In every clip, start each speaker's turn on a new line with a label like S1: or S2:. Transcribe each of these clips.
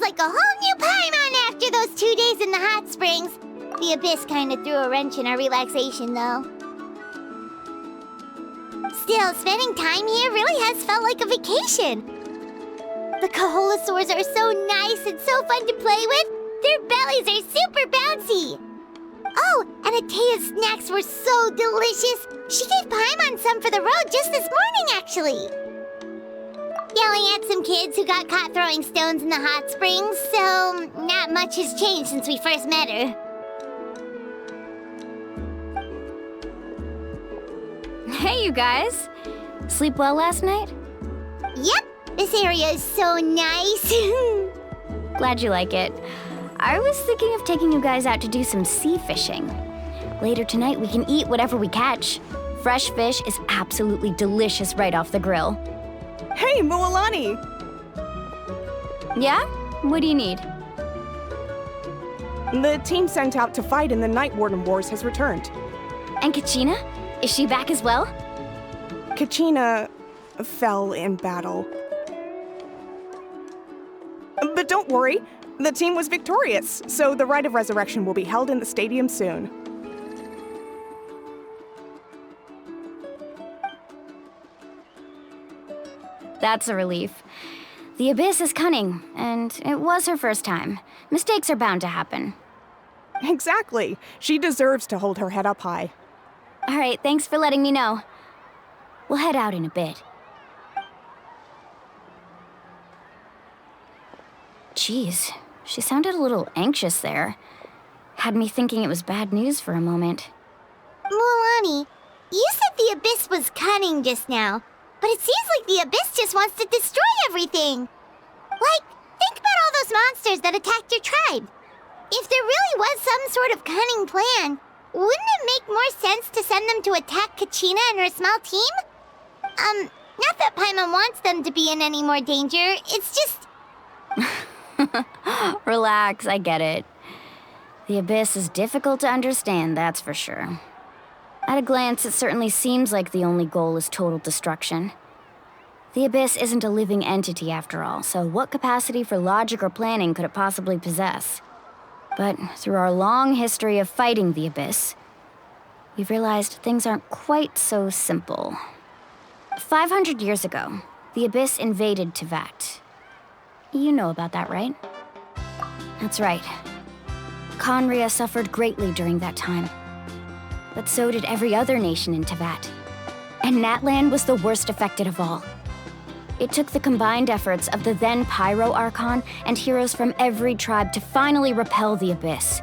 S1: feels like a whole new Paimon after those 2 days in the hot springs. The Abyss kind of threw a wrench in our relaxation, though. Still, spending time here really has felt like a vacation. The Kaholasaurs are so nice and so fun to play with. Their bellies are super bouncy. Oh, and Atea's snacks were so delicious. She gave Paimon some for the road just this morning, actually. Yelling at some kids who got caught throwing stones in the hot springs, so not much has changed since we first met her.
S2: Hey, you guys. Sleep well last night?
S1: Yep, this area is so nice.
S2: Glad you like it. I was thinking of taking you guys out to do some sea fishing. Later tonight, we can eat whatever we catch. Fresh fish is absolutely delicious right off the grill.
S3: Hey, Mualani!
S2: Yeah? What do you need?
S3: The team sent out to fight in the Night Warden Wars has returned.
S2: And Kachina? Is she back as well?
S3: Kachina fell in battle. But don't worry, the team was victorious, so the Rite of Resurrection will be held in the stadium soon.
S2: That's a relief. The Abyss is cunning, and it was her first time. Mistakes are bound to happen.
S3: Exactly. She deserves to hold her head up high.
S2: All right, thanks for letting me know. We'll head out in a bit. Jeez, she sounded a little anxious there. Had me thinking it was bad news for a moment.
S1: Mualani, you said the Abyss was cunning just now, but it seems like the Abyss just wants to destroy everything. Like, think about all those monsters that attacked your tribe. If there really was some sort of cunning plan, wouldn't it make more sense to send them to attack Kachina and her small team? Not that Paimon wants them to be in any more danger, it's just...
S2: Relax, I get it. The Abyss is difficult to understand, that's for sure. At a glance, it certainly seems like the only goal is total destruction. The Abyss isn't a living entity after all, so what capacity for logic or planning could it possibly possess? But through our long history of fighting the Abyss, we've realized things aren't quite so simple. 500 years ago, the Abyss invaded Teyvat. You know about that, right? That's right. Conria suffered greatly during that time. But so did every other nation in Teyvat. And Natlan was the worst affected of all. It took the combined efforts of the then-Pyro Archon and heroes from every tribe to finally repel the Abyss.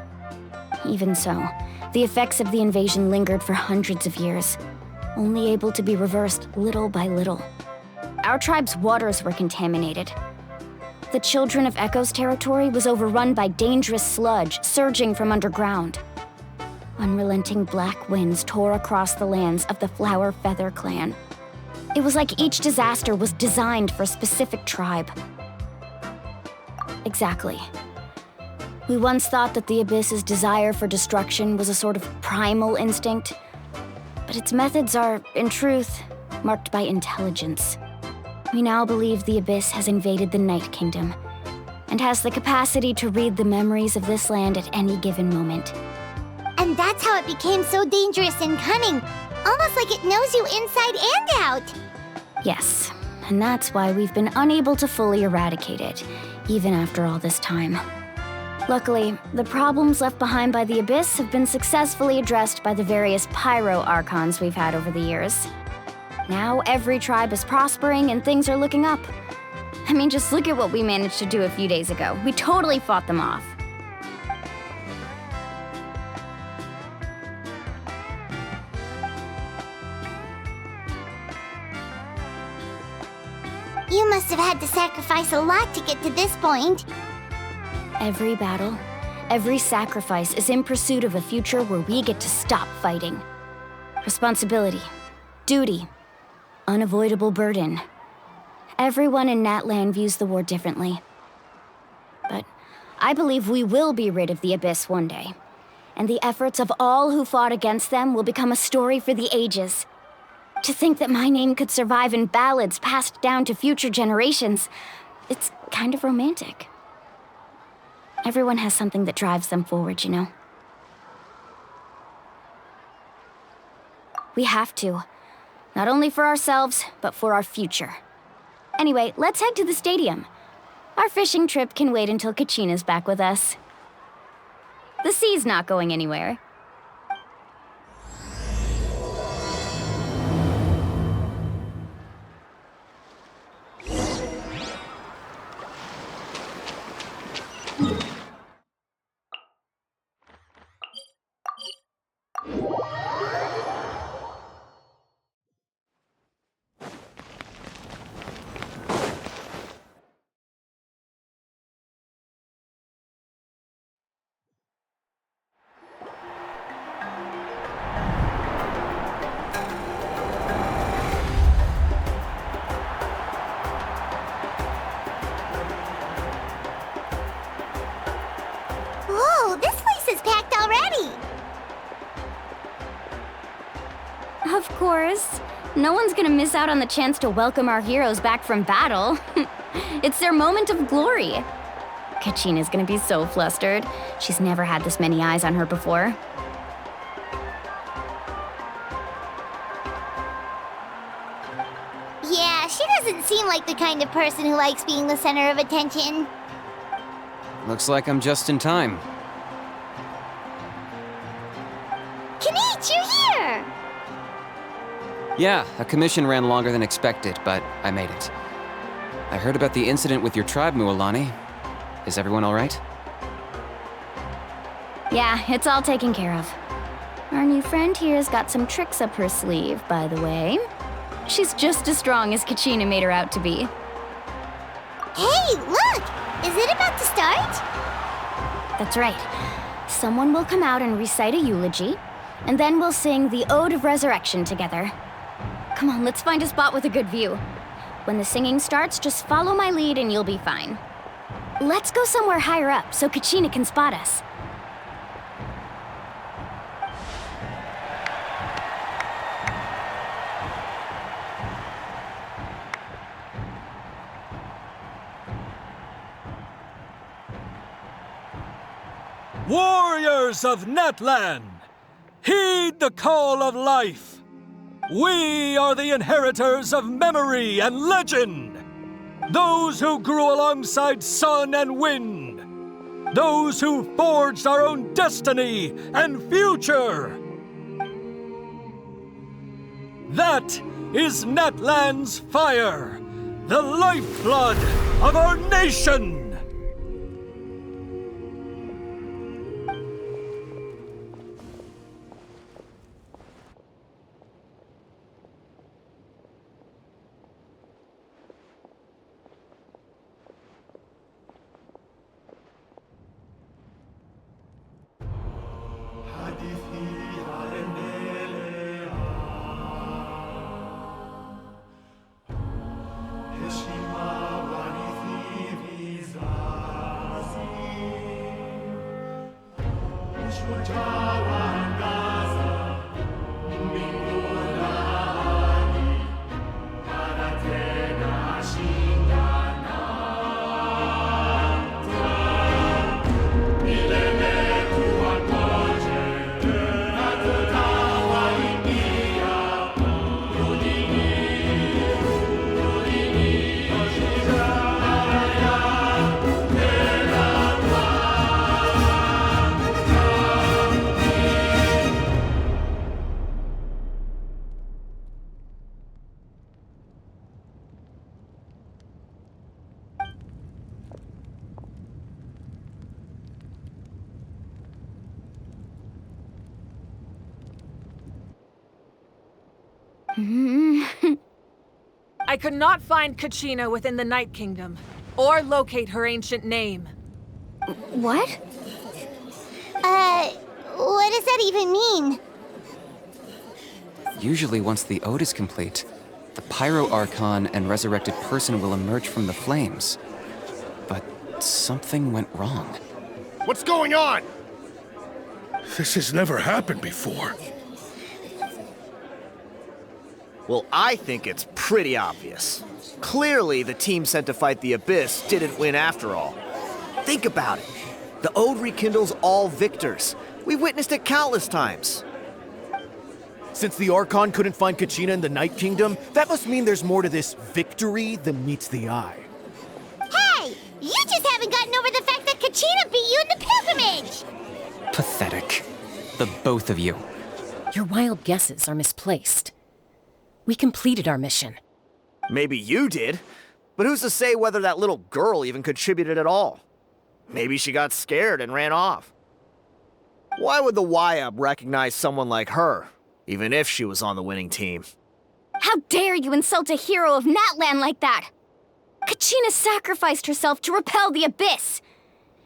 S2: Even so, the effects of the invasion lingered for hundreds of years, only able to be reversed little by little. Our tribe's waters were contaminated. The Children of Echo's territory was overrun by dangerous sludge surging from underground. Unrelenting black winds tore across the lands of the Flower Feather clan. It was like each disaster was designed for a specific tribe. Exactly. We once thought that the Abyss's desire for destruction was a sort of primal instinct, but its methods are, in truth, marked by intelligence. We now believe the Abyss has invaded the Night Kingdom, and has the capacity to read the memories of this land at any given moment.
S1: And that's how it became so dangerous and cunning, almost like it knows you inside and out.
S2: Yes, and that's why we've been unable to fully eradicate it, even after all this time. Luckily, the problems left behind by the Abyss have been successfully addressed by the various Pyro Archons we've had over the years. Now every tribe is prospering and things are looking up. I mean, just look at what we managed to do a few days ago. We totally fought them off.
S1: You must have had to sacrifice a lot to get to this point.
S2: Every battle, every sacrifice is in pursuit of a future where we get to stop fighting. Responsibility, duty, unavoidable burden. Everyone in Natlan views the war differently. But I believe we will be rid of the Abyss one day, and the efforts of all who fought against them will become a story for the ages. To think that my name could survive in ballads passed down to future generations, it's kind of romantic. Everyone has something that drives them forward, you know? We have to. Not only for ourselves, but for our future. Anyway, let's head to the stadium. Our fishing trip can wait until Kachina's back with us. The sea's not going anywhere.
S1: Whoa, this place is packed already!
S2: Of course. No one's gonna miss out on the chance to welcome our heroes back from battle. It's their moment of glory. Kachina's gonna be so flustered. She's never had this many eyes on her before.
S1: Yeah, she doesn't seem like the kind of person who likes being the center of attention.
S4: Looks like I'm just in time.
S1: Kanich, you're here!
S4: Yeah, a commission ran longer than expected, but I made it. I heard about the incident with your tribe, Mualani. Is everyone all right?
S2: Yeah, it's all taken care of. Our new friend here's got some tricks up her sleeve, by the way. She's just as strong as Kachina made her out to be.
S1: Hey, look! Is it about to start?
S2: That's right. Someone will come out and recite a eulogy, and then we'll sing the Ode of Resurrection together. Come on, let's find a spot with a good view. When the singing starts, just follow my lead and you'll be fine. Let's go somewhere higher up so Kachina can spot us.
S5: Warriors of Natlan, heed the call of life. We are the inheritors of memory and legend. Those who grew alongside sun and wind. Those who forged our own destiny and future. That is Natlan's fire, the lifeblood of our nation.
S6: I could not find Kachina within the Night Kingdom, or locate her ancient name.
S2: What?
S1: What does that even mean?
S4: Usually once the Ode is complete, the Pyro Archon and resurrected person will emerge from the flames. But something went wrong.
S7: What's going on? This has never happened before.
S8: Well, I think it's pretty obvious. Clearly, the team sent to fight the Abyss didn't win after all. Think about it. The Ode rekindles all victors. We've witnessed it countless times. Since the Archon couldn't find Kachina in the Night Kingdom, that must mean there's more to this victory than meets the eye.
S1: Hey! You just haven't gotten over the fact that Kachina beat you in the pilgrimage!
S4: Pathetic. The both of you.
S9: Your wild guesses are misplaced. We completed our mission.
S8: Maybe you did, but who's to say whether that little girl even contributed at all? Maybe she got scared and ran off. Why would the YUB recognize someone like her, even if she was on the winning team?
S2: How dare you insult a hero of Natlan like that? Kachina sacrificed herself to repel the Abyss.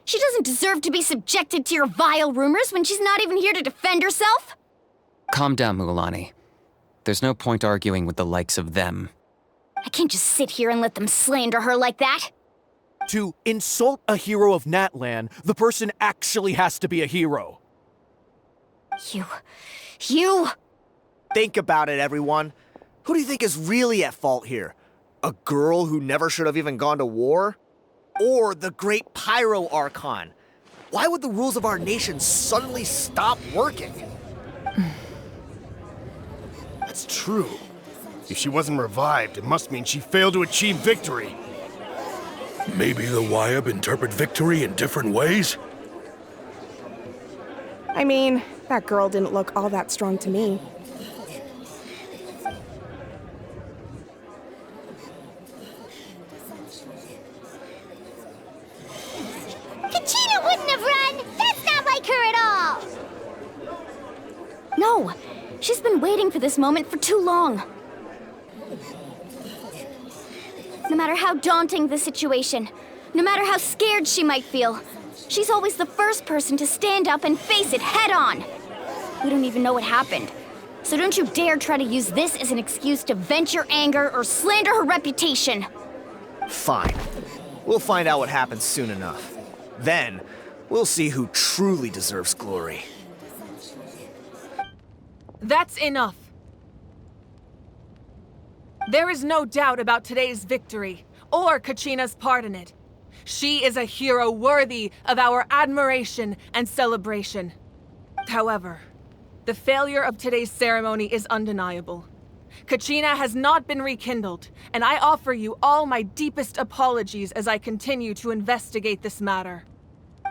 S2: She doesn't deserve to be subjected to your vile rumors when she's not even here to defend herself.
S4: Calm down, Mualani. There's no point arguing with the likes of them.
S2: I can't just sit here and let them slander her like that.
S8: To insult a hero of Natlan, the person actually has to be a hero.
S2: You...
S8: Think about it, everyone. Who do you think is really at fault here? A girl who never should have even gone to war? Or the great Pyro Archon? Why would the rules of our nation suddenly stop working?
S7: That's true. If she wasn't revived, it must mean she failed to achieve victory. Maybe the YUB interpret victory in different ways?
S3: I mean, that girl didn't look all that strong to me.
S1: Kachina wouldn't have run! That's not like her at all!
S2: No, she's been waiting for this moment for too long. No matter how daunting the situation, no matter how scared she might feel, she's always the first person to stand up and face it head on. We don't even know what happened, so don't you dare try to use this as an excuse to vent your anger or slander her reputation.
S8: Fine. We'll find out what happens soon enough. Then, we'll see who truly deserves glory.
S6: That's enough. There is no doubt about today's victory, or Kachina's part in it. She is a hero worthy of our admiration and celebration. However, the failure of today's ceremony is undeniable. Kachina has not been rekindled, and I offer you all my deepest apologies as I continue to investigate this matter.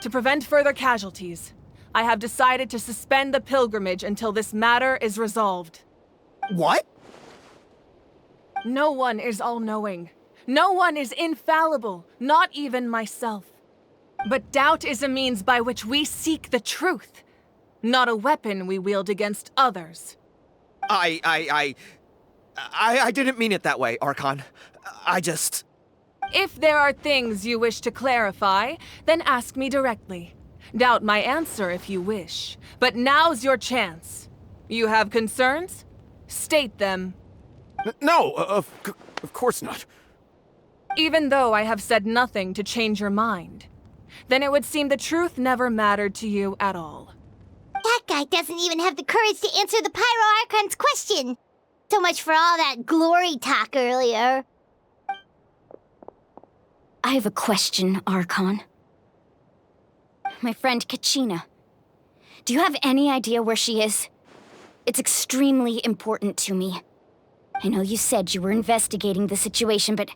S6: To prevent further casualties, I have decided to suspend the pilgrimage until this matter is resolved.
S8: What?
S6: No one is all-knowing. No one is infallible, not even myself. But doubt is a means by which we seek the truth, not a weapon we wield against others.
S8: I didn't mean it that way, Archon.
S6: If there are things you wish to clarify, then ask me directly. Doubt my answer if you wish, but now's your chance. You have concerns? State them.
S8: No, of course not.
S6: Even though I have said nothing to change your mind, then it would seem the truth never mattered to you at all.
S1: That guy doesn't even have the courage to answer the Pyro Archon's question. So much for all that glory talk earlier.
S2: I have a question, Archon. My friend Kachina. Do you have any idea where she is? It's extremely important to me. I know you said you were investigating the situation, but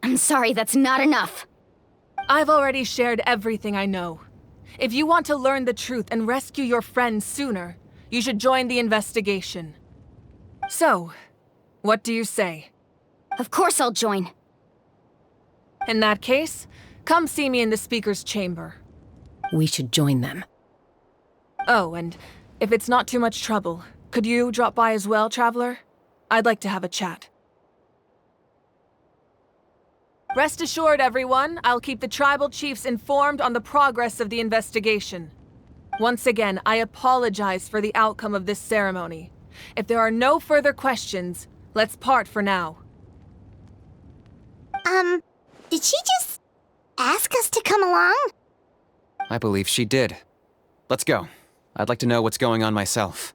S2: I'm sorry, that's not enough.
S6: I've already shared everything I know. If you want to learn the truth and rescue your friend sooner, you should join the investigation. So, what do you say?
S2: Of course I'll join.
S6: In that case, come see me in the speaker's chamber.
S9: We should join them.
S6: Oh, and if it's not too much trouble, could you drop by as well, Traveler? I'd like to have a chat. Rest assured, everyone, I'll keep the tribal chiefs informed on the progress of the investigation. Once again, I apologize for the outcome of this ceremony. If there are no further questions, let's part for now.
S1: Did she just ask us to come along?
S4: I believe she did. Let's go. I'd like to know what's going on myself.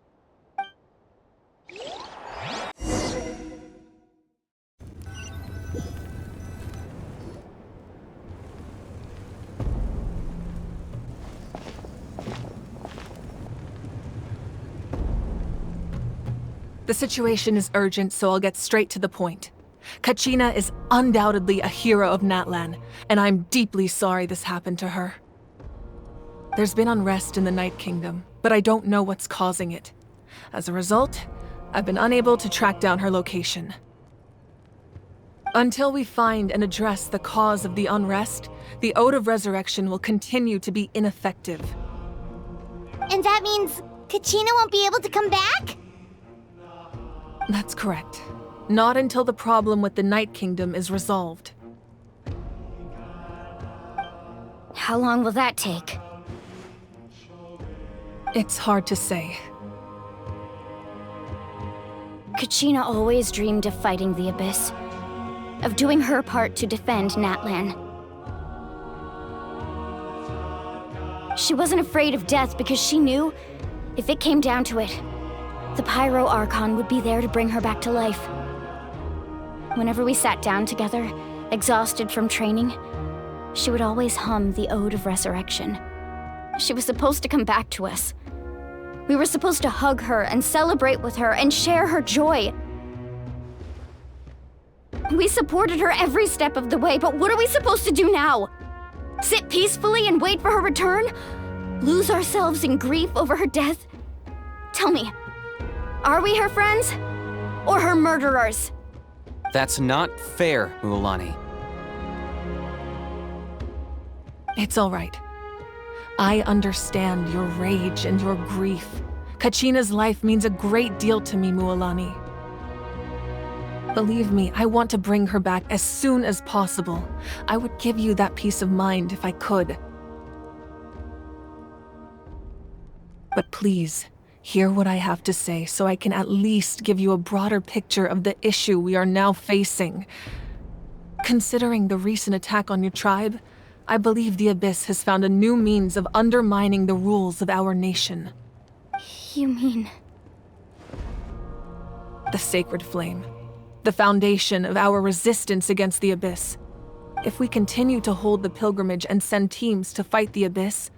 S6: The situation is urgent, so I'll get straight to the point. Kachina is undoubtedly a hero of Natlan, and I'm deeply sorry this happened to her. There's been unrest in the Night Kingdom, but I don't know what's causing it. As a result, I've been unable to track down her location. Until we find and address the cause of the unrest, the Ode of Resurrection will continue to be ineffective.
S1: And that means Kachina won't be able to come back?
S6: That's correct. Not until the problem with the Night Kingdom is resolved.
S2: How long will that take?
S6: It's hard to say.
S2: Kachina always dreamed of fighting the Abyss, of doing her part to defend Natlan. She wasn't afraid of death because she knew, if it came down to it, the Pyro Archon would be there to bring her back to life. Whenever we sat down together, exhausted from training, she would always hum the Ode of Resurrection. She was supposed to come back to us. We were supposed to hug her and celebrate with her and share her joy. We supported her every step of the way, but what are we supposed to do now? Sit peacefully and wait for her return? Lose ourselves in grief over her death? Tell me, are we her friends? Or her murderers?
S4: That's not fair, Mualani.
S6: It's all right. I understand your rage and your grief. Kachina's life means a great deal to me, Mualani. Believe me, I want to bring her back as soon as possible. I would give you that peace of mind if I could. But please, hear what I have to say so I can at least give you a broader picture of the issue we are now facing. Considering the recent attack on your tribe, I believe the Abyss has found a new means of undermining the rules of our nation.
S2: You mean...
S6: The Sacred Flame. The foundation of our resistance against the Abyss. If we continue to hold the pilgrimage and send teams to fight the Abyss,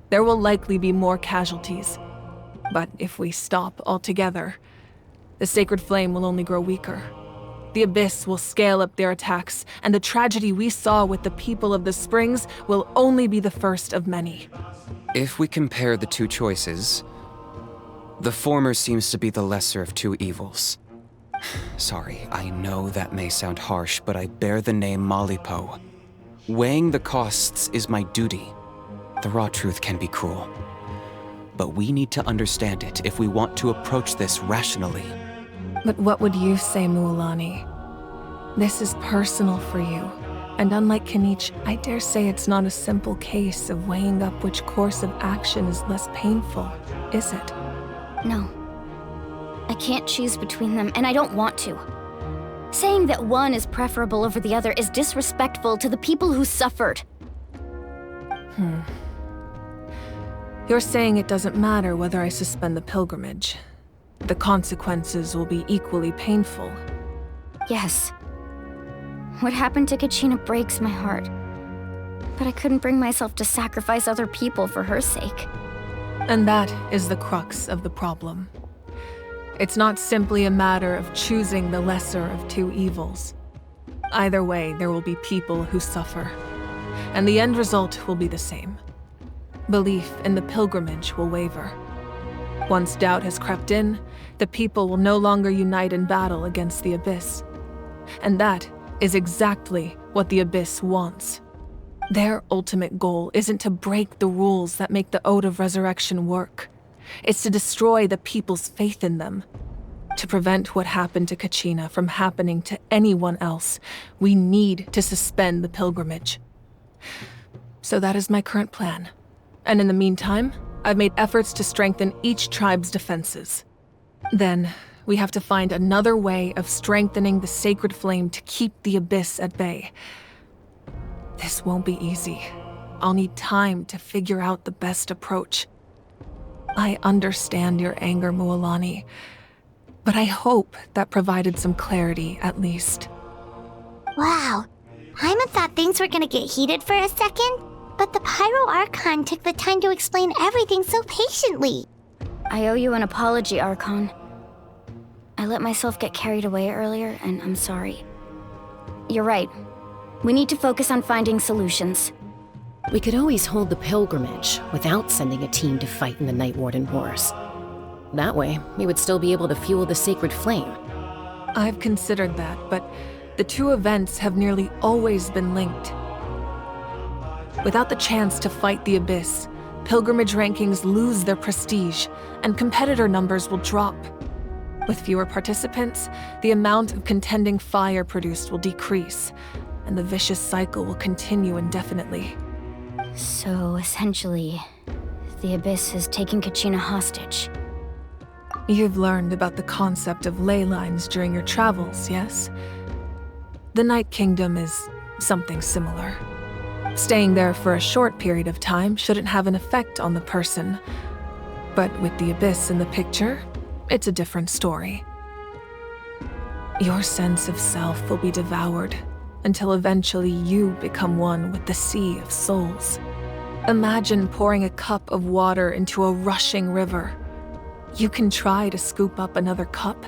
S6: there will likely be more casualties. But if we stop altogether, the Sacred Flame will only grow weaker. The Abyss will scale up their attacks, and the tragedy we saw with the people of the Springs will only be the first of many.
S4: If we compare the two choices, the former seems to be the lesser of two evils. Sorry, I know that may sound harsh, but I bear the name Malipo. Weighing the costs is my duty. The raw truth can be cruel. But we need to understand it if we want to approach this rationally.
S6: But what would you say, Mualani? This is personal for you, and unlike Kanich, I dare say it's not a simple case of weighing up which course of action is less painful, is it?
S2: No. I can't choose between them, and I don't want to. Saying that one is preferable over the other is disrespectful to the people who suffered.
S6: You're saying it doesn't matter whether I suspend the pilgrimage. The consequences will be equally painful.
S2: Yes. What happened to Kachina breaks my heart. But I couldn't bring myself to sacrifice other people for her sake.
S6: And that is the crux of the problem. It's not simply a matter of choosing the lesser of two evils. Either way, there will be people who suffer. And the end result will be the same. Belief in the pilgrimage will waver. Once doubt has crept in, the people will no longer unite in battle against the Abyss. And that is exactly what the Abyss wants. Their ultimate goal isn't to break the rules that make the Ode of Resurrection work. It's to destroy the people's faith in them. To prevent what happened to Kachina from happening to anyone else, we need to suspend the pilgrimage. So that is my current plan. And in the meantime, I've made efforts to strengthen each tribe's defenses. Then, we have to find another way of strengthening the Sacred Flame to keep the Abyss at bay. This won't be easy. I'll need time to figure out the best approach. I understand your anger, Mualani, but I hope that provided some clarity, at least.
S1: Wow. Paimon thought things were gonna get heated for a second, but the Pyro Archon took the time to explain everything so patiently.
S2: I owe you an apology, Archon. I let myself get carried away earlier, and I'm sorry. You're right. We need to focus on finding solutions.
S9: We could always hold the pilgrimage without sending a team to fight in the Night Warden Wars. That way, we would still be able to fuel the sacred flame.
S6: I've considered that, but the two events have nearly always been linked. Without the chance to fight the Abyss, pilgrimage rankings lose their prestige, and competitor numbers will drop. With fewer participants, the amount of contending fire produced will decrease, and the vicious cycle will continue indefinitely.
S2: So, essentially, the Abyss has taken Kachina hostage.
S6: You've learned about the concept of ley lines during your travels, yes? The Night Kingdom is something similar. Staying there for a short period of time shouldn't have an effect on the person. But with the Abyss in the picture, it's a different story. Your sense of self will be devoured until eventually you become one with the sea of souls. Imagine pouring a cup of water into a rushing river. You can try to scoop up another cup,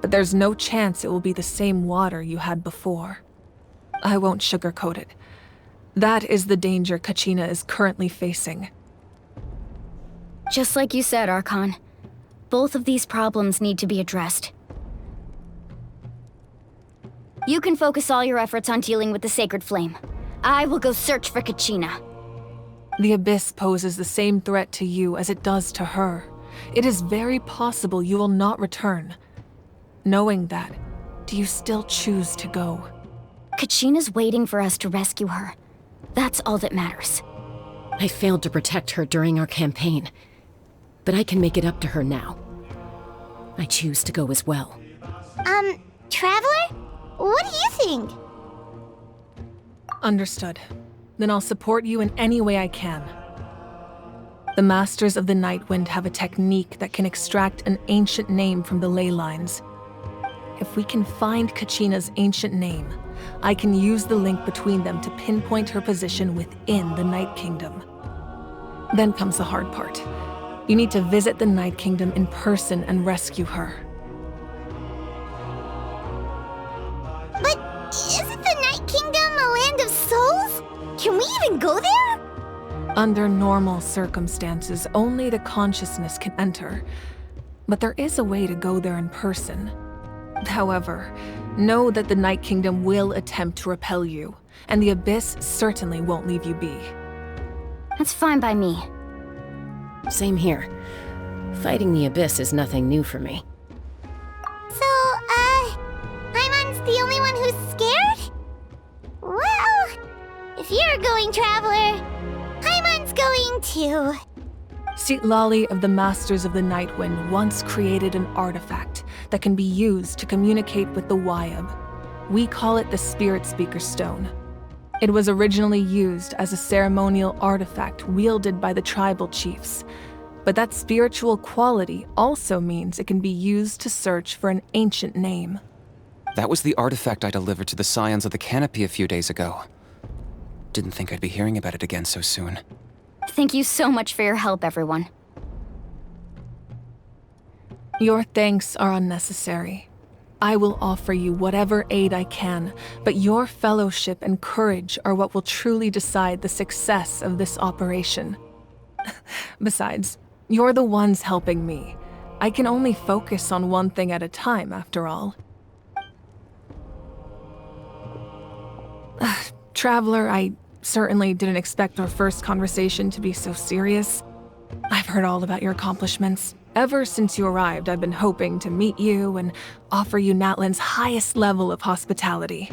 S6: but there's no chance it will be the same water you had before. I won't sugarcoat it. That is the danger Kachina is currently facing.
S2: Just like you said, Archon. Both of these problems need to be addressed. You can focus all your efforts on dealing with the Sacred Flame. I will go search for Kachina.
S6: The Abyss poses the same threat to you as it does to her. It is very possible you will not return. Knowing that, do you still choose to go?
S2: Kachina's waiting for us to rescue her. That's all that matters.
S9: I failed to protect her during our campaign, but I can make it up to her now. I choose to go as well.
S1: Traveler? What do you think?
S6: Understood. Then I'll support you in any way I can. The Masters of the Nightwind have a technique that can extract an ancient name from the ley lines. If we can find Kachina's ancient name, I can use the link between them to pinpoint her position within the Night Kingdom. Then comes the hard part. You need to visit the Night Kingdom in person and rescue her.
S1: But isn't the Night Kingdom a land of souls? Can we even go there?
S6: Under normal circumstances, only the consciousness can enter. But there is a way to go there in person. However, know that the Night Kingdom will attempt to repel you, and the Abyss certainly won't leave you be.
S2: That's fine by me.
S9: Same here. Fighting the Abyss is nothing new for me.
S1: So, Paimon's the only one who's scared? Well, if you're going, Traveler, Paimon's going too.
S6: Lali of the Masters of the Nightwind once created an artifact that can be used to communicate with the Wyab. We call it the Spirit Speaker Stone. It was originally used as a ceremonial artifact wielded by the tribal chiefs, but that spiritual quality also means it can be used to search for an ancient name.
S4: That was the artifact I delivered to the Scions of the Canopy a few days ago. Didn't think I'd be hearing about it again so soon.
S2: Thank you so much for your help, everyone.
S6: Your thanks are unnecessary. I will offer you whatever aid I can, but your fellowship and courage are what will truly decide the success of this operation. Besides, you're the ones helping me. I can only focus on one thing at a time, after all. Traveler, I certainly didn't expect our first conversation to be so serious. I've heard all about your accomplishments. Ever since you arrived, I've been hoping to meet you and offer you Natlan's highest level of hospitality.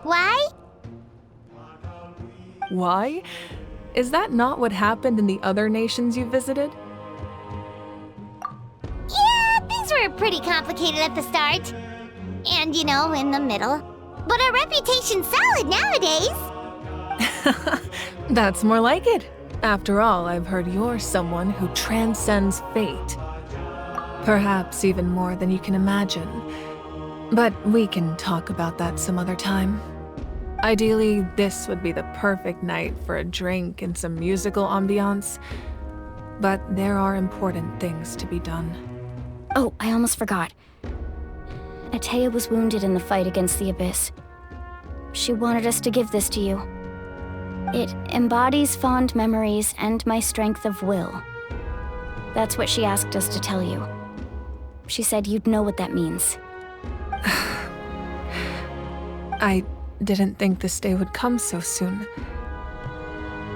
S1: Why?
S6: Why? Is that not what happened in the other nations you visited?
S1: Yeah, things were pretty complicated at the start. And, in the middle. But our reputation's solid nowadays.
S6: That's more like it. After all, I've heard you're someone who transcends fate. Perhaps even more than you can imagine. But we can talk about that some other time. Ideally, this would be the perfect night for a drink and some musical ambiance. But there are important things to be done.
S2: Oh, I almost forgot. Atea was wounded in the fight against the Abyss. She wanted us to give this to you. It embodies fond memories and my strength of will. That's what she asked us to tell you. She said you'd know what that means.
S6: I didn't think this day would come so soon.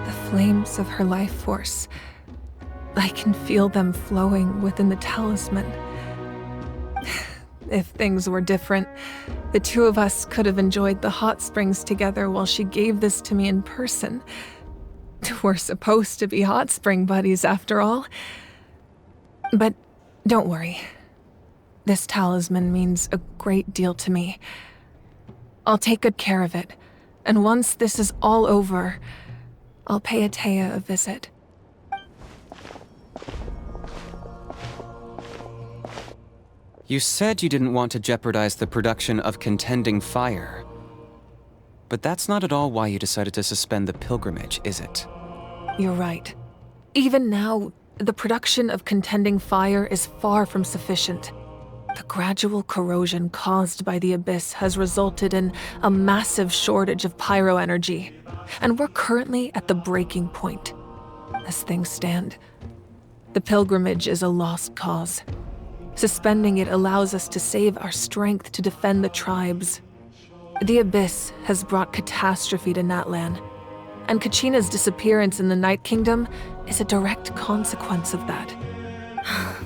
S6: The flames of her life force. I can feel them flowing within the talisman. If things were different, the two of us could have enjoyed the hot springs together while she gave this to me in person. We're supposed to be hot spring buddies after all. But don't worry. This talisman means a great deal to me. I'll take good care of it, and once this is all over, I'll pay Atea a visit.
S4: You said you didn't want to jeopardize the production of contending fire. But that's not at all why you decided to suspend the pilgrimage, is it?
S6: You're right. Even now, the production of contending fire is far from sufficient. The gradual corrosion caused by the Abyss has resulted in a massive shortage of pyro energy, and we're currently at the breaking point. As things stand, the pilgrimage is a lost cause. Suspending it allows us to save our strength to defend the tribes. The Abyss has brought catastrophe to Natlan, and Kachina's disappearance in the Night Kingdom is a direct consequence of that.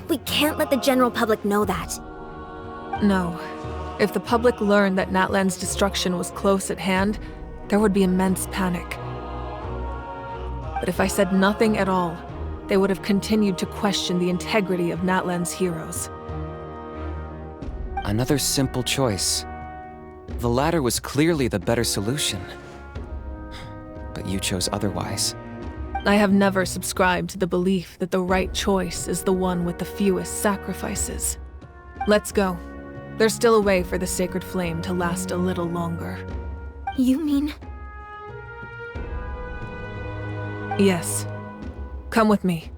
S1: We can't let the general public know that.
S6: No. If the public learned that Natlan's destruction was close at hand, there would be immense panic. But if I said nothing at all, they would have continued to question the integrity of Natlan's heroes.
S4: Another simple choice. The latter was clearly the better solution. But you chose otherwise.
S6: I have never subscribed to the belief that the right choice is the one with the fewest sacrifices. Let's go. There's still a way for the sacred flame to last a little longer.
S1: You mean?
S6: Yes. Come with me.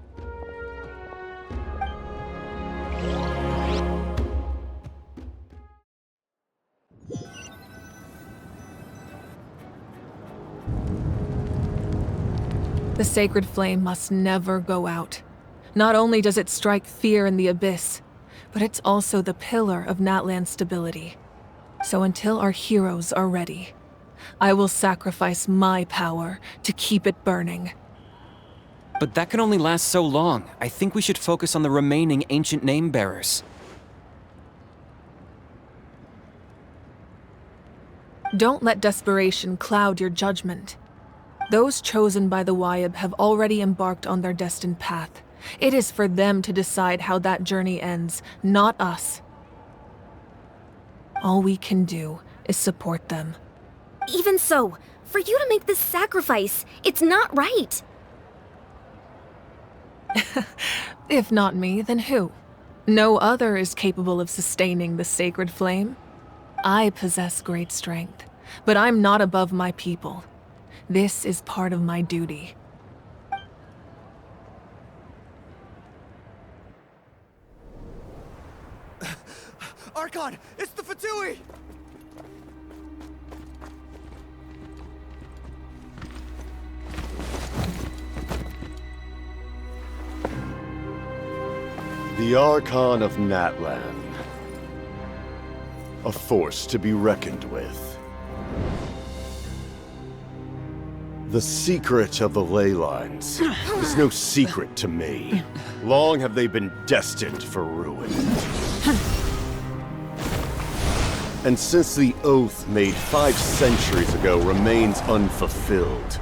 S6: The sacred flame must never go out. Not only does it strike fear in the Abyss, but it's also the pillar of Natlan's stability. So until our heroes are ready, I will sacrifice my power to keep it burning.
S4: But that can only last so long. I think we should focus on the remaining ancient name-bearers.
S6: Don't let desperation cloud your judgment. Those chosen by the Wayab have already embarked on their destined path. It is for them to decide how that journey ends, not us. All we can do is support them.
S1: Even so, for you to make this sacrifice, it's not right.
S6: If not me, then who? No other is capable of sustaining the sacred flame. I possess great strength, but I'm not above my people. This is part of my duty.
S8: Archon, it's the Fatui!
S7: The Archon of Natlan. A force to be reckoned with. The secret of the ley lines is no secret to me. Long have they been destined for ruin. And since the oath made 5 centuries ago remains unfulfilled,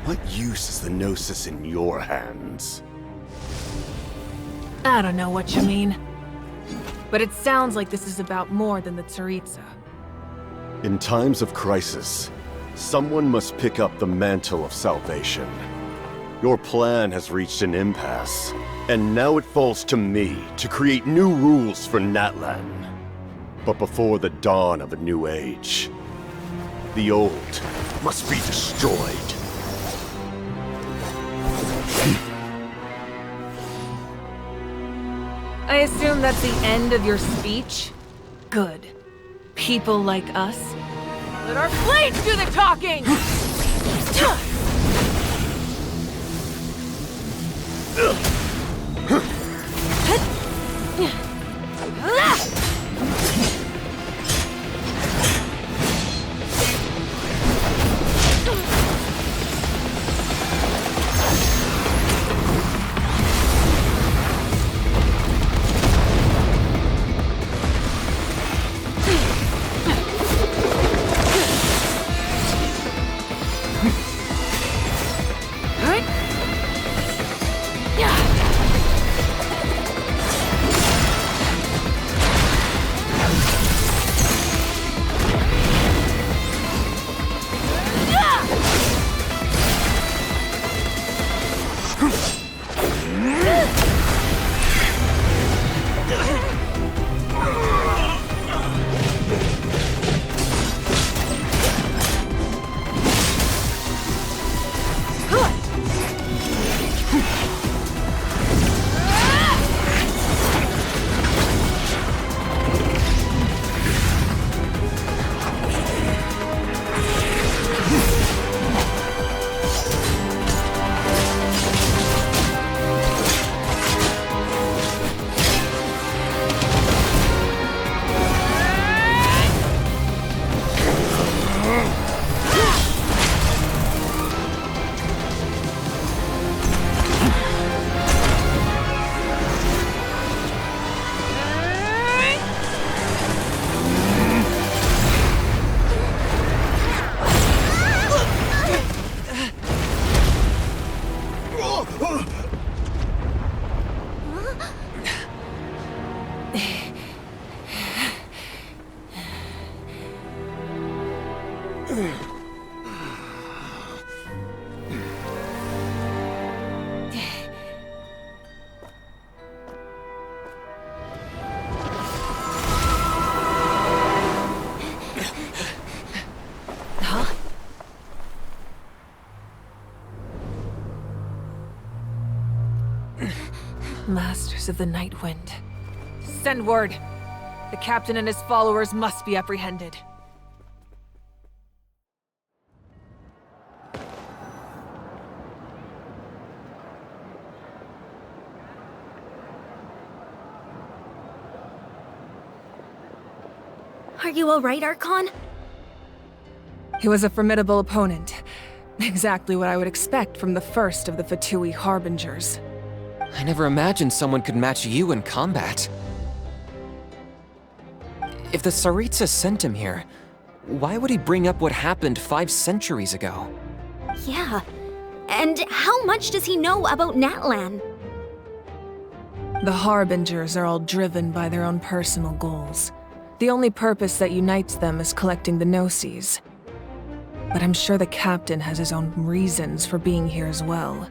S7: what use is the Gnosis in your hands?
S6: I don't know what you mean. But it sounds like this is about more than the Tsaritsa.
S7: In times of crisis, someone must pick up the mantle of salvation. Your plan has reached an impasse, and now it falls to me to create new rules for Natlan. But before the dawn of a new age, the old must be destroyed.
S6: I assume that's the end of your speech? Good. People like us. Let our blades do the talking! Masters of the Night Wind. Send word. The captain and his followers must be apprehended.
S2: Are you alright, Archon?
S6: He was a formidable opponent. Exactly what I would expect from the first of the Fatui Harbingers.
S4: I never imagined someone could match you in combat. If the Tsaritsa sent him here, why would he bring up what happened 5 centuries ago?
S2: Yeah. And how much does he know about Natlan?
S6: The Harbingers are all driven by their own personal goals. The only purpose that unites them is collecting the Gnosis. But I'm sure the captain has his own reasons for being here as well.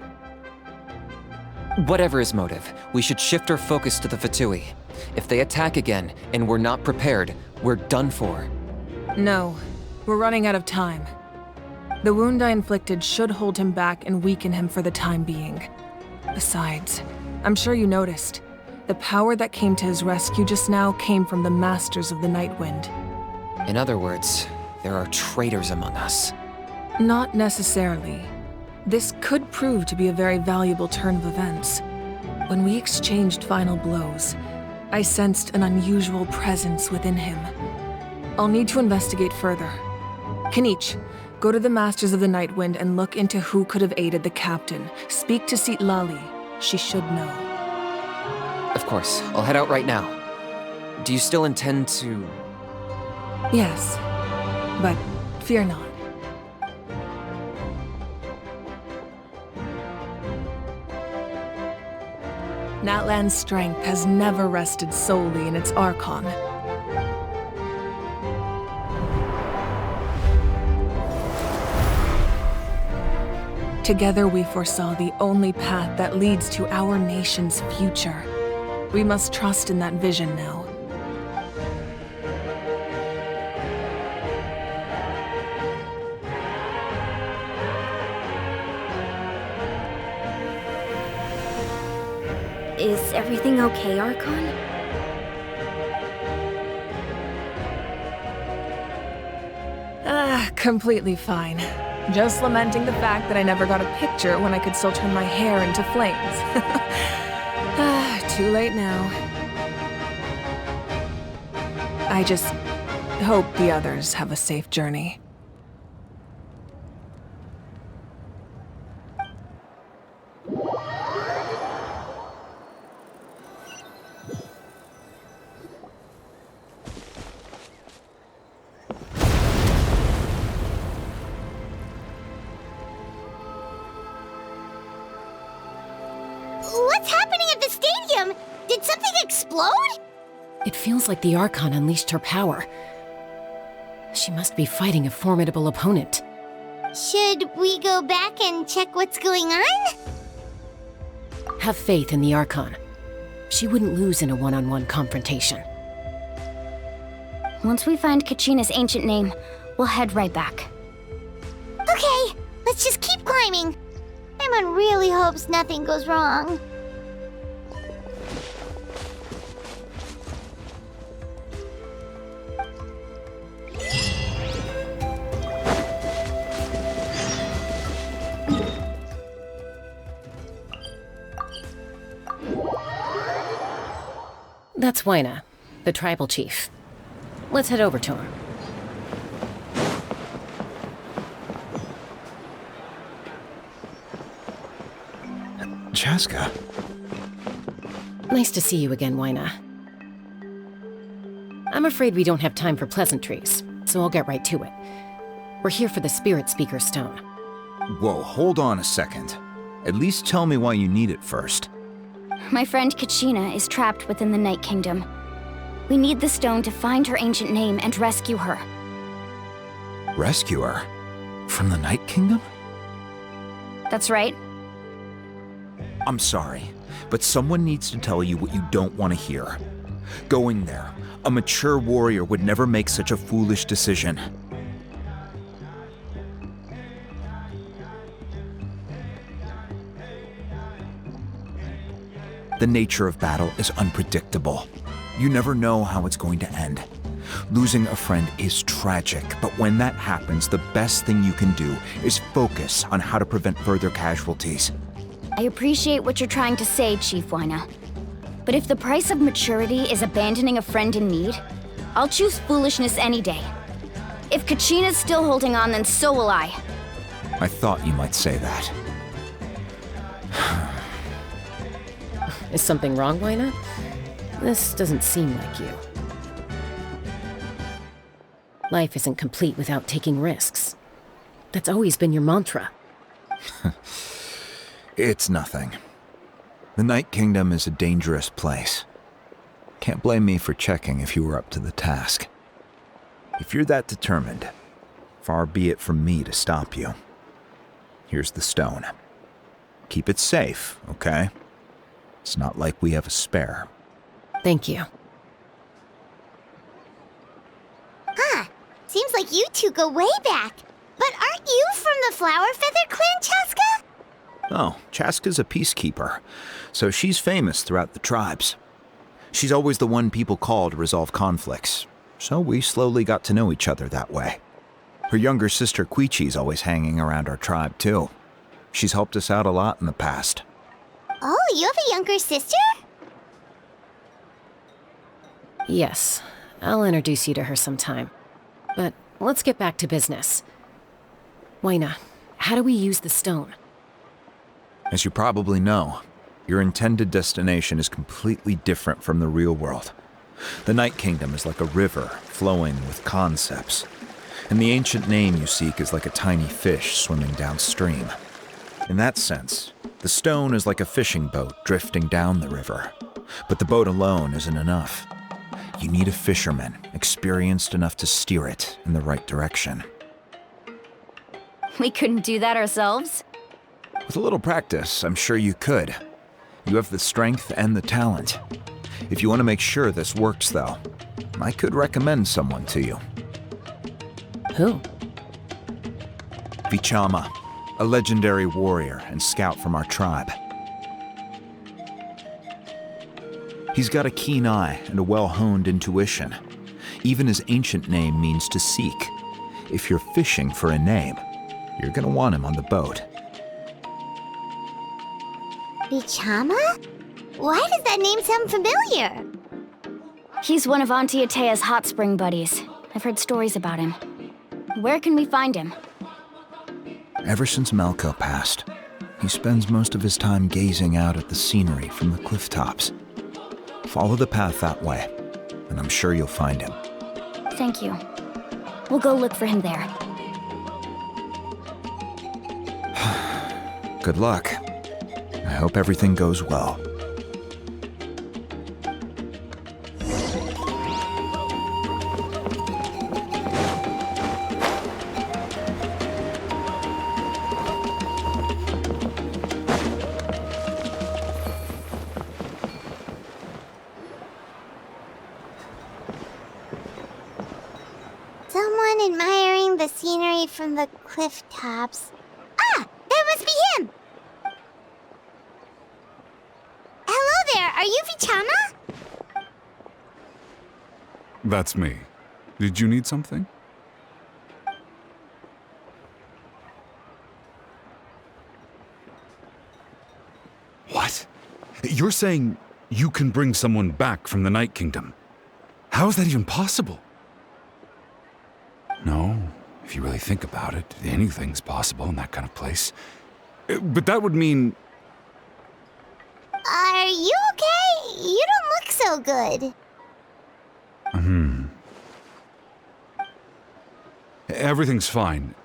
S4: Whatever his motive, we should shift our focus to the Fatui. If they attack again, and we're not prepared, we're done for.
S6: No, we're running out of time. The wound I inflicted should hold him back and weaken him for the time being. Besides, I'm sure you noticed, the power that came to his rescue just now came from the Masters of the Night Wind.
S4: In other words, there are traitors among us.
S6: Not necessarily. This could prove to be a very valuable turn of events. When we exchanged final blows, I sensed an unusual presence within him. I'll need to investigate further. Kanich, go to the Masters of the Night Wind and look into who could have aided the captain. Speak to Citlali. She should know.
S4: Of course, I'll head out right now. Do you still intend to...
S6: Yes, but fear not. Natlan's strength has never rested solely in its Archon. Together we foresaw the only path that leads to our nation's future. We must trust in that vision now.
S10: Is everything okay, Archon?
S6: Completely fine. Just lamenting the fact that I never got a picture when I could still turn my hair into flames. Too late now. I just hope the others have a safe journey.
S1: What's happening at the stadium? Did something explode?
S9: It feels like the Archon unleashed her power. She must be fighting a formidable opponent.
S1: Should we go back and check what's going on?
S9: Have faith in the Archon. She wouldn't lose in a one-on-one confrontation.
S2: Once we find Kachina's ancient name, we'll head right back.
S1: Okay, let's just keep climbing. Paimon really hopes nothing goes wrong.
S9: That's Wyna, the tribal chief. Let's head over to him.
S11: Chaska.
S9: Nice to see you again, Wyna. I'm afraid we don't have time for pleasantries, so I'll get right to it. We're here for the Spirit Speaker Stone.
S11: Whoa, hold on a second. At least tell me why you need it first.
S2: My friend Kachina is trapped within the Night Kingdom. We need the stone to find her ancient name and rescue her.
S11: Rescue her? From the Night Kingdom?
S2: That's right.
S11: I'm sorry, but someone needs to tell you what you don't want to hear. Going there, a mature warrior would never make such a foolish decision. The nature of battle is unpredictable. You never know how it's going to end. Losing a friend is tragic, but when that happens, the best thing you can do is focus on how to prevent further casualties.
S2: I appreciate what you're trying to say, Chief Wyna. But if the price of maturity is abandoning a friend in need, I'll choose foolishness any day. If Kachina's still holding on, then so will I.
S11: I thought you might say that.
S9: Is something wrong, Wyna? This doesn't seem like you. Life isn't complete without taking risks. That's always been your mantra.
S11: It's nothing. The Night Kingdom is a dangerous place. Can't blame me for checking if you were up to the task. If you're that determined, far be it from me to stop you. Here's the stone. Keep it safe, okay? It's not like we have a spare.
S9: Thank you.
S1: Huh. Seems like you two go way back. But aren't you from the Flower Feather Clan, Chaska?
S11: Oh, Chaska's a peacekeeper, so she's famous throughout the tribes. She's always the one people call to resolve conflicts, so we slowly got to know each other that way. Her younger sister Quichi's always hanging around our tribe, too. She's helped us out a lot in the past.
S1: Oh, you have a younger sister?
S9: Yes, I'll introduce you to her sometime. But let's get back to business. Wyna, how do we use the stone?
S11: As you probably know, your intended destination is completely different from the real world. The Night Kingdom is like a river flowing with concepts, and the ancient name you seek is like a tiny fish swimming downstream. In that sense, the stone is like a fishing boat drifting down the river, but the boat alone isn't enough. You need a fisherman experienced enough to steer it in the right direction.
S2: We couldn't do that ourselves?
S11: With a little practice, I'm sure you could. You have the strength and the talent. If you want to make sure this works, though, I could recommend someone to you.
S9: Who?
S11: Vichama, a legendary warrior and scout from our tribe. He's got a keen eye and a well-honed intuition. Even his ancient name means to seek. If you're fishing for a name, you're gonna want him on the boat.
S1: Bichama? Why does that name sound familiar?
S2: He's one of Auntie Atea's hot spring buddies. I've heard stories about him. Where can we find him?
S11: Ever since Malco passed, he spends most of his time gazing out at the scenery from the cliff tops. Follow the path that way, and I'm sure you'll find him.
S2: Thank you. We'll go look for him there.
S11: Good luck. I hope everything goes well.
S1: Someone admiring the scenery from the cliff tops. Ah! That must be him! Hello there, are you Bichama?
S12: That's me. Did you need something? What? You're saying you can bring someone back from the Night Kingdom? How is that even possible? No, if you really think about it, anything's possible in that kind of place. But that would mean...
S1: Are you okay? You don't look so good.
S12: Everything's fine.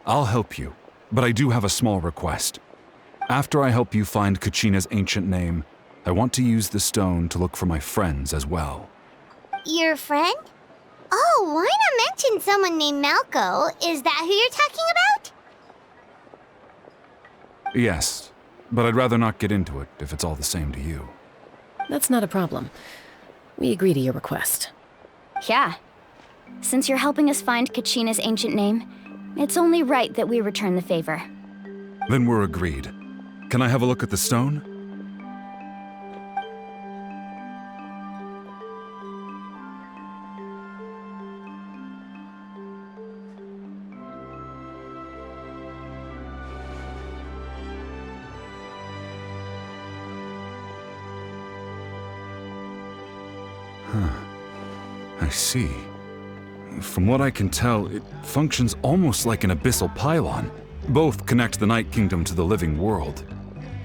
S12: I'll help you, but I do have a small request. After I help you find Kachina's ancient name, I want to use the stone to look for my friends as well.
S1: Your friend? Oh, why not mention someone named Malco? Is that who you're talking about?
S12: Yes, but I'd rather not get into it if it's all the same to you.
S9: That's not a problem. We agree to your request.
S2: Yeah. Since you're helping us find Kachina's ancient name, it's only right that we return the favor.
S12: Then we're agreed. Can I have a look at the stone? I see. From what I can tell, it functions almost like an abyssal pylon. Both connect the Night Kingdom to the living world.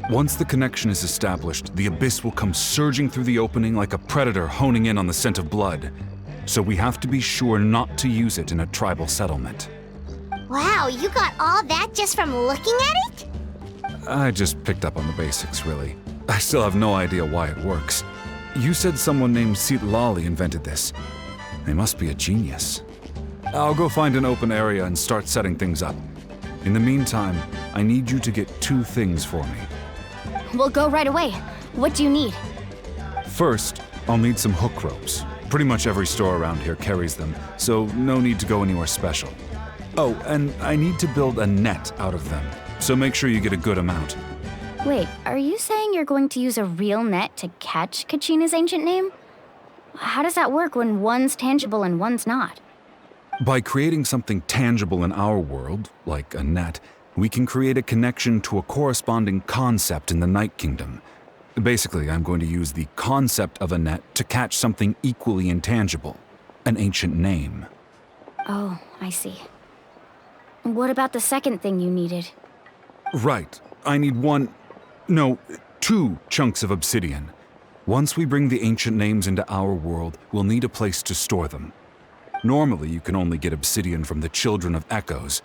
S12: Once the connection is established, the abyss will come surging through the opening like a predator honing in on the scent of blood. So we have to be sure not to use it in a tribal settlement.
S1: Wow, you got all that just from looking at it?
S12: I just picked up on the basics, really. I still have no idea why it works. You said someone named Lali invented this. They must be a genius. I'll go find an open area and start setting things up. In the meantime, I need you to get 2 things for me.
S2: We'll go right away. What do you need?
S12: First, I'll need some hook ropes. Pretty much every store around here carries them, so no need to go anywhere special. Oh, and I need to build a net out of them, so make sure you get a good amount.
S2: Wait, are you saying you're going to use a real net to catch Kachina's ancient name? How does that work when one's tangible and one's not?
S12: By creating something tangible in our world, like a net, we can create a connection to a corresponding concept in the Night Kingdom. Basically, I'm going to use the concept of a net to catch something equally intangible, an ancient name.
S2: Oh, I see. What about the second thing you needed?
S12: Right. I need 2 chunks of obsidian. Once we bring the ancient names into our world, we'll need a place to store them. Normally, you can only get obsidian from the Children of Echoes,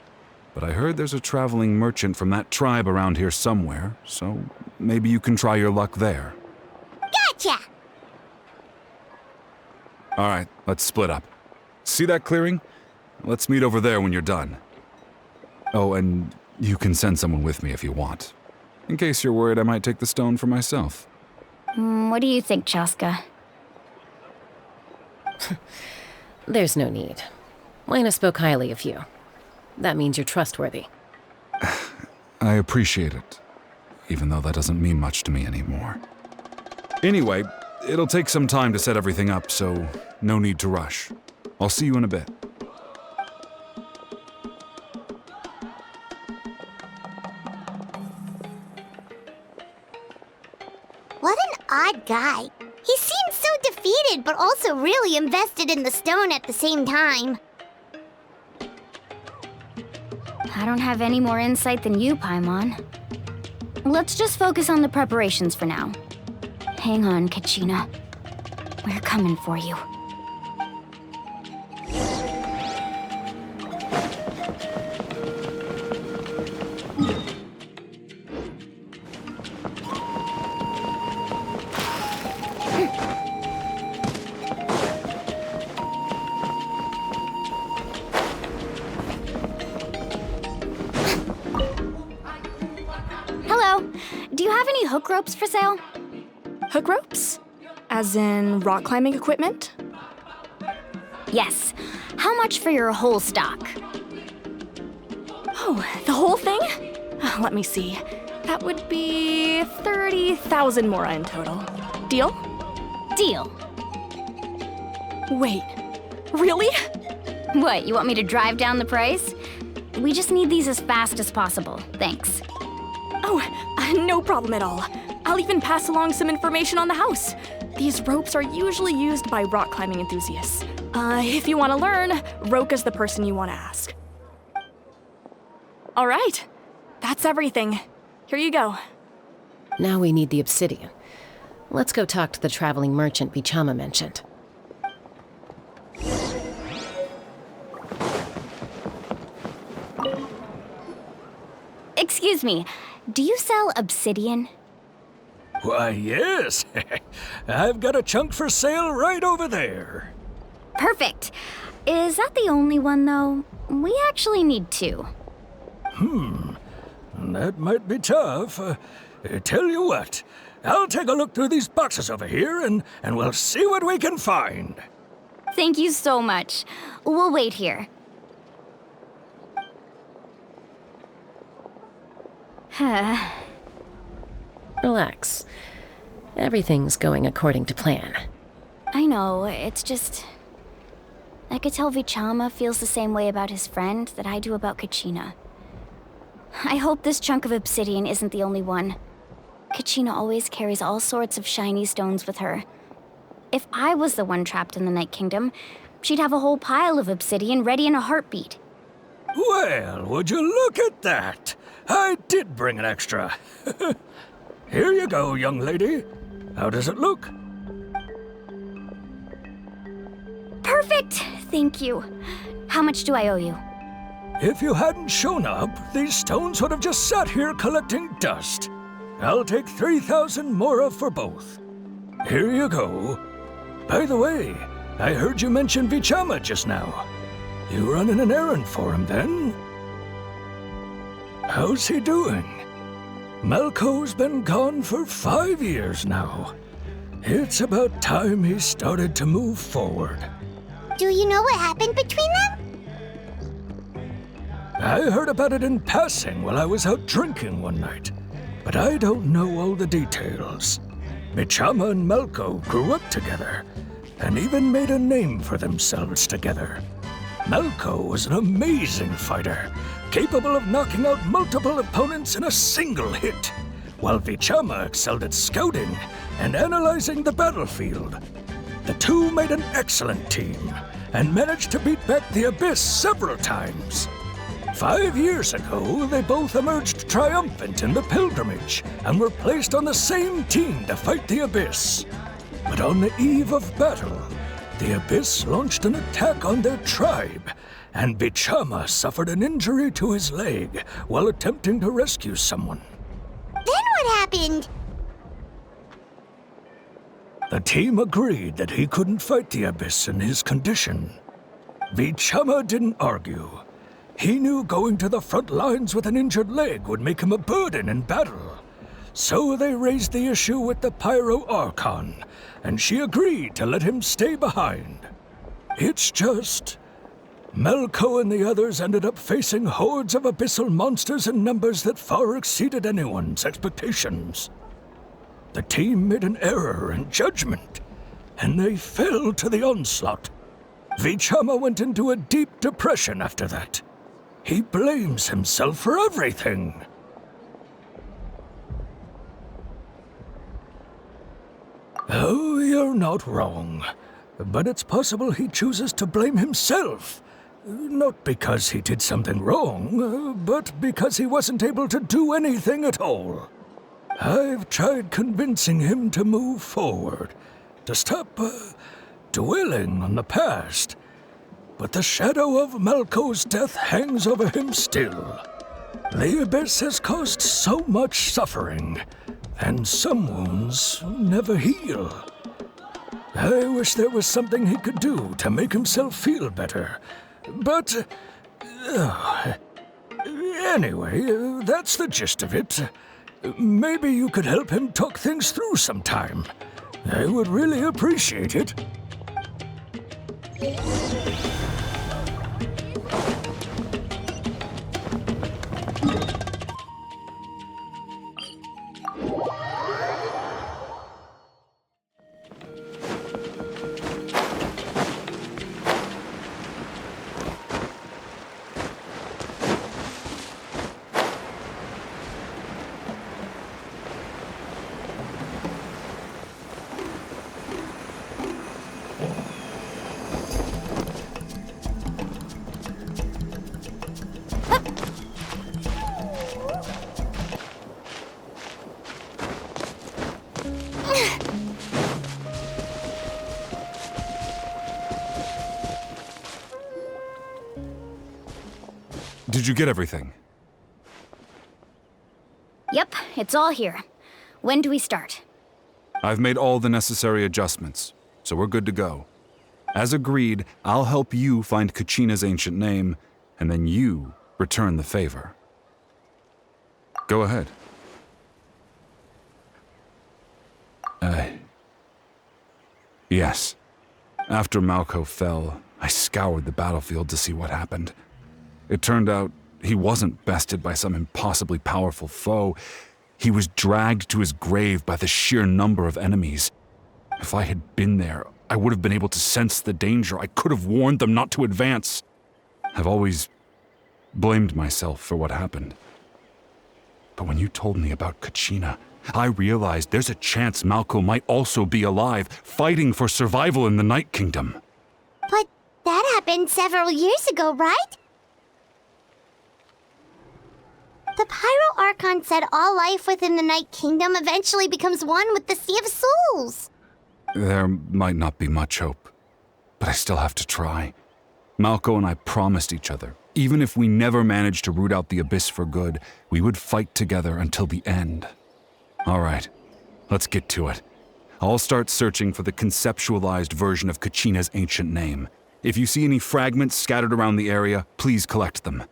S12: but I heard there's a traveling merchant from that tribe around here somewhere, so maybe you can try your luck there.
S1: Gotcha!
S12: All right, let's split up. See that clearing? Let's meet over there when you're done. Oh, and you can send someone with me if you want. In case you're worried I might take the stone for myself.
S2: What do you think, Chaska?
S9: There's no need. Lena spoke highly of you. That means you're trustworthy.
S12: I appreciate it, even though that doesn't mean much to me anymore. Anyway, It'll take some time to set everything up, so no need to rush. I'll see you in a bit.
S1: What an odd guy. He seems so defeated, but also really invested in the stone at the same time.
S2: I don't have any more insight than you, Paimon. Let's just focus on the preparations for now. Hang on, Kachina. We're coming for you. Hello. Do you have any hook ropes for sale?
S10: Hook ropes? As in rock climbing equipment?
S2: Yes. How much for your whole stock?
S10: Oh, the whole thing? Let me see. That would be 30,000 mora in total. Deal?
S2: Deal.
S10: Wait, really?
S2: What, you want me to drive down the price? We just need these as fast as possible. Thanks.
S10: Oh, no problem at all. I'll even pass along some information on the house. These ropes are usually used by rock climbing enthusiasts. If you want to learn, Roka's the person you want to ask. All right, that's everything. Here you go.
S9: Now we need the obsidian. Let's go talk to the traveling merchant Bichama mentioned.
S2: Excuse me, do you sell obsidian?
S5: Why, yes. I've got a chunk for sale right over there.
S2: Perfect. Is that the only one, though? We actually need two.
S5: That might be tough. Tell you what, I'll take a look through these boxes over here and we'll see what we can find.
S2: Thank you so much. We'll wait here.
S9: Relax. Everything's going according to plan.
S2: I know, it's just... I could tell Bichama feels the same way about his friend that I do about Kachina. I hope this chunk of obsidian isn't the only one. Kachina always carries all sorts of shiny stones with her. If I was the one trapped in the Night Kingdom, she'd have a whole pile of obsidian ready in a heartbeat.
S5: Well, would you look at that? I did bring an extra. Here you go, young lady. How does it look?
S2: Perfect! Thank you. How much do I owe you?
S5: If you hadn't shown up, these stones would have just sat here collecting dust. I'll take 3,000 mora for both. Here you go. By the way, I heard you mention Bichama just now. You running an errand for him, then? How's he doing? Malco's been gone for 5 years now. It's about time he started to move forward.
S1: Do you know what happened between them?
S5: I heard about it in passing while I was out drinking one night, but I don't know all the details. Bichama and Malco grew up together, and even made a name for themselves together. Malco was an amazing fighter, capable of knocking out multiple opponents in a single hit, while Bichama excelled at scouting and analyzing the battlefield. The two made an excellent team, and managed to beat back the Abyss several times. 5 years ago, they both emerged triumphant in the pilgrimage, and were placed on the same team to fight the Abyss. But on the eve of battle, the Abyss launched an attack on their tribe, and Bichama suffered an injury to his leg while attempting to rescue someone.
S1: Then what happened?
S5: The team agreed that he couldn't fight the Abyss in his condition. Bichama didn't argue. He knew going to the front lines with an injured leg would make him a burden in battle. So they raised the issue with the Pyro Archon, and she agreed to let him stay behind. It's just... Malco and the others ended up facing hordes of abyssal monsters in numbers that far exceeded anyone's expectations. The team made an error in judgment, and they fell to the onslaught. Vichama went into a deep depression after that. He blames himself for everything. Oh, you're not wrong. But it's possible he chooses to blame himself. Not because he did something wrong, but because he wasn't able to do anything at all. I've tried convincing him to move forward, to stop dwelling on the past. But the shadow of Malco's death hangs over him still. The Abyss has caused so much suffering, and some wounds never heal. I wish there was something he could do to make himself feel better. But anyway, that's the gist of it. Maybe you could help him talk things through sometime. I would really appreciate it.
S12: Did you get everything?
S2: Yep, it's all here. When do we start?
S12: I've made all the necessary adjustments, so we're good to go. As agreed, I'll help you find Kachina's ancient name, and then you return the favor. Go ahead. Yes. After Malco fell, I scoured the battlefield to see what happened. It turned out he wasn't bested by some impossibly powerful foe. He was dragged to his grave by the sheer number of enemies. If I had been there, I would have been able to sense the danger. I could have warned them not to advance. I've always blamed myself for what happened. But when you told me about Kachina, I realized there's a chance Malco might also be alive, fighting for survival in the Night Kingdom.
S1: But that happened several years ago, right? The Pyro Archon said all life within the Night Kingdom eventually becomes one with the Sea of Souls.
S12: There might not be much hope, but I still have to try. Malco and I promised each other, even if we never managed to root out the Abyss for good, we would fight together until the end. All right, let's get to it. I'll start searching for the conceptualized version of Kachina's ancient name. If you see any fragments scattered around the area, please collect them.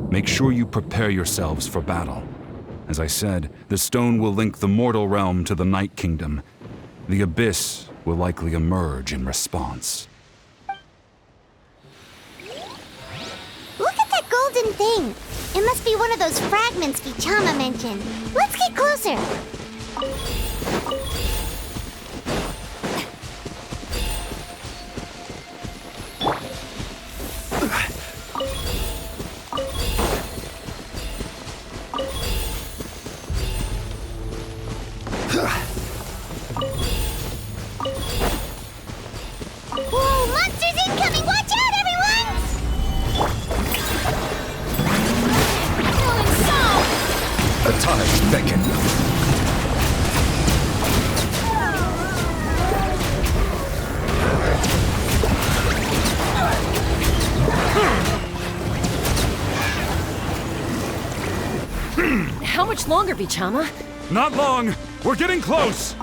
S12: Make sure you prepare yourselves for battle. As I said, the stone will link the mortal realm to the Night Kingdom. The Abyss will likely emerge in response.
S1: Look at that golden thing! It must be one of those fragments Vichama mentioned. Let's get closer! Whoa, monsters incoming! Watch out, everyone!
S11: The tides beckon.
S9: How much longer, Vichama?
S12: Not long! We're getting close!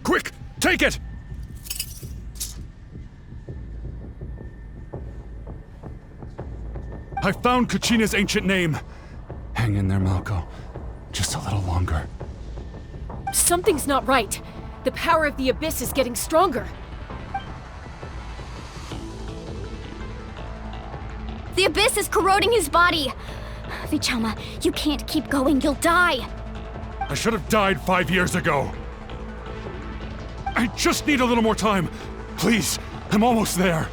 S12: Quick! Take it! I found Kachina's ancient name. Hang in there, Malco. Just a little longer.
S9: Something's not right. The power of the Abyss is getting stronger.
S2: The Abyss is corroding his body. Vichama, you can't keep going. You'll die.
S12: I should have died 5 years ago. I just need a little more time. Please, I'm almost there.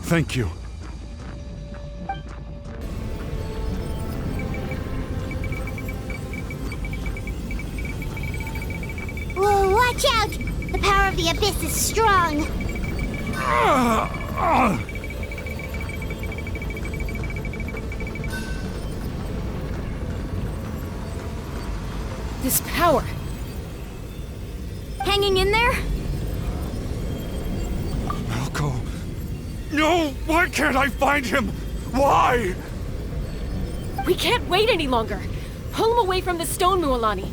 S12: Thank you.
S1: Whoa, watch out! The power of the Abyss is strong.
S9: This power.
S2: Hanging in there?
S12: Malco. No! Why can't I find him? Why?
S9: We can't wait any longer. Pull him away from the stone, Mualani.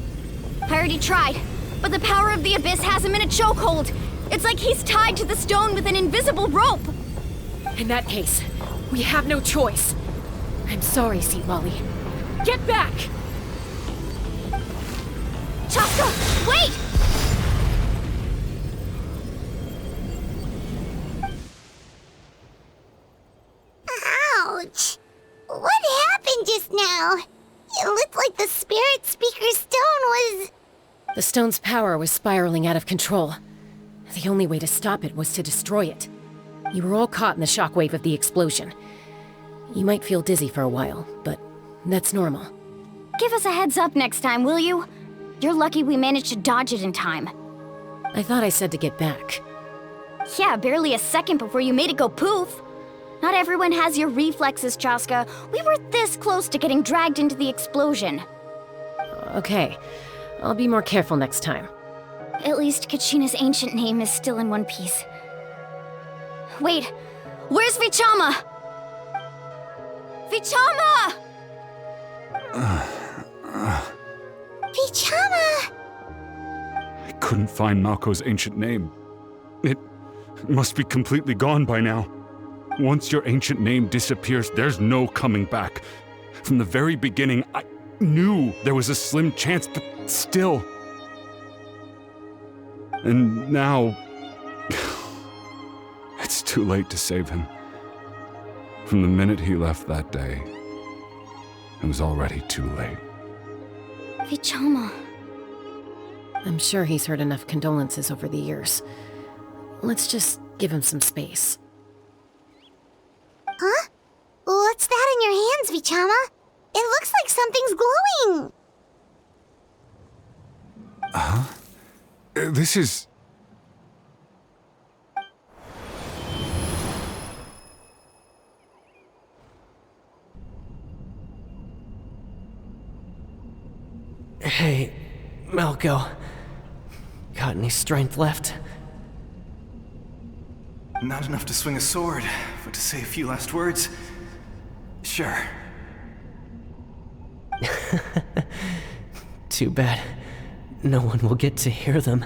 S2: I already tried, but the power of the Abyss has him in a chokehold. It's like he's tied to the stone with an invisible rope.
S9: In that case, we have no choice. I'm sorry, Seat Molly. Get back!
S2: Chaska, wait!
S1: Ouch! What happened just now? It looked like the Spirit Speaker's stone was...
S9: The stone's power was spiraling out of control. The only way to stop it was to destroy it. You were all caught in the shockwave of the explosion. You might feel dizzy for a while, but that's normal.
S2: Give us a heads up next time, will you? You're lucky we managed to dodge it in time.
S9: I thought I said to get back.
S2: Yeah, barely a second before you made it go poof. Not everyone has your reflexes, Chaska. We were this close to getting dragged into the explosion.
S9: Okay, I'll be more careful next time.
S2: At least Kachina's ancient name is still in one piece. Wait, where's Vichama? Vichama!
S1: Vichama!
S12: I couldn't find Malco's ancient name. It must be completely gone by now. Once your ancient name disappears, there's no coming back. From the very beginning, I knew there was a slim chance, but still. And now... it's too late to save him. From the minute he left that day, it was already too late.
S2: Vichama.
S9: I'm sure he's heard enough condolences over the years. Let's just give him some space.
S1: Huh? What's that in your hands, Vichama? It looks like something's glowing!
S12: Huh? This is...
S13: Hey, Malco. Got any strength left?
S14: Not enough to swing a sword, but to say a few last words? Sure.
S13: Too bad. No one will get to hear them.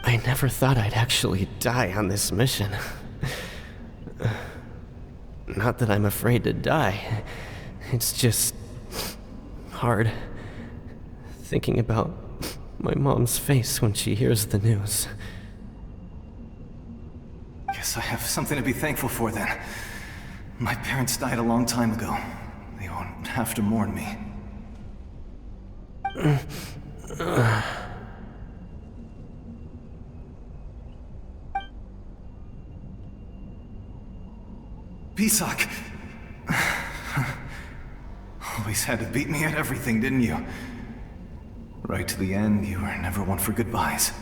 S13: I never thought I'd actually die on this mission. Not that I'm afraid to die. It's just... hard. Thinking about my mom's face when she hears the news.
S14: Guess I have something to be thankful for then. My parents died a long time ago. They won't have to mourn me. Pisak! Always had to beat me at everything, didn't you? Right to the end, you were never one for goodbyes.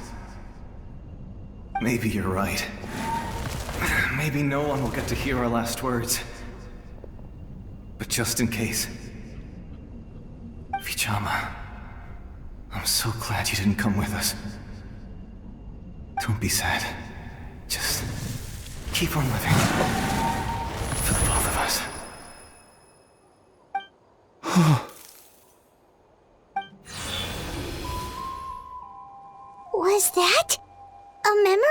S14: Maybe you're right. Maybe no one will get to hear our last words. But just in case... Vichama, I'm so glad you didn't come with us. Don't be sad. Just keep on living. For the both of us.
S1: that a memory?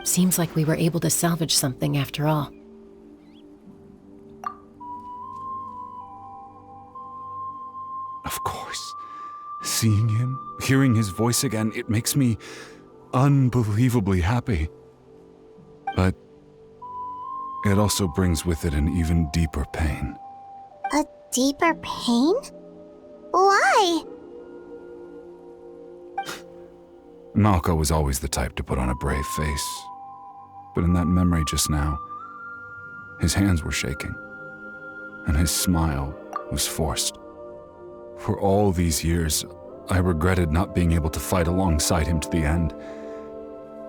S9: Seems like we were able to salvage something after all.
S12: Of course. Seeing him, hearing his voice again, it makes me unbelievably happy. But it also brings with it an even deeper pain.
S1: A deeper pain? Why?
S12: Malco was always the type to put on a brave face. But in that memory just now, his hands were shaking, and his smile was forced. For all these years, I regretted not being able to fight alongside him to the end.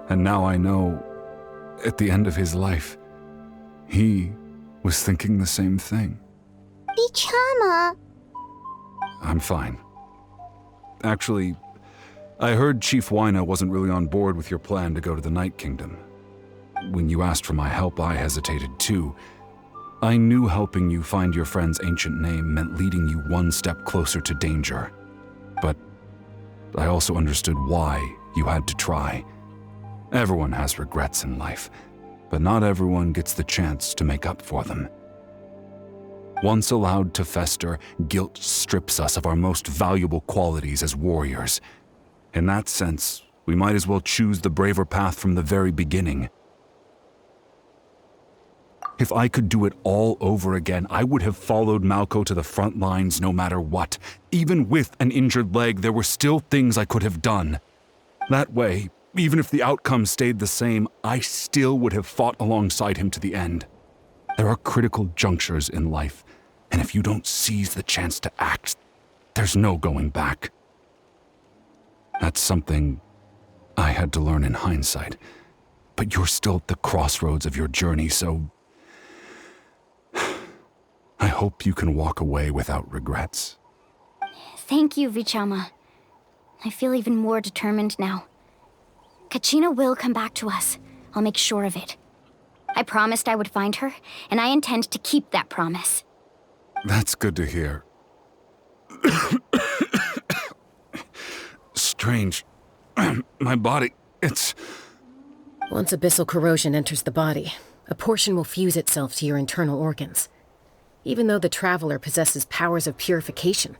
S12: And now I know, at the end of his life, he was thinking the same thing.
S1: Vichama.
S12: I'm fine. Actually, I heard Chief Wyna wasn't really on board with your plan to go to the Night Kingdom. When you asked for my help, I hesitated too. I knew helping you find your friend's ancient name meant leading you one step closer to danger. But I also understood why you had to try. Everyone has regrets in life, but not everyone gets the chance to make up for them. Once allowed to fester, guilt strips us of our most valuable qualities as warriors. In that sense, we might as well choose the braver path from the very beginning. If I could do it all over again, I would have followed Malco to the front lines no matter what. Even with an injured leg, there were still things I could have done. That way, even if the outcome stayed the same, I still would have fought alongside him to the end. There are critical junctures in life, and if you don't seize the chance to act, there's no going back. That's something I had to learn in hindsight. But you're still at the crossroads of your journey, so I hope you can walk away without regrets.
S2: Thank you, Vichama. I feel even more determined now. Kachina will come back to us. I'll make sure of it. I promised I would find her, and I intend to keep that promise.
S12: That's good to hear. Strange. My body, it's...
S9: Once abyssal corrosion enters the body, a portion will fuse itself to your internal organs. Even though the Traveler possesses powers of purification,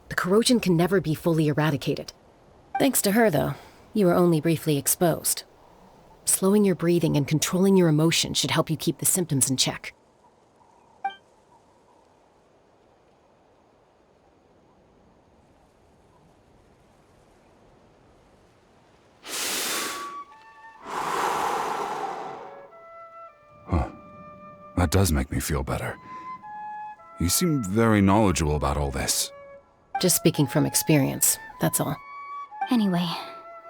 S9: the corrosion can never be fully eradicated. Thanks to her, though, you were only briefly exposed. Slowing your breathing and controlling your emotions should help you keep the symptoms in check.
S12: That does make me feel better. You seem very knowledgeable about all this.
S9: Just speaking from experience, that's all.
S2: Anyway,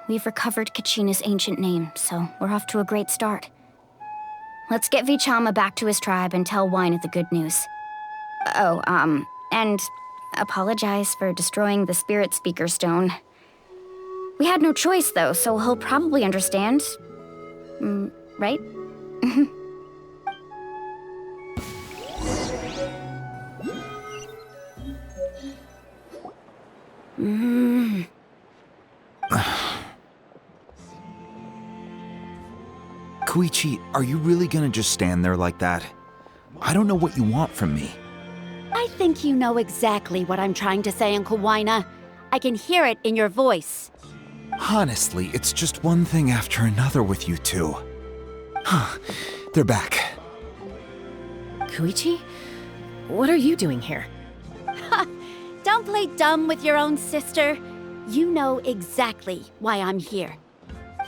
S2: we've recovered Kachina's ancient name, so we're off to a great start. Let's get Vichama back to his tribe and tell Wyna the good news. And apologize for destroying the Spirit Speaker Stone. We had no choice, though, so he'll probably understand. Right?
S11: Koichi, are you really gonna just stand there like that? I don't know what you want from me.
S15: I think you know exactly what I'm trying to say, Uncle Wyna. I can hear it in your voice.
S11: Honestly, it's just one thing after another with you two. They're back.
S9: Koichi? What are you doing here?
S15: Don't play dumb with your own sister. You know exactly why I'm here.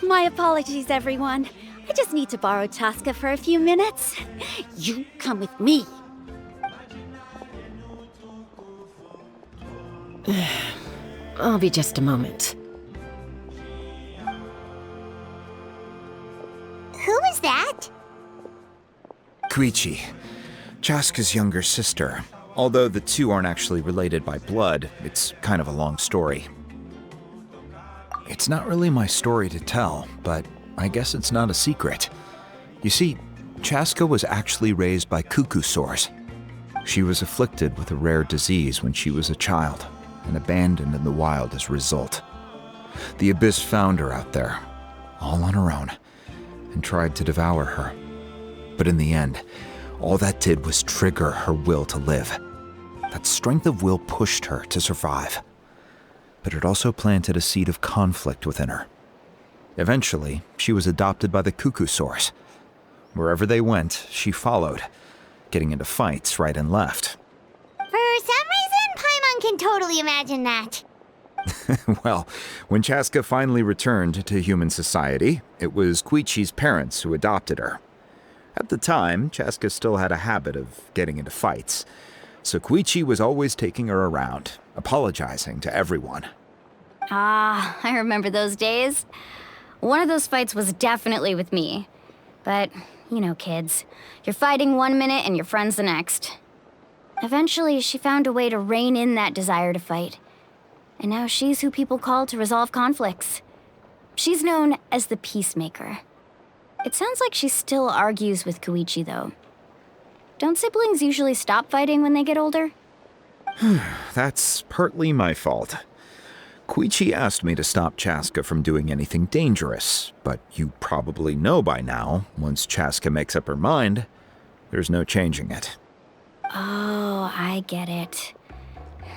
S15: My apologies, everyone. I just need to borrow Tosca for a few minutes. You come with me.
S9: I'll be just a moment.
S1: Who is that?
S11: Koichi, Chaska's younger sister. Although the two aren't actually related by blood, it's kind of a long story. It's not really my story to tell, but I guess it's not a secret. You see, Chaska was actually raised by cuckoo sores. She was afflicted with a rare disease when she was a child, and abandoned in the wild as a result. The Abyss found her out there, all on her own, and tried to devour her. But in the end, all that did was trigger her will to live. That strength of will pushed her to survive. But it also planted a seed of conflict within her. Eventually, she was adopted by the Cuckoo Source. Wherever they went, she followed, getting into fights right and left.
S1: For some reason, Paimon can totally imagine that.
S11: Well, when Chaska finally returned to human society, it was Koichi's parents who adopted her. At the time, Chaska still had a habit of getting into fights, so Koichi was always taking her around, apologizing to everyone.
S2: Ah, I remember those days. One of those fights was definitely with me. But, you know, kids. You're fighting one minute and your friend's the next. Eventually, she found a way to rein in that desire to fight. And now she's who people call to resolve conflicts. She's known as the Peacemaker. It sounds like she still argues with Koichi, though. Don't siblings usually stop fighting when they get older?
S11: That's partly my fault. Koichi asked me to stop Chaska from doing anything dangerous, but you probably know by now, once Chaska makes up her mind, there's no changing it.
S2: Oh, I get it.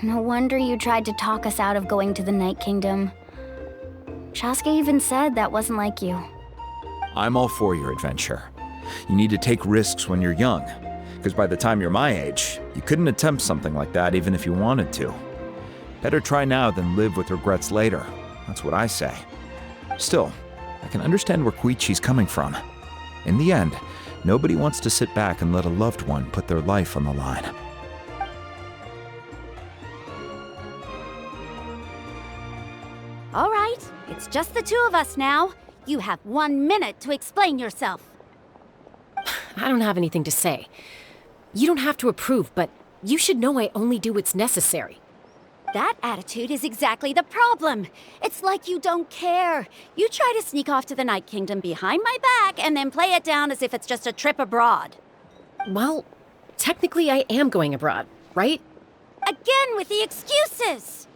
S2: No wonder you tried to talk us out of going to the Night Kingdom. Chaska even said that wasn't like you.
S11: I'm all for your adventure. You need to take risks when you're young, because by the time you're my age, you couldn't attempt something like that even if you wanted to. Better try now than live with regrets later. That's what I say. Still, I can understand where Koichi's coming from. In the end, nobody wants to sit back and let a loved one put their life on the line.
S15: All right, it's just the two of us now. You have 1 minute to explain yourself.
S9: I don't have anything to say. You don't have to approve, but you should know I only do what's necessary.
S15: That attitude is exactly the problem. It's like you don't care. You try to sneak off to the Night Kingdom behind my back and then play it down as if it's just a trip abroad.
S9: Well, technically I am going abroad, right?
S15: Again with the excuses!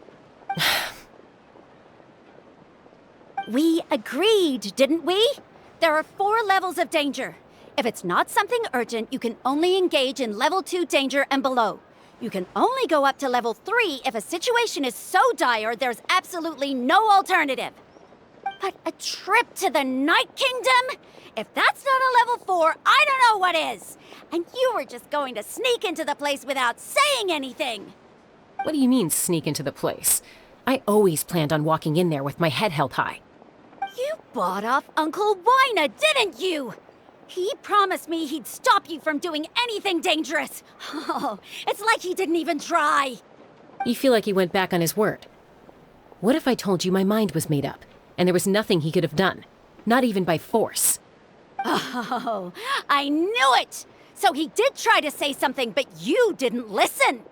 S15: We agreed, didn't we? There are 4 levels of danger. If it's not something urgent, you can only engage in level 2 danger and below. You can only go up to level 3 if a situation is so dire there's absolutely no alternative. But a trip to the Night Kingdom? If that's not a level 4, I don't know what is! And you were just going to sneak into the place without saying anything!
S9: What do you mean, sneak into the place? I always planned on walking in there with my head held high.
S15: You bought off Uncle Wina, didn't you? He promised me he'd stop you from doing anything dangerous. Oh, it's like he didn't even try.
S9: You feel like he went back on his word. What if I told you my mind was made up, and there was nothing he could have done? Not even by force.
S15: Oh, I knew it! So he did try to say something, but you didn't listen.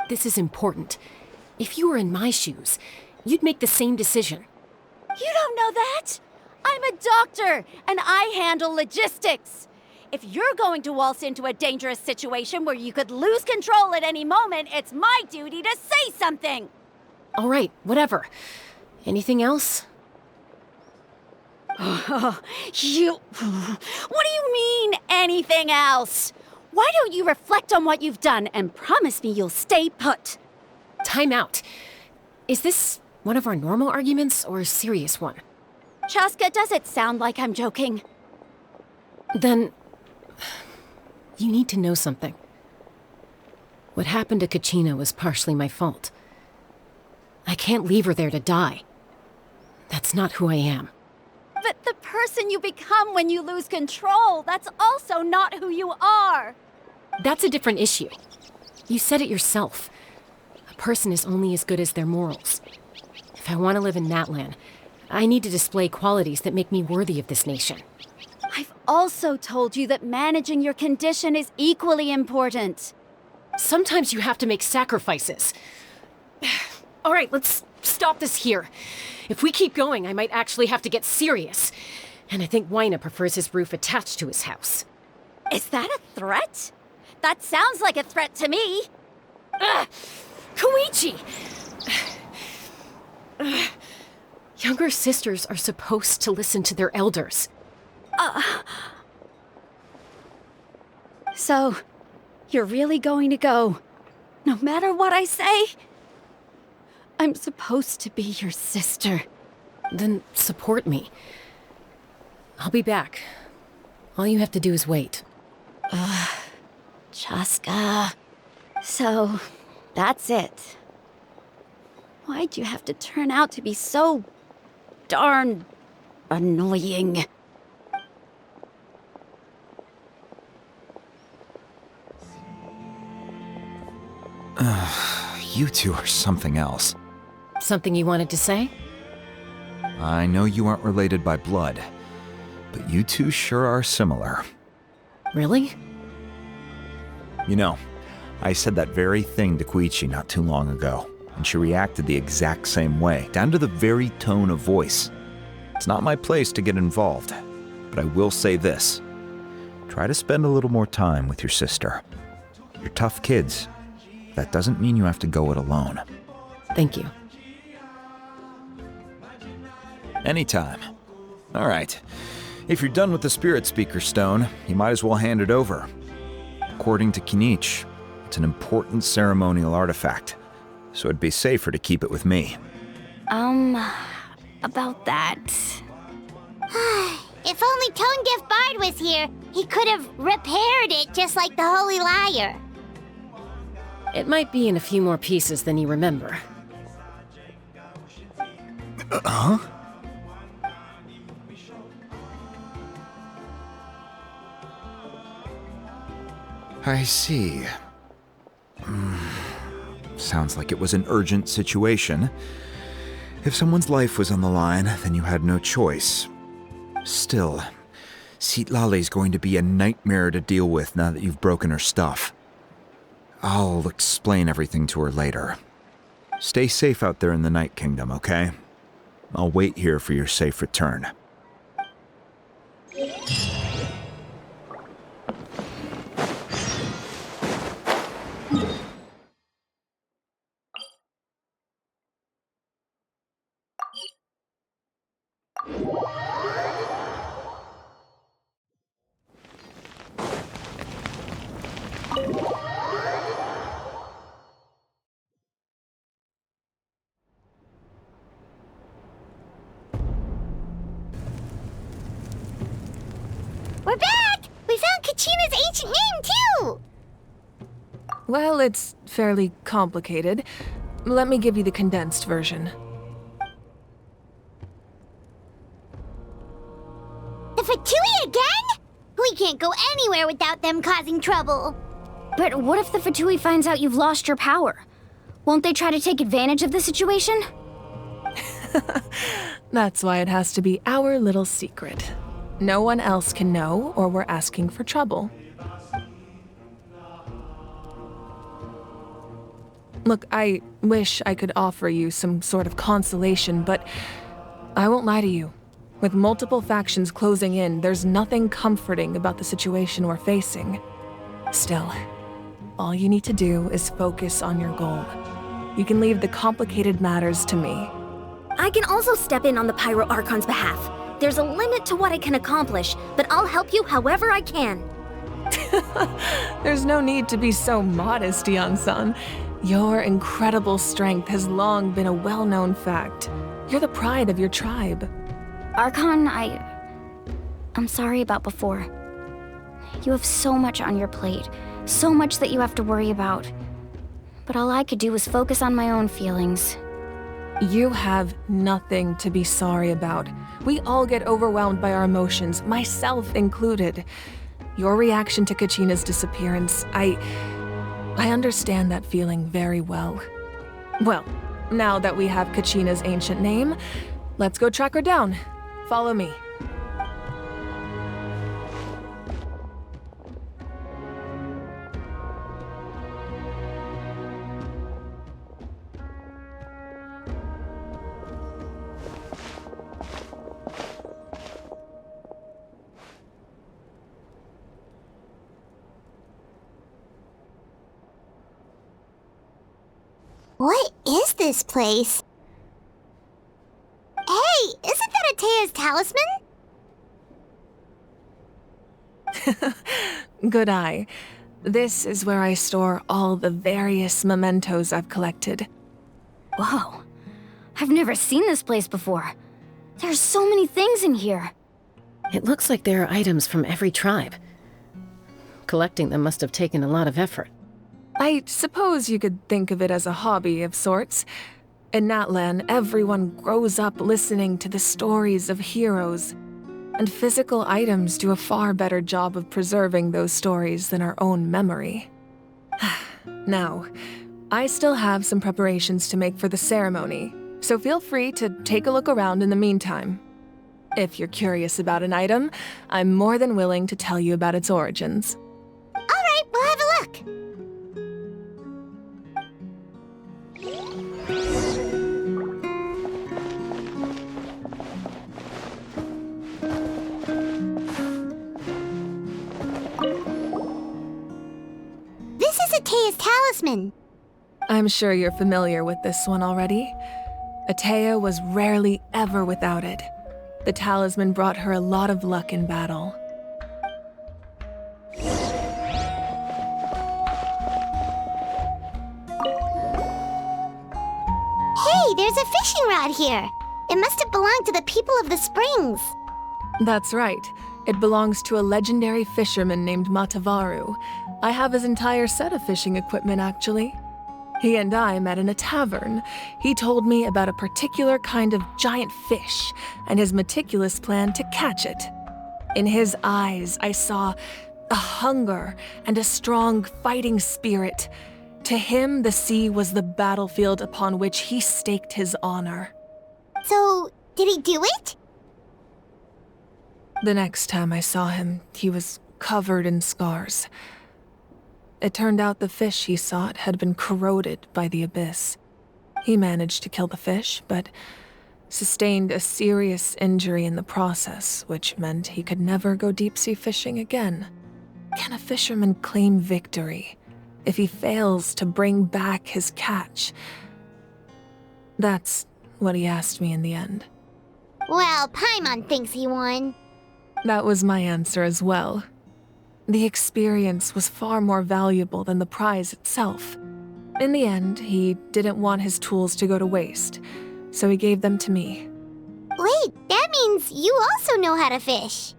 S9: This is important. If you were in my shoes, you'd make the same decision.
S15: You don't know that? I'm a doctor, and I handle logistics. If you're going to waltz into a dangerous situation where you could lose control at any moment, it's my duty to say something.
S9: All right, whatever. Anything else?
S15: What do you mean, anything else? Why don't you reflect on what you've done and promise me you'll stay put?
S9: Time out. Is this one of our normal arguments or a serious one?
S15: Chaska, does it sound like I'm joking?
S9: Then, you need to know something. What happened to Kachina was partially my fault. I can't leave her there to die. That's not who I am.
S15: But the person you become when you lose control, that's also not who you are.
S9: That's a different issue. You said it yourself. A person is only as good as their morals. If I want to live in Natlan, I need to display qualities that make me worthy of this nation.
S15: I've also told you that managing your condition is equally important.
S9: Sometimes you have to make sacrifices. All right, let's stop this here. If we keep going, I might actually have to get serious. And I think Wina prefers his roof attached to his house.
S15: Is that a threat? That sounds like a threat to me.
S9: Koichi! Younger sisters are supposed to listen to their elders.
S15: So, you're really going to go, no matter what I say? I'm supposed to be your sister.
S9: Then support me. I'll be back. All you have to do is wait.
S15: Chaska. So, that's it. Why'd you have to turn out to be so darn annoying?
S11: You two are something else.
S9: Something you wanted to say?
S11: I know you aren't related by blood, but you two sure are similar.
S9: Really?
S11: You know, I said that very thing to Koichi not too long ago, and she reacted the exact same way, down to the very tone of voice. It's not my place to get involved, but I will say this. Try to spend a little more time with your sister. You're tough kids. That doesn't mean you have to go it alone.
S9: Thank you.
S11: Anytime. All right. If you're done with the Spirit Speaker Stone, you might as well hand it over. According to Kinich, it's an important ceremonial artifact, so it'd be safer to keep it with me.
S2: About that.
S1: If only Tone Deaf Bard was here, he could have repaired it just like the Holy Liar.
S9: It might be in a few more pieces than you remember.
S11: Huh? I see. Sounds like it was an urgent situation. If someone's life was on the line, then you had no choice. Still, Citlali's going to be a nightmare to deal with now that you've broken her stuff. I'll explain everything to her later. Stay safe out there in the Night Kingdom, okay? I'll wait here for your safe return.
S1: We're back! We found Kachina's ancient name, too!
S6: Well, it's fairly complicated. Let me give you the condensed version.
S1: The Fatui again? We can't go anywhere without them causing trouble.
S2: But what if the Fatui finds out you've lost your power? Won't they try to take advantage of the situation?
S6: That's why it has to be our little secret. No one else can know, or we're asking for trouble. Look, I wish I could offer you some sort of consolation, but I won't lie to you. With multiple factions closing in, there's nothing comforting about the situation we're facing. Still, all you need to do is focus on your goal. You can leave the complicated matters to me.
S2: I can also step in on the Pyro Archon's behalf. There's a limit to what I can accomplish, but I'll help you however I can.
S6: There's no need to be so modest, Yan-san. Your incredible strength has long been a well-known fact. You're the pride of your tribe.
S2: Archon, I'm sorry about before. You have so much on your plate, so much that you have to worry about. But all I could do was focus on my own feelings.
S6: You have nothing to be sorry about. We all get overwhelmed by our emotions, myself included. Your reaction to Kachina's disappearance, I understand that feeling very well. Well, now that we have Kachina's ancient name, let's go track her down. Follow me.
S1: What is this place? Hey, Teya's talisman?
S6: Good eye. This is where I store all the various mementos I've collected.
S2: Whoa. I've never seen this place before. There's so many things in here.
S9: It looks like there are items from every tribe. Collecting them must have taken a lot of effort.
S6: I suppose you could think of it as a hobby of sorts. In Natlan, everyone grows up listening to the stories of heroes, and physical items do a far better job of preserving those stories than our own memory. Now, I still have some preparations to make for the ceremony, so feel free to take a look around in the meantime. If you're curious about an item, I'm more than willing to tell you about its origins.
S1: All right, we'll have a look. This is Teya's talisman.
S6: I'm sure you're familiar with this one already. Teya was rarely ever without it. The talisman brought her a lot of luck in battle.
S1: Hey, there's a fishing rod here. It must have belonged to the people of the springs.
S6: That's right. It belongs to a legendary fisherman named Matavaru. I have his entire set of fishing equipment, actually. He and I met in a tavern. He told me about a particular kind of giant fish and his meticulous plan to catch it. In his eyes, I saw a hunger and a strong fighting spirit. To him, the sea was the battlefield upon which he staked his honor.
S1: So, did he do it?
S6: The next time I saw him, he was covered in scars. It turned out the fish he sought had been corroded by the abyss. He managed to kill the fish, but sustained a serious injury in the process, which meant he could never go deep-sea fishing again. Can a fisherman claim victory if he fails to bring back his catch? That's what he asked me in the end.
S1: Well, Paimon thinks he won.
S6: That was my answer as well. The experience was far more valuable than the prize itself. In the end, he didn't want his tools to go to waste, so he gave them to me.
S1: Wait, that means you also know how to fish.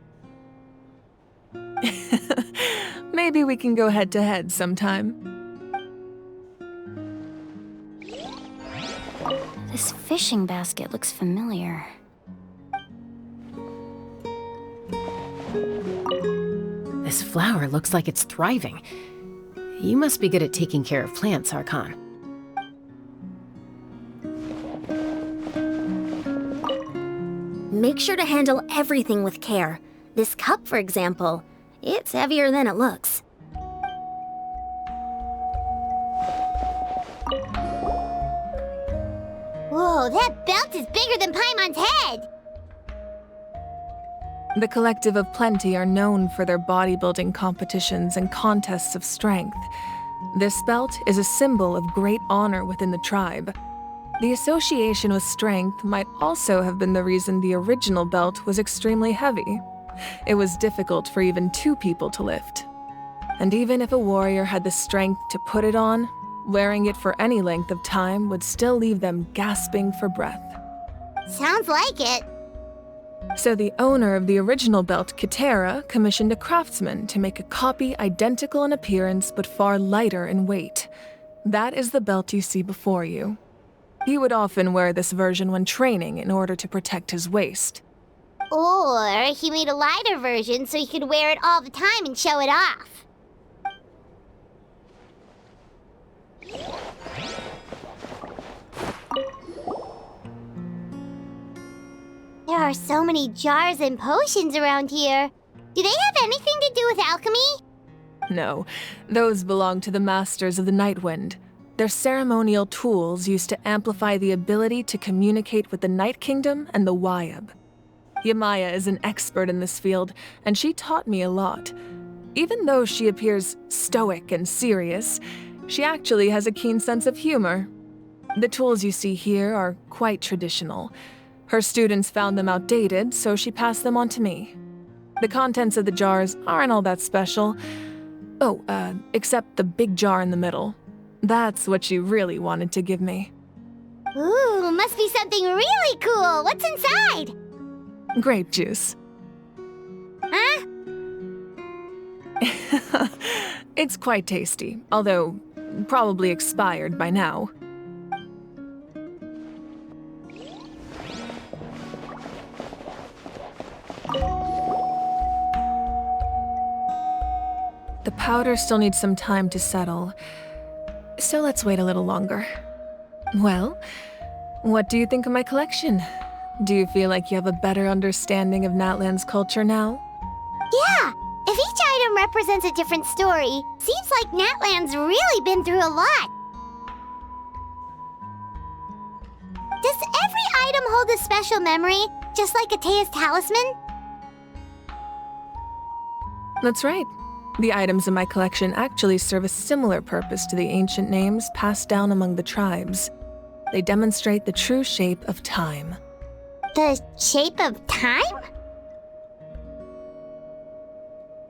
S6: Maybe we can go head-to-head sometime.
S2: This fishing basket looks familiar.
S9: This flower looks like it's thriving. You must be good at taking care of plants, Archon.
S16: Make sure to handle everything with care. This cup, for example, it's heavier than it looks.
S1: Whoa, that belt is bigger than Paimon's head!
S6: The Collective of Plenty are known for their bodybuilding competitions and contests of strength. This belt is a symbol of great honor within the tribe. The association with strength might also have been the reason the original belt was extremely heavy. It was difficult for even two people to lift. And even if a warrior had the strength to put it on, wearing it for any length of time would still leave them gasping for breath.
S1: Sounds like it.
S6: So the owner of the original belt, Kitera, commissioned a craftsman to make a copy identical in appearance but far lighter in weight. That is the belt you see before you. He would often wear this version when training in order to protect his waist.
S1: Or he made a lighter version so he could wear it all the time and show it off. There are so many jars and potions around here. Do they have anything to do with alchemy?
S6: No, those belong to the Masters of the Night Wind. They're ceremonial tools used to amplify the ability to communicate with the Night Kingdom and the Wyab. Yamaya is an expert in this field, and she taught me a lot. Even though she appears stoic and serious, she actually has a keen sense of humor. The tools you see here are quite traditional. Her students found them outdated, so she passed them on to me. The contents of the jars aren't all that special. Oh, except the big jar in the middle. That's what she really wanted to give me.
S1: Ooh, must be something really cool. What's inside?
S6: Grape juice.
S1: Huh?
S6: It's quite tasty, although probably expired by now. The powder still needs some time to settle, so let's wait a little longer. Well, what do you think of my collection? Do you feel like you have a better understanding of Natlan's culture now?
S1: Yeah! If each item represents a different story, seems like Natlan's really been through a lot. Does every item hold a special memory, just like Atea's talisman?
S6: That's right. The items in my collection actually serve a similar purpose to the ancient names passed down among the tribes. They demonstrate the true shape of time.
S1: The shape of time?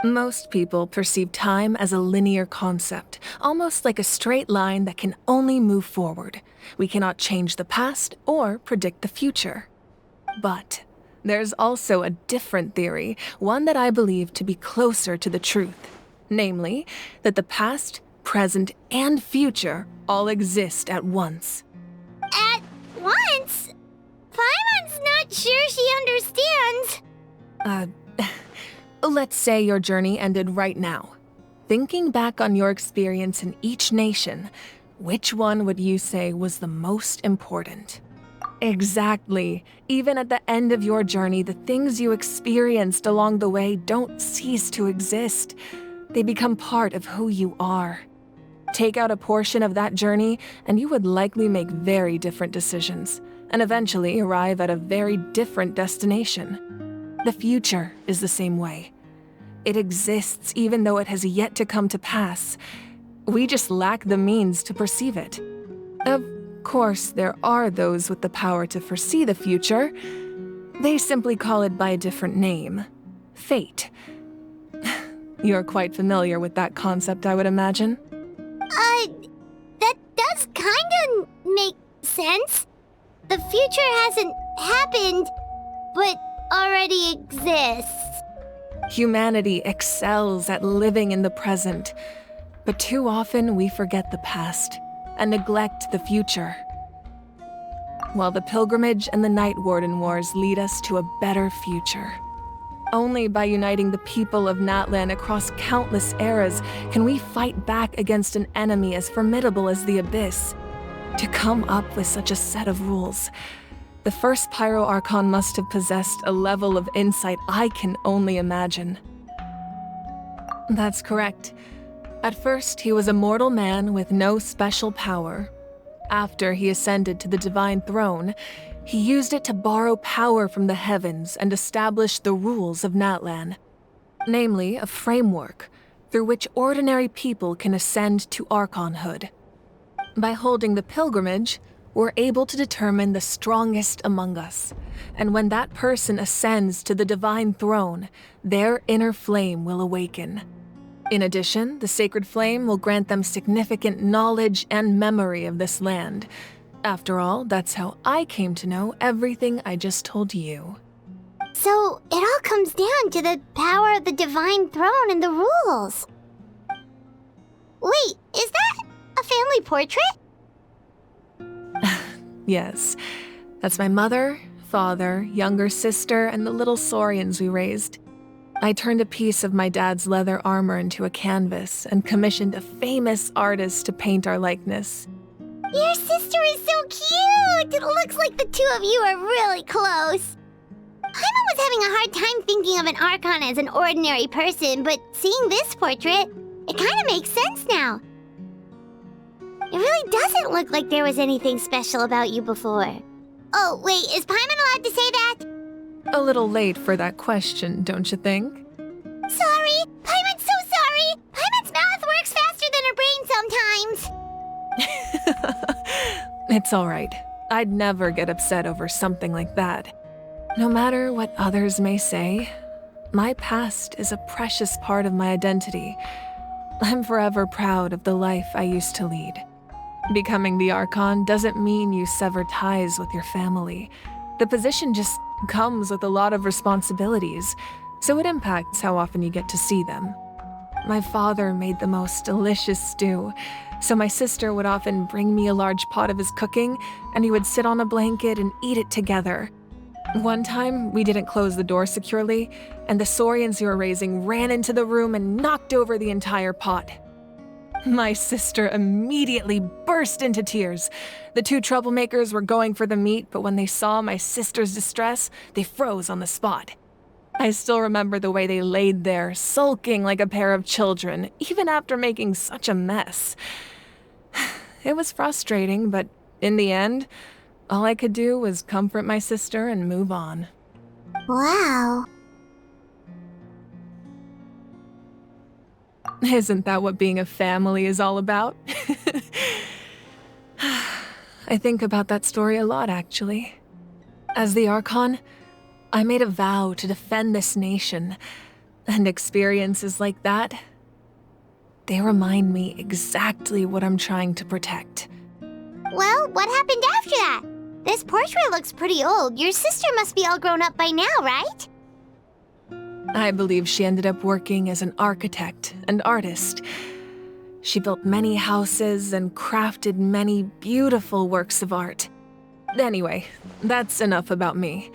S6: Most people perceive time as a linear concept, almost like a straight line that can only move forward. We cannot change the past or predict the future. But there's also a different theory, one that I believe to be closer to the truth. Namely, that the past, present, and future all exist at once.
S1: At once? Paimon's not sure she understands.
S6: Let's say your journey ended right now. Thinking back on your experience in each nation, which one would you say was the most important? Exactly. Even at the end of your journey, the things you experienced along the way don't cease to exist. They become part of who you are. Take out a portion of that journey, and you would likely make very different decisions, and eventually arrive at a very different destination. The future is the same way. It exists even though it has yet to come to pass. We just lack the means to perceive it. Of course, there are those with the power to foresee the future. They simply call it by a different name. Fate. You're quite familiar with that concept, I would imagine.
S1: That does kinda make sense. The future hasn't happened, but already exists.
S6: Humanity excels at living in the present, but too often we forget the past and neglect the future. While the pilgrimage and the Night Warden Wars lead us to a better future. Only by uniting the people of Natlan across countless eras can we fight back against an enemy as formidable as the Abyss. To come up with such a set of rules, the first Pyro Archon must have possessed a level of insight I can only imagine. That's correct. At first, he was a mortal man with no special power. After he ascended to the divine throne, he used it to borrow power from the heavens and establish the rules of Natlan. Namely, a framework through which ordinary people can ascend to Archonhood. By holding the pilgrimage, we're able to determine the strongest among us, and when that person ascends to the divine throne, their inner flame will awaken. In addition, the sacred flame will grant them significant knowledge and memory of this land. After all, that's how I came to know everything I just told you.
S1: So, it all comes down to the power of the divine throne and the rules. Wait, is that a family portrait?
S6: Yes, that's my mother, father, younger sister, and the little saurians we raised. I turned a piece of my dad's leather armor into a canvas and commissioned a famous artist to paint our likeness.
S1: Your sister is so cute! It looks like the two of you are really close. Paimon was having a hard time thinking of an Archon as an ordinary person, but seeing this portrait, it kind of makes sense now. It really doesn't look like there was anything special about you before. Oh, wait, is Paimon allowed to say that?
S6: A little late for that question, don't you think?
S1: Sorry! Paimon's so sorry! Paimon's mouth works faster than her brain sometimes!
S6: It's all right. I'd never get upset over something like that. No matter what others may say, my past is a precious part of my identity. I'm forever proud of the life I used to lead. Becoming the Archon doesn't mean you sever ties with your family. The position just comes with a lot of responsibilities, so it impacts how often you get to see them. My father made the most delicious stew, so my sister would often bring me a large pot of his cooking, and we would sit on a blanket and eat it together. One time, we didn't close the door securely, and the Saurians who were raising ran into the room and knocked over the entire pot. My sister immediately burst into tears. The two troublemakers were going for the meat, but when they saw my sister's distress, they froze on the spot. I still remember the way they laid there, sulking like a pair of children, even after making such a mess. It was frustrating, but in the end, all I could do was comfort my sister and move on.
S1: Wow.
S6: Isn't that what being a family is all about? I think about that story a lot, actually. As the Archon, I made a vow to defend this nation, and experiences like that, they remind me exactly what I'm trying to protect.
S1: Well, what happened after that? This portrait looks pretty old. Your sister must be all grown up by now, right?
S6: I believe she ended up working as an architect and artist. She built many houses and crafted many beautiful works of art. Anyway, that's enough about me.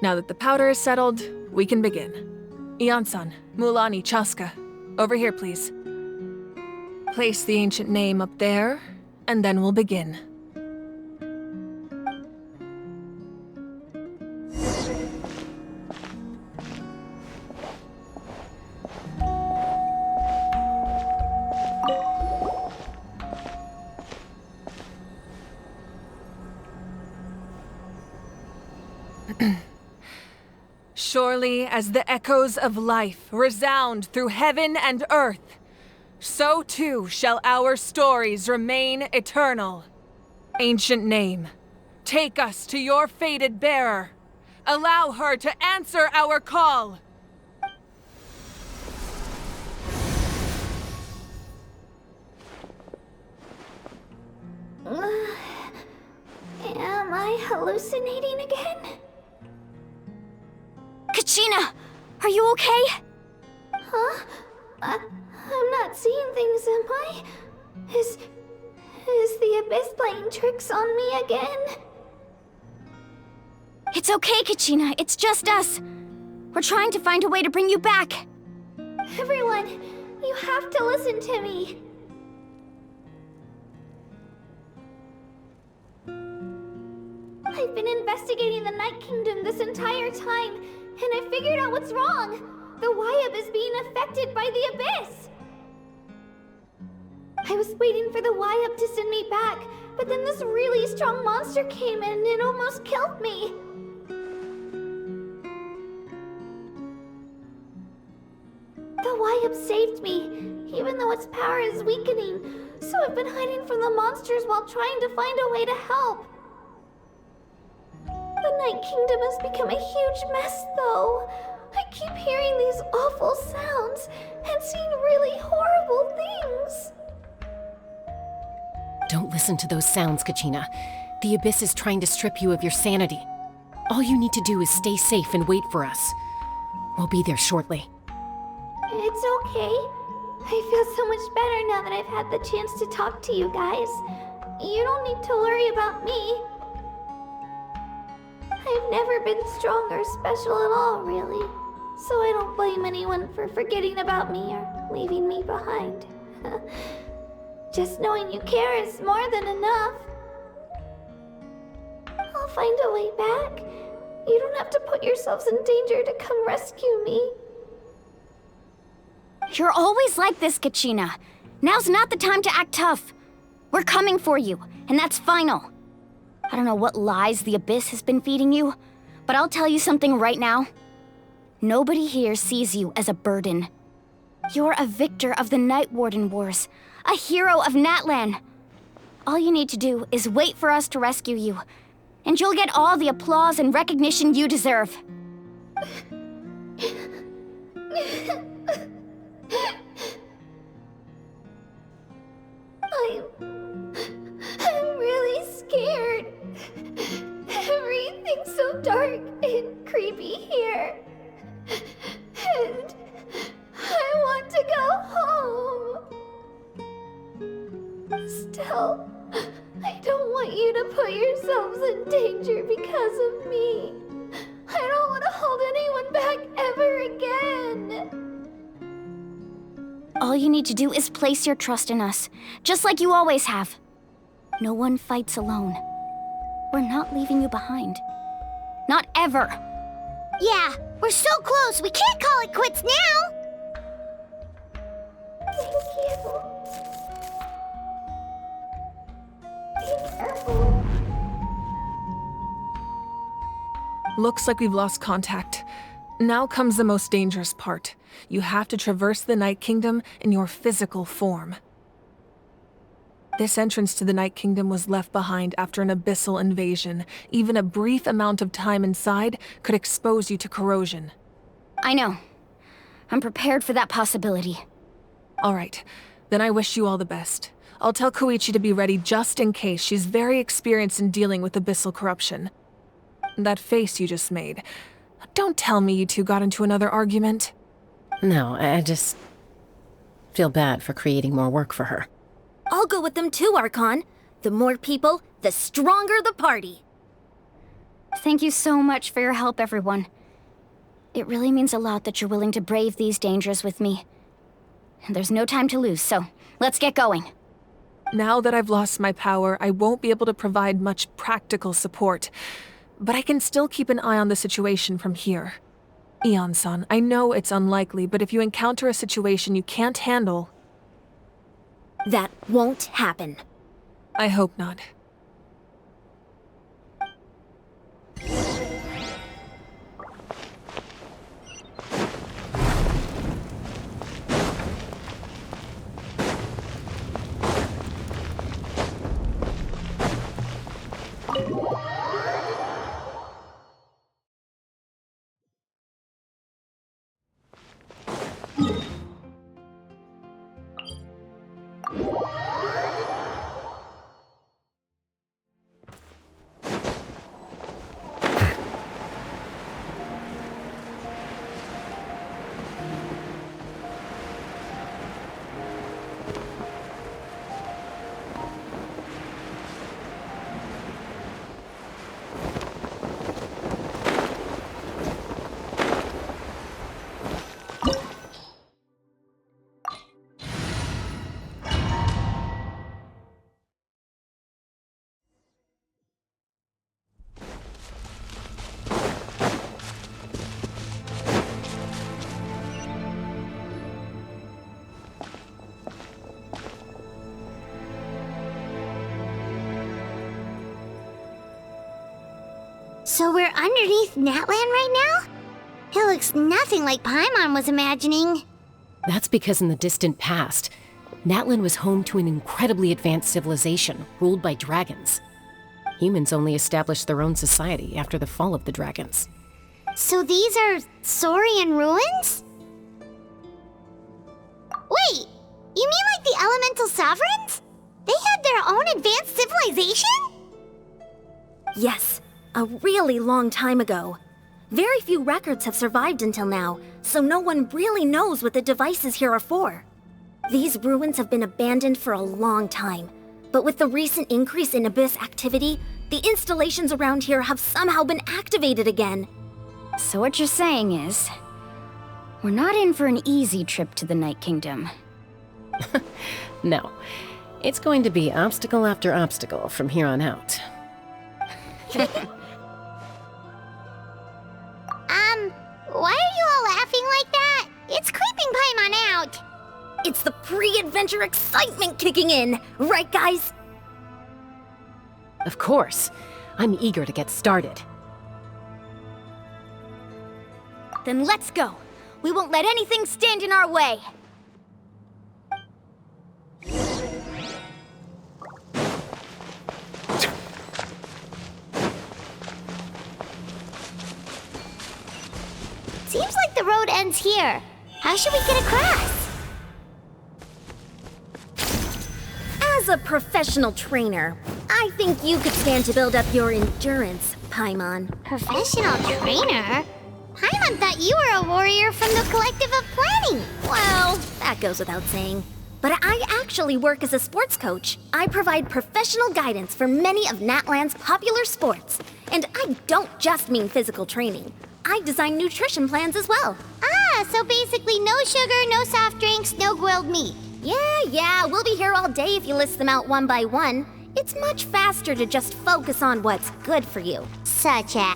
S6: Now that the powder is settled, we can begin. Ian-san, Mualani, Chaska, over here, please. Place the ancient name up there, and then we'll begin. Surely as the echoes of life resound through heaven and earth, so too shall our stories remain eternal. Ancient name, take us to your fated bearer. Allow her to answer our call.
S1: Am I hallucinating again?
S2: Kachina! Are you okay?
S1: Huh? I'm not seeing things, am I? Is the Abyss playing tricks on me again?
S2: It's okay, Kachina. It's just us. We're trying to find a way to bring you back.
S1: Everyone, you have to listen to me. I've been investigating the Night Kingdom this entire time, and I figured out what's wrong. The Wyab is being affected by the Abyss. I was waiting for the Wyab to send me back, but then this really strong monster came in and almost killed me. The Wyab saved me, even though its power is weakening, so I've been hiding from the monsters while trying to find a way to help. The Night Kingdom has become a huge mess, though. I keep hearing these awful sounds and seeing really horrible things.
S9: Don't listen to those sounds, Kachina. The Abyss is trying to strip you of your sanity. All you need to do is stay safe and wait for us. We'll be there shortly.
S1: It's okay. I feel so much better now that I've had the chance to talk to you guys. You don't need to worry about me. I've never been strong or special at all, really. So I don't blame anyone for forgetting about me or leaving me behind. Just knowing you care is more than enough. I'll find a way back. You don't have to put yourselves in danger to come rescue me.
S2: You're always like this, Kachina. Now's not the time to act tough. We're coming for you, and that's final. I don't know what lies the Abyss has been feeding you, but I'll tell you something right now. Nobody here sees you as a burden. You're a victor of the Night Warden Wars, a hero of Natlan. All you need to do is wait for us to rescue you, and you'll get all the applause and recognition you deserve.
S1: I'm really scared. Everything's so dark and creepy here. And I want to go home. Still, I don't want you to put yourselves in danger because of me. I don't want to hold anyone back ever again.
S2: All you need to do is place your trust in us, just like you always have. No one fights alone. We're not leaving you behind. Not ever.
S1: Yeah, we're so close. We can't call it quits now. Thank you. Be careful.
S6: Looks like we've lost contact. Now comes the most dangerous part. You have to traverse the Night Kingdom in your physical form. This entrance to the Night Kingdom was left behind after an abyssal invasion. Even a brief amount of time inside could expose you to corrosion.
S2: I know. I'm prepared for that possibility.
S6: All right, then I wish you all the best. I'll tell Koichi to be ready just in case. She's very experienced in dealing with abyssal corruption. That face you just made. Don't tell me you two got into another argument.
S9: No, I just feel bad for creating more work for her.
S15: I'll go with them too, Archon. The more people, the stronger the party.
S2: Thank you so much for your help, everyone. It really means a lot that you're willing to brave these dangers with me. And there's no time to lose, so let's get going.
S6: Now that I've lost my power, I won't be able to provide much practical support. But I can still keep an eye on the situation from here. Eon-san, I know it's unlikely, but if you encounter a situation you can't handle...
S15: That won't happen.
S6: I hope not.
S1: So we're underneath Natland right now? It looks nothing like Paimon was imagining.
S9: That's because in the distant past, Natland was home to an incredibly advanced civilization ruled by dragons. Humans only established their own society after the fall of the dragons.
S1: So these are Saurian ruins? Wait, you mean like the elemental sovereigns? They had their own advanced civilization?
S15: Yes, a really long time ago. Very few records have survived until now, so no one really knows what the devices here are for. These ruins have been abandoned for a long time, but with the recent increase in Abyss activity, the installations around here have somehow been activated again.
S2: So what you're saying is, we're not in for an easy trip to the Night Kingdom.
S9: No, it's going to be obstacle after obstacle from here on out.
S1: Why are you all laughing like that? It's creeping Paimon out.
S15: It's the pre-adventure excitement kicking in, right guys?
S9: Of course. I'm eager to get started.
S2: Then let's go. We won't let anything stand in our way.
S1: Seems like the road ends here. How should we get across?
S16: As a professional trainer, I think you could stand to build up your endurance, Paimon.
S1: Professional trainer? Paimon thought you were a warrior from the Collective of Planning.
S16: Well, that goes without saying. But I actually work as a sports coach. I provide professional guidance for many of Natland's popular sports. And I don't just mean physical training. I design nutrition plans as well.
S1: Ah, so basically no sugar, no soft drinks, no grilled meat.
S16: Yeah, we'll be here all day if you list them out one by one. It's much faster to just focus on what's good for you.
S1: Such as...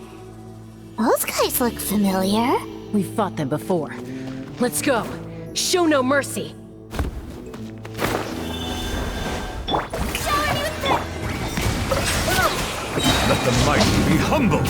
S1: Those guys look familiar.
S9: We've fought them before. Let's go. Show no mercy.
S12: Let the mighty be humbled!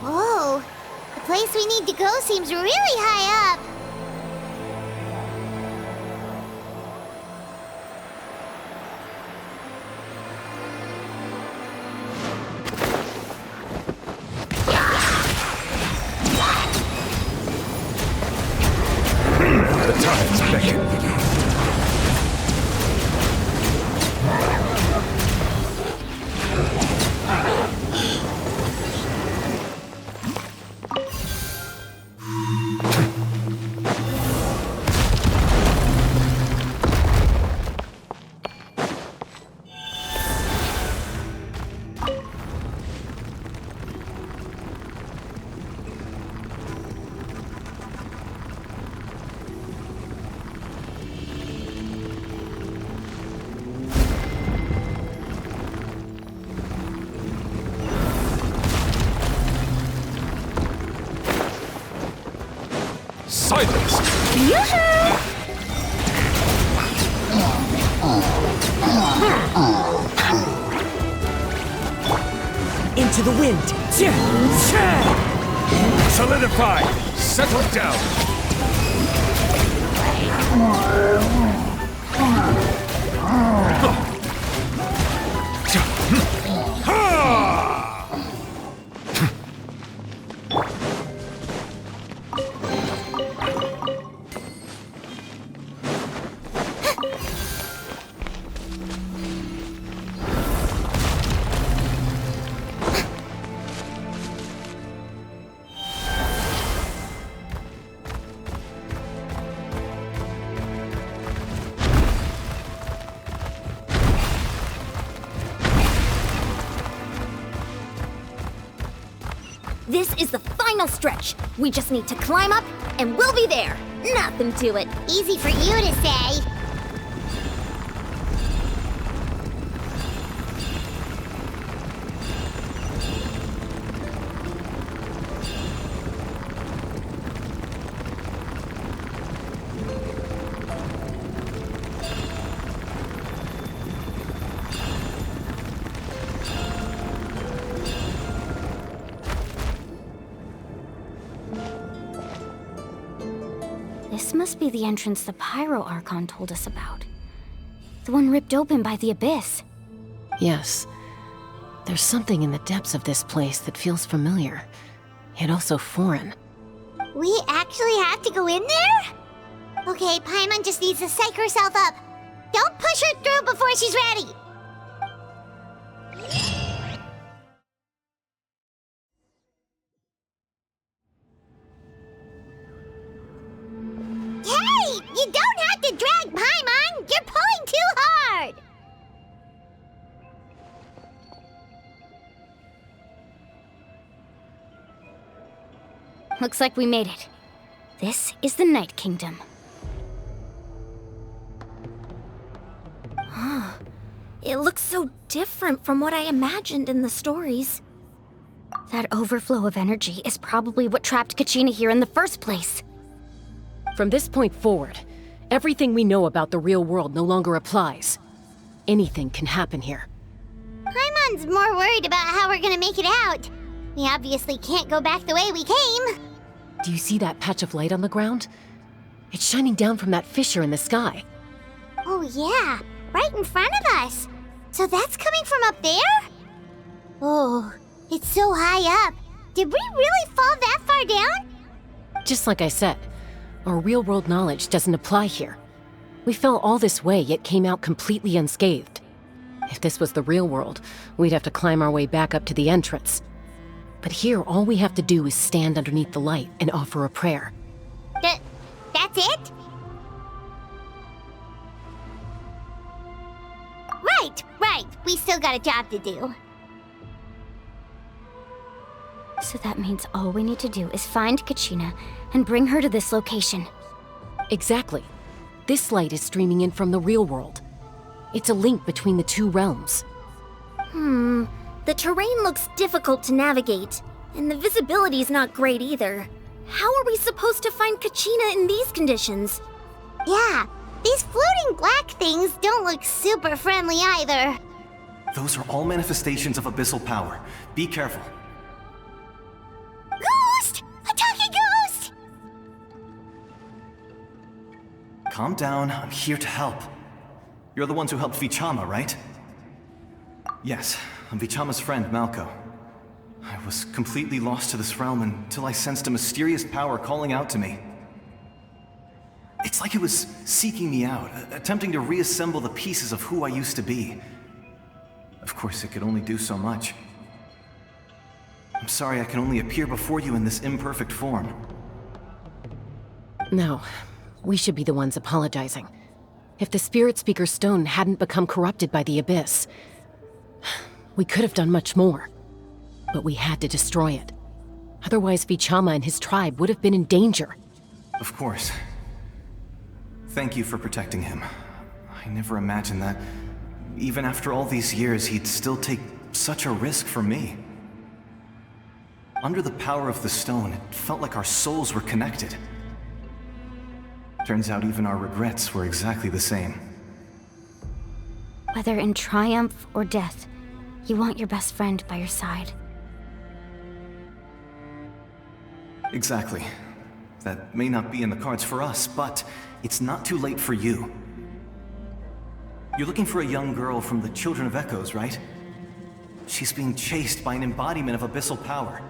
S1: Whoa, the place we need to go seems really high up.
S12: The tides beckon. Silence!
S17: Into the wind!
S12: Solidify! Settle down!
S16: This is the final stretch. We just need to climb up, and we'll be there. Nothing to it.
S1: Easy for you to say.
S2: This must be the entrance the Pyro Archon told us about. The one ripped open by the Abyss.
S9: Yes. There's something in the depths of this place that feels familiar, yet also foreign.
S1: We actually have to go in there? Okay, Paimon just needs to psych herself up. Don't push her through before she's ready. Hey! You don't have to drag Paimon! You're pulling too hard!
S2: Looks like we made it. This is the Night Kingdom.
S16: It looks so different from what I imagined in the stories.
S2: That overflow of energy is probably what trapped Kachina here in the first place.
S9: From this point forward, everything we know about the real world no longer applies. Anything can happen here.
S1: Paimon's more worried about how we're gonna make it out. We obviously can't go back the way we came.
S9: Do you see that patch of light on the ground? It's shining down from that fissure in the sky.
S1: Oh yeah, right in front of us. So that's coming from up there? Oh, it's so high up. Did we really fall that far down?
S9: Just like I said, our real-world knowledge doesn't apply here. We fell all this way, yet came out completely unscathed. If this was the real world, we'd have to climb our way back up to the entrance. But here, all we have to do is stand underneath the light and offer a prayer.
S1: That's it? Right. We still got a job to do.
S2: So that means all we need to do is find Kachina and bring her to this location.
S9: Exactly. This light is streaming in from the real world. It's a link between the two realms.
S16: The terrain looks difficult to navigate, and the visibility's not great either. How are we supposed to find Kachina in these conditions?
S1: Yeah, these floating black things don't look super friendly either.
S14: Those are all manifestations of abyssal power. Be careful.
S1: Ghost! A talking ghost!
S14: Calm down, I'm here to help. You're the ones who helped Vichama, right? Yes, I'm Vichama's friend, Malko. I was completely lost to this realm until I sensed a mysterious power calling out to me. It's like it was seeking me out, attempting to reassemble the pieces of who I used to be. Of course, it could only do so much. I'm sorry I can only appear before you in this imperfect form.
S9: No, we should be the ones apologizing. If the Spirit Speaker Stone hadn't become corrupted by the Abyss, we could have done much more. But we had to destroy it. Otherwise, Vichama and his tribe would have been in danger.
S14: Of course. Thank you for protecting him. I never imagined that, even after all these years, he'd still take such a risk for me. Under the power of the stone, it felt like our souls were connected. Turns out even our regrets were exactly the same.
S2: Whether in triumph or death, you want your best friend by your side.
S14: Exactly. That may not be in the cards for us, but it's not too late for you. You're looking for a young girl from the Children of Echoes, right? She's being chased by an embodiment of abyssal power.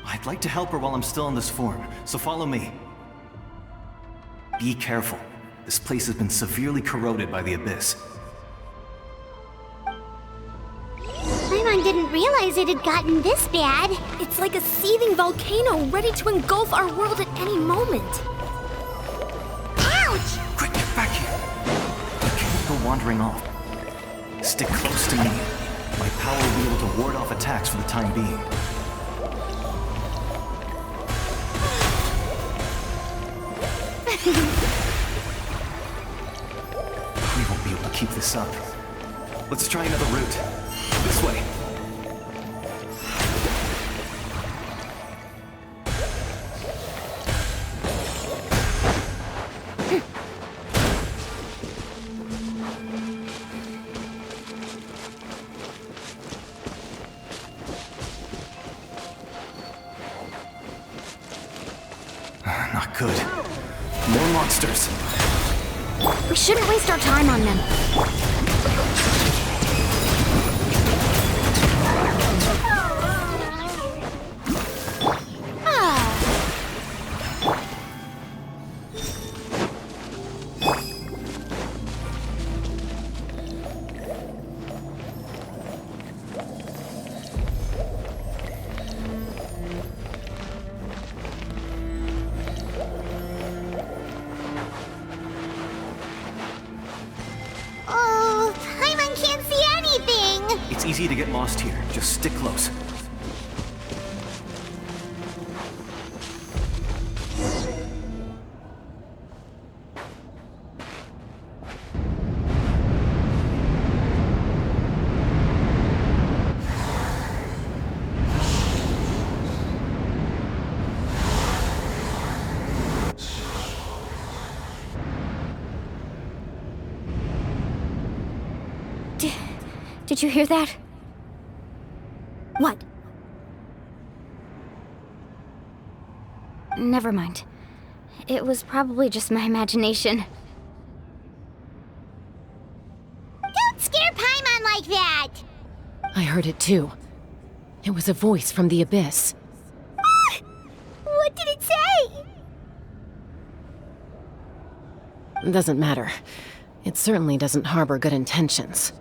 S14: I'd like to help her while I'm still in this form, so follow me. Be careful. This place has been severely corroded by the Abyss.
S1: Paimon didn't realize it had gotten this bad.
S16: It's like a seething volcano ready to engulf our world at any moment.
S1: Ouch!
S14: Quick, get back here! You can't go wandering off. Stick close to me. My power will be able to ward off attacks for the time being. We won't be able to keep this up. Let's try another route. This way. Not good. More monsters.
S2: We shouldn't waste our time on them.
S1: Oh, Paimon can't see anything!
S14: It's easy to get lost here. Just stick close.
S2: Did you hear that?
S16: What?
S2: Never mind. It was probably just my imagination.
S1: Don't scare Paimon like that!
S9: I heard it too. It was a voice from the abyss.
S1: Ah! What did it say?
S9: Doesn't matter. It certainly doesn't harbor good intentions.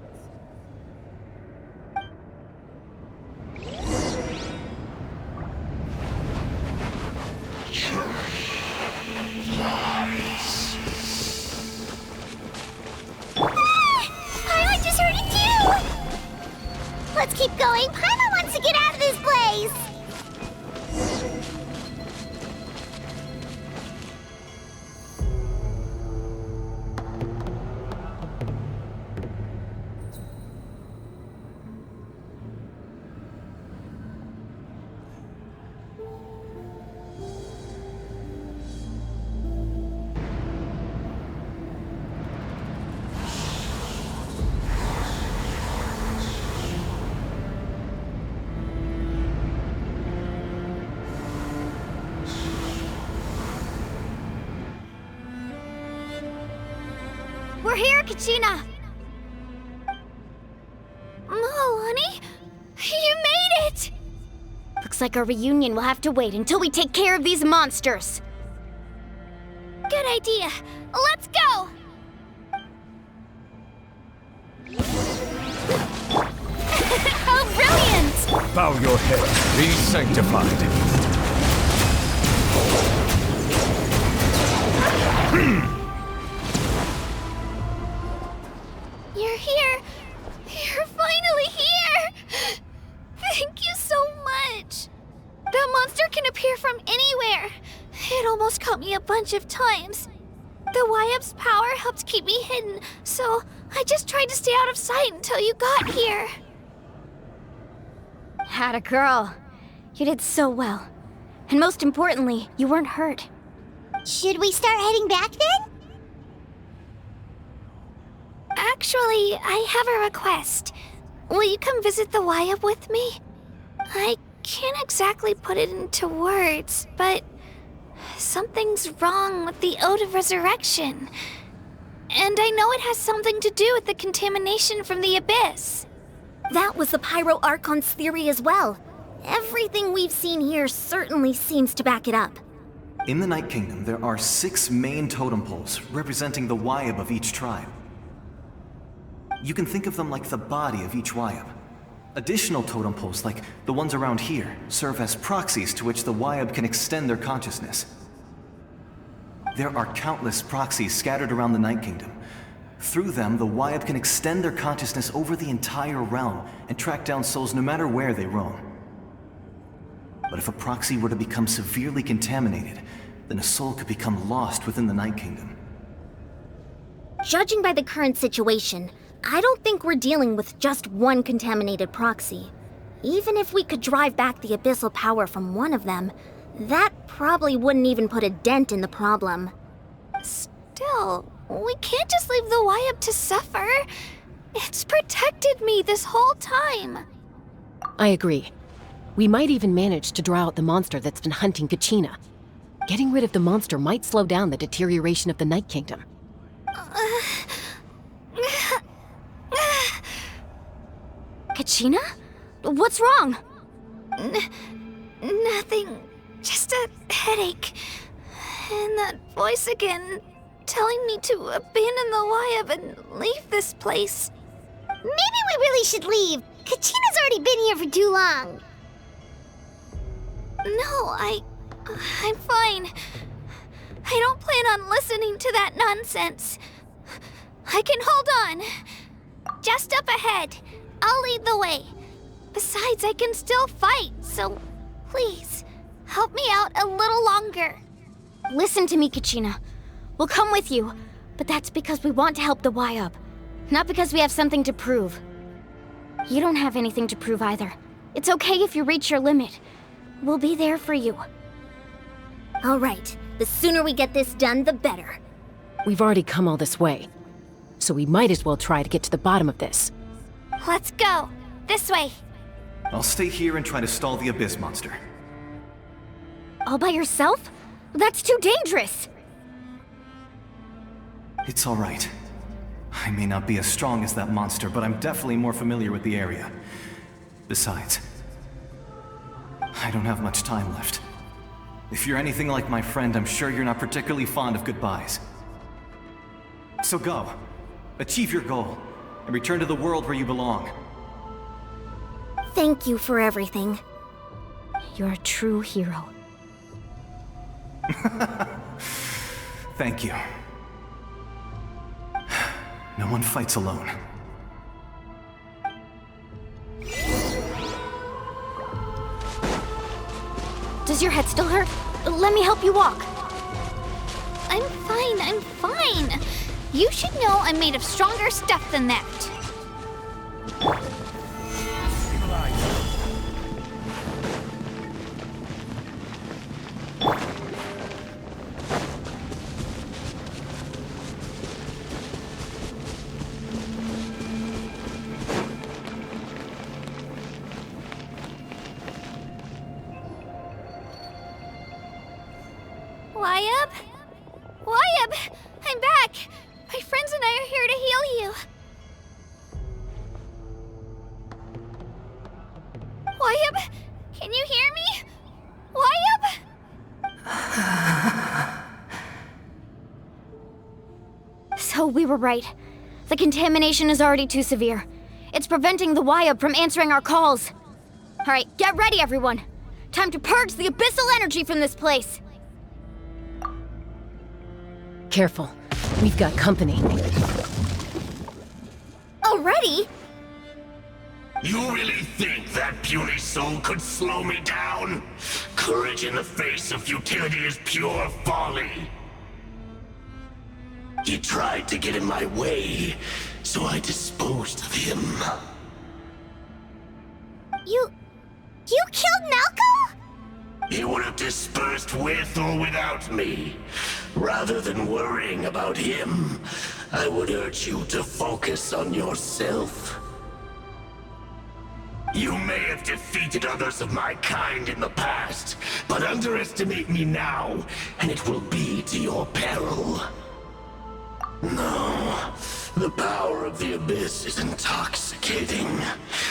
S1: Paimon just heard it too! Let's keep going. Paimon wants to get out of this place!
S15: We're here, Kachina!
S1: Mualani? You made it!
S2: Looks like our reunion will have to wait until we take care of these monsters.
S1: Good idea. Let's go!
S15: How brilliant!
S5: Bow your head. Be sanctified.
S1: You're here! You're finally here! Thank you so much! That monster can appear from anywhere. It almost caught me a bunch of times. The Wyab's power helped keep me hidden, so I just tried to stay out of sight until you got here.
S2: Had a girl. You did so well. And most importantly, you weren't hurt.
S1: Should we start heading back then? Actually, I have a request. Will you come visit the Wyab with me? I can't exactly put it into words, but something's wrong with the Ode of Resurrection. And I know it has something to do with the contamination from the abyss.
S16: That was the Pyro Archon's theory as well. Everything we've seen here certainly seems to back it up.
S14: In the Night Kingdom, there are 6 main totem poles representing the Wyab of each tribe. You can think of them like the body of each Wyab. Additional totem poles, like the ones around here, serve as proxies to which the Wyab can extend their consciousness. There are countless proxies scattered around the Night Kingdom. Through them, the Wyab can extend their consciousness over the entire realm and track down souls no matter where they roam. But if a proxy were to become severely contaminated, then a soul could become lost within the Night Kingdom.
S16: Judging by the current situation, I don't think we're dealing with just one contaminated proxy. Even if we could drive back the abyssal power from one of them, that probably wouldn't even put a dent in the problem.
S1: Still, we can't just leave the Wyab to suffer. It's protected me this whole time.
S9: I agree. We might even manage to draw out the monster that's been hunting Kachina. Getting rid of the monster might slow down the deterioration of the Night Kingdom.
S2: Kachina? What's wrong?
S1: Nothing. Just a headache. And that voice again, telling me to abandon the Wyab and leave this place. Maybe we really should leave. Kachina's already been here for too long. No, I'm fine. I don't plan on listening to that nonsense. I can hold on. Just up ahead. I'll lead the way. Besides, I can still fight, so please, help me out a little longer.
S2: Listen to me, Kachina. We'll come with you, but that's because we want to help the Wyab, not because we have something to prove. You don't have anything to prove either. It's okay if you reach your limit. We'll be there for you.
S16: All right, the sooner we get this done, the better.
S9: We've already come all this way, so we might as well try to get to the bottom of this.
S1: Let's go. This way.
S14: I'll stay here and try to stall the Abyss monster.
S2: All by yourself? That's too dangerous!
S14: It's all right. I may not be as strong as that monster, but I'm definitely more familiar with the area. Besides, I don't have much time left. If you're anything like my friend, I'm sure you're not particularly fond of goodbyes. So go. Achieve your goal, and return to the world where you belong.
S16: Thank you for everything.
S2: You're a true hero.
S14: Thank you. No one fights alone.
S2: Does your head still hurt? Let me help you walk.
S1: I'm fine. You should know I'm made of stronger stuff than that. Wyabb! I'm back! My friends and I are here to heal you. Wyabb, can you hear me? Wyabb?
S2: So we were right. The contamination is already too severe. It's preventing the Wyabb from answering our calls. Alright, get ready everyone! Time to purge the abyssal energy from this place!
S9: Careful. We've got company.
S1: Already?
S18: You really think that puny soul could slow me down? Courage in the face of futility is pure folly. He tried to get in my way, so I disposed of him.
S1: You killed Malco?
S18: He would have dispersed with or without me. Rather than worrying about him, I would urge you to focus on yourself. You may have defeated others of my kind in the past, but underestimate me now, and it will be to your peril. No, the power of the Abyss is intoxicating.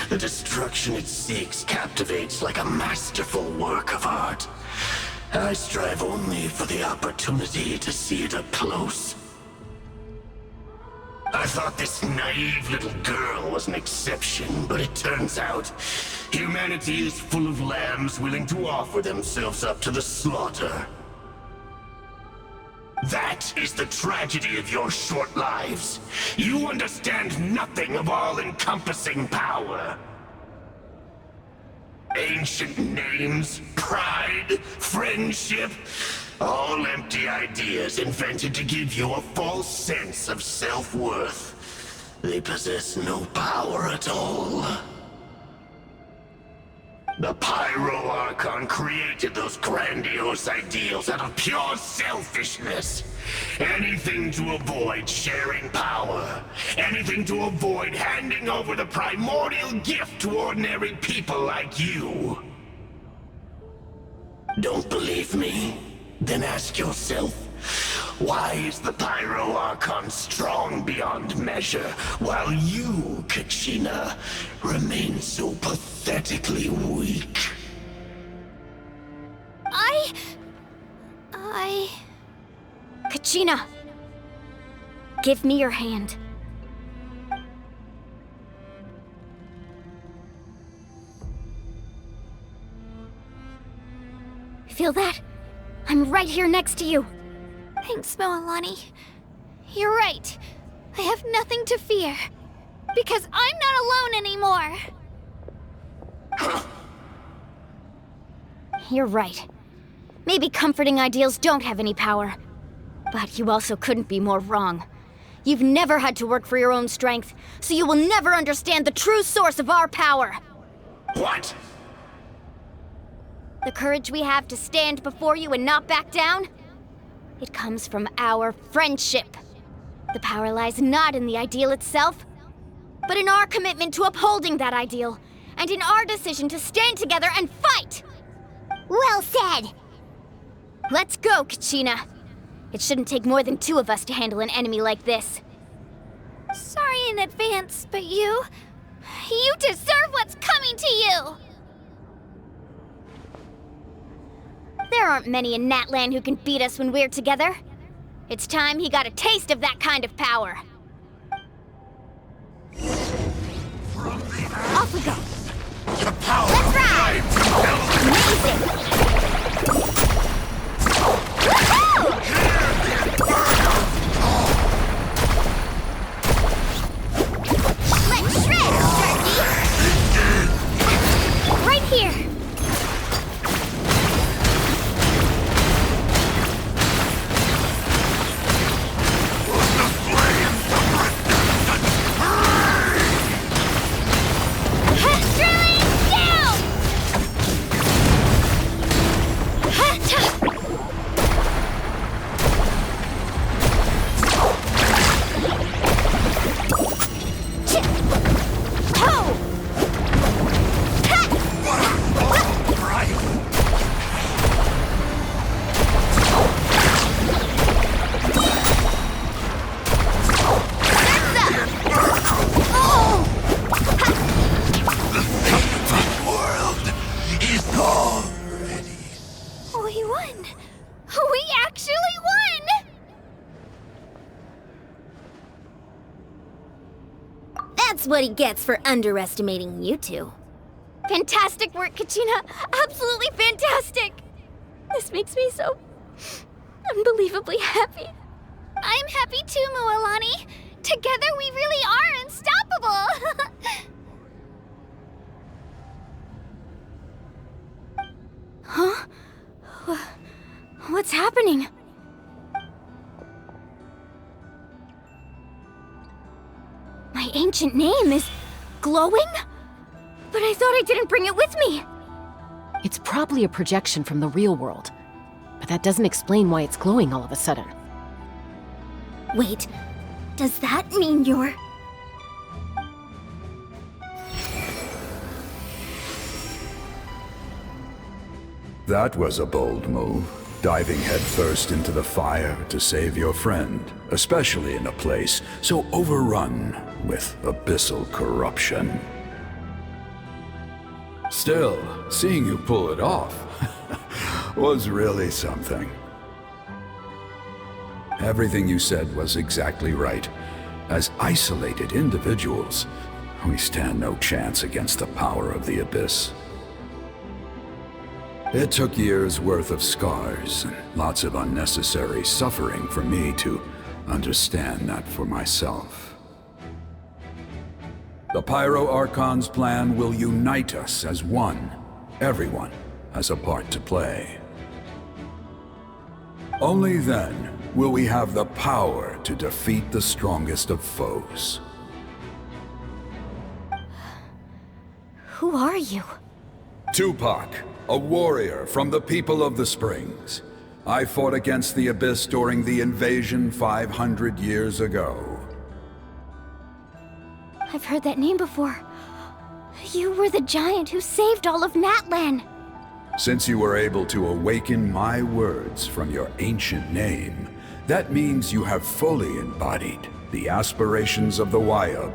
S18: The destruction it seeks captivates like a masterful work of art. I strive only for the opportunity to see it up close. I thought this naive little girl was an exception, but it turns out humanity is full of lambs willing to offer themselves up to the slaughter. That is the tragedy of your short lives. You understand nothing of all-encompassing power. Ancient names, pride, friendship, all empty ideas invented to give you a false sense of self-worth. They possess no power at all. The Pyro Archon created those grandiose ideals out of pure selfishness. Anything to avoid sharing power. Anything to avoid handing over the primordial gift to ordinary people like you. Don't believe me? Then ask yourself, why is the Pyro Archon strong beyond measure, while you, Kachina, remain so pathetically weak?
S2: Kachina! Give me your hand. Feel that? I'm right here next to you.
S1: Thanks, Mualani. You're right. I have nothing to fear. Because I'm not alone anymore.
S2: You're right. Maybe comforting ideals don't have any power. But you also couldn't be more wrong. You've never had to work for your own strength, so you will never understand the true source of our power.
S18: What?
S2: The courage we have to stand before you and not back down? It comes from our friendship. The power lies not in the ideal itself, but in our commitment to upholding that ideal, and in our decision to stand together and fight!
S1: Well said!
S2: Let's go, Kachina. It shouldn't take more than 2 of us to handle an enemy like this.
S1: Sorry in advance, but you deserve what's coming to you!
S2: There aren't many in Natlan who can beat us when we're together. It's time he got a taste of that kind of power.
S1: Off we go!
S18: The power
S1: Let's ride!
S2: Amazing!
S1: Let's shred, Darky! Right here!
S16: That's what he gets for underestimating you two.
S2: Fantastic work, Kachina! Absolutely fantastic! This makes me so unbelievably happy.
S1: I'm happy too, Mualani. Together we really are unstoppable!
S2: Huh? What's happening? My ancient name is glowing? But I thought I didn't bring it with me.
S9: It's probably a projection from the real world, but that doesn't explain why it's glowing all of a sudden.
S16: Wait, does that mean you're...
S19: That was a bold move, diving headfirst into the fire to save your friend, especially in a place so overrun with abyssal corruption. Still, seeing you pull it off was really something. Everything you said was exactly right. As isolated individuals, we stand no chance against the power of the Abyss. It took years' worth of scars and lots of unnecessary suffering for me to understand that for myself. The Pyro Archon's plan will unite us as one. Everyone has a part to play. Only then will we have the power to defeat the strongest of foes.
S2: Who are you?
S19: Tupac, a warrior from the people of the Springs. I fought against the Abyss during the invasion 500 years ago.
S2: I've heard that name before. You were the giant who saved all of Natlan.
S19: Since you were able to awaken my words from your ancient name, that means you have fully embodied the aspirations of the Wayub.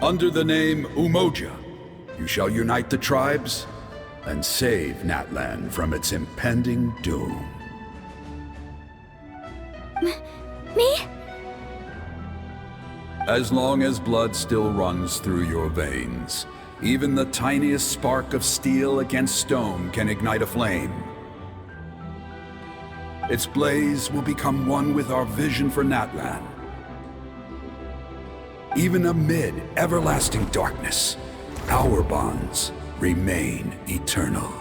S19: Under the name Umoja, you shall unite the tribes and save Natlan from its impending doom.
S2: Me?
S19: As long as blood still runs through your veins, even the tiniest spark of steel against stone can ignite a flame. Its blaze will become one with our vision for Natlan. Even amid everlasting darkness, our bonds remain eternal.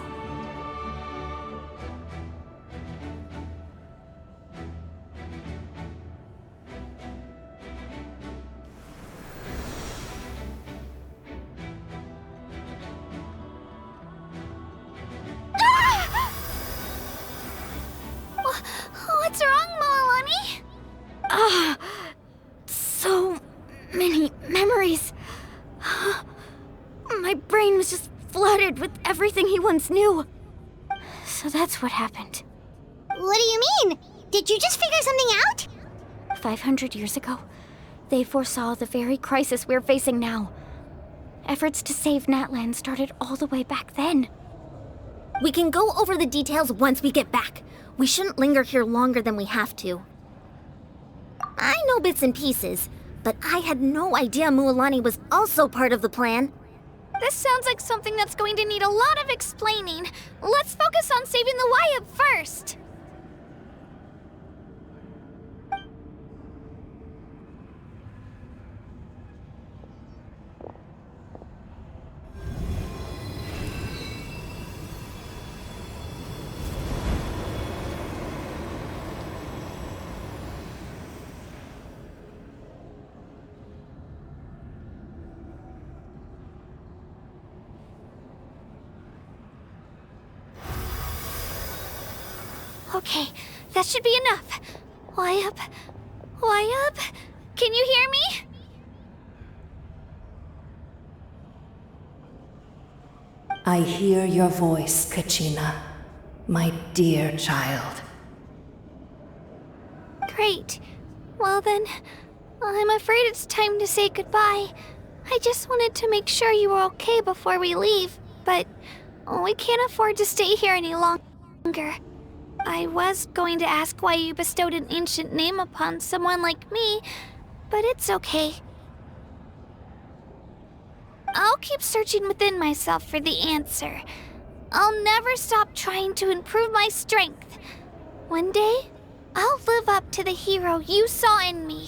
S1: What's wrong, Mualani?
S2: So My brain was just flooded with everything he once knew. So that's what happened.
S1: What do you mean? Did you just figure something out?
S2: 500 years ago, they foresaw the very crisis we're facing now. Efforts to save Natlan started all the way back then.
S16: We can go over the details once we get back. We shouldn't linger here longer than we have to. I know bits and pieces, but I had no idea Mualani was also part of the plan.
S1: This sounds like something that's going to need a lot of explaining. Let's focus on saving the Wyatt first. Okay, that should be enough. Wyatt? Can you hear me?
S20: I hear your voice, Kachina, my dear child.
S1: Great. Well then, I'm afraid it's time to say goodbye. I just wanted to make sure you were okay before we leave, but we can't afford to stay here any longer. I was going to ask why you bestowed an ancient name upon someone like me, but it's okay. I'll keep searching within myself for the answer. I'll never stop trying to improve my strength. One day, I'll live up to the hero you saw in me.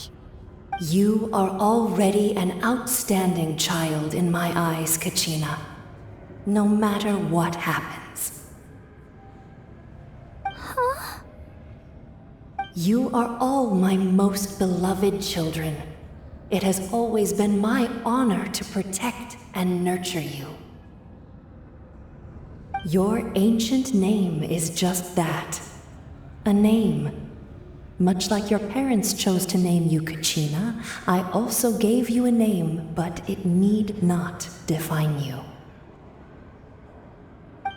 S20: You are already an outstanding child in my eyes, Kachina. No matter what happens.
S1: Huh?
S20: You are all my most beloved children. It has always been my honor to protect and nurture you. Your ancient name is just that. A name. Much like your parents chose to name you Kachina, I also gave you a name, but it need not define you.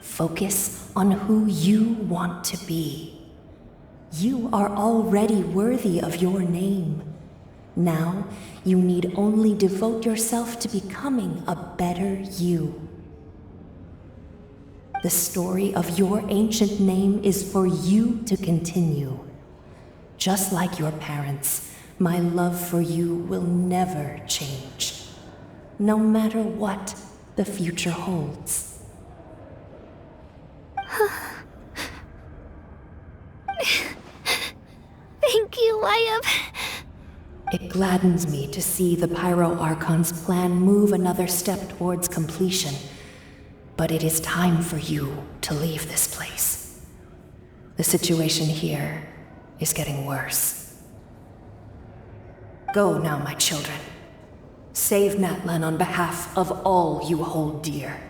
S20: Focus on who you want to be. You are already worthy of your name. Now, you need only devote yourself to becoming a better you. The story of your ancient name is for you to continue. Just like your parents, my love for you will never change, no matter what the future holds.
S1: Thank you, Wyatt.
S20: It gladdens me to see the Pyro Archon's plan move another step towards completion. But it is time for you to leave this place. The situation here is getting worse. Go now, my children. Save Natlan on behalf of all you hold dear.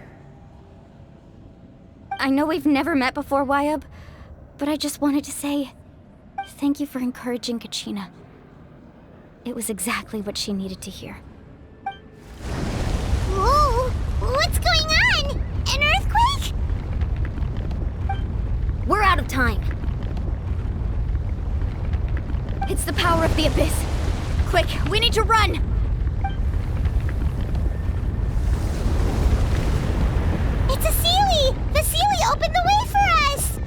S2: I know we've never met before, Wyatt, but I just wanted to say thank you for encouraging Kachina. It was exactly what she needed to hear.
S1: Whoa! What's going on? An earthquake?
S16: We're out of time.
S2: It's the power of the Abyss. Quick, we need to run!
S1: It's a Seelie! The Seelie opened the way for us!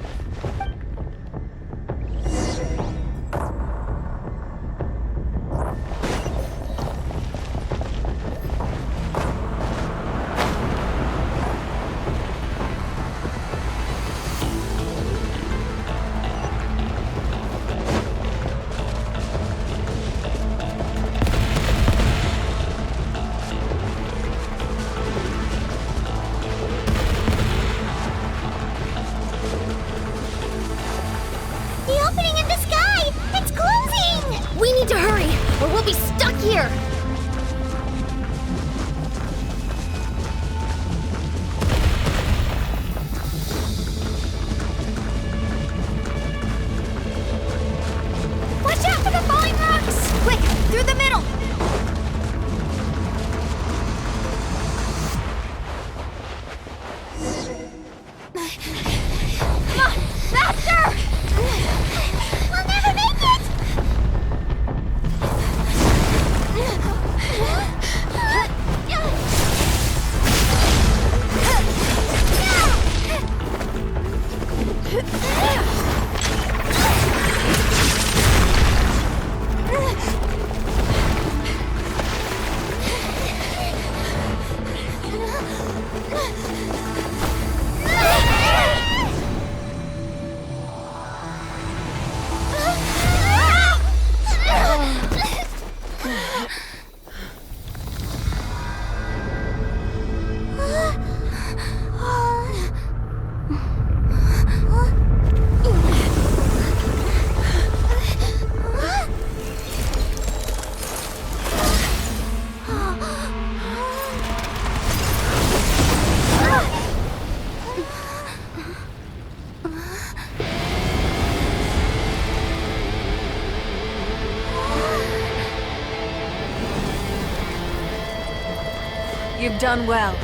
S6: You've done well.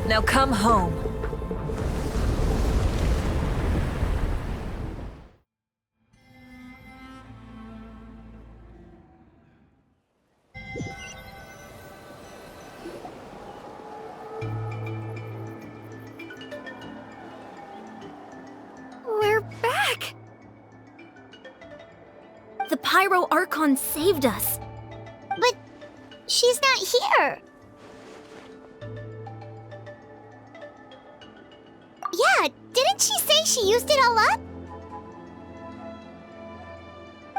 S6: Now come home.
S16: We're back! The Pyro Archon saved us.
S1: But she's not here. Yeah, didn't she say she used it all up?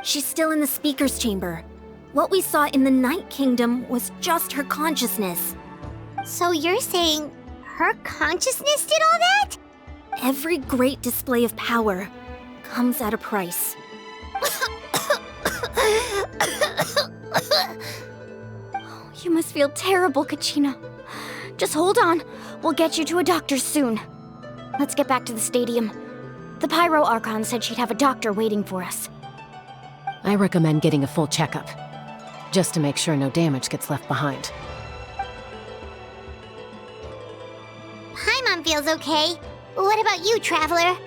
S16: She's still in the speaker's chamber. What we saw in the Night Kingdom was just her consciousness.
S1: So you're saying her consciousness did all that?
S16: Every great display of power comes at a price.
S2: You must feel terrible, Kachina. Just hold on. We'll get you to a doctor soon. Let's get back to the stadium. The Pyro Archon said she'd have a doctor waiting for us.
S9: I recommend getting a full checkup, just to make sure no damage gets left behind.
S1: Paimon feels okay. What about you, Traveler?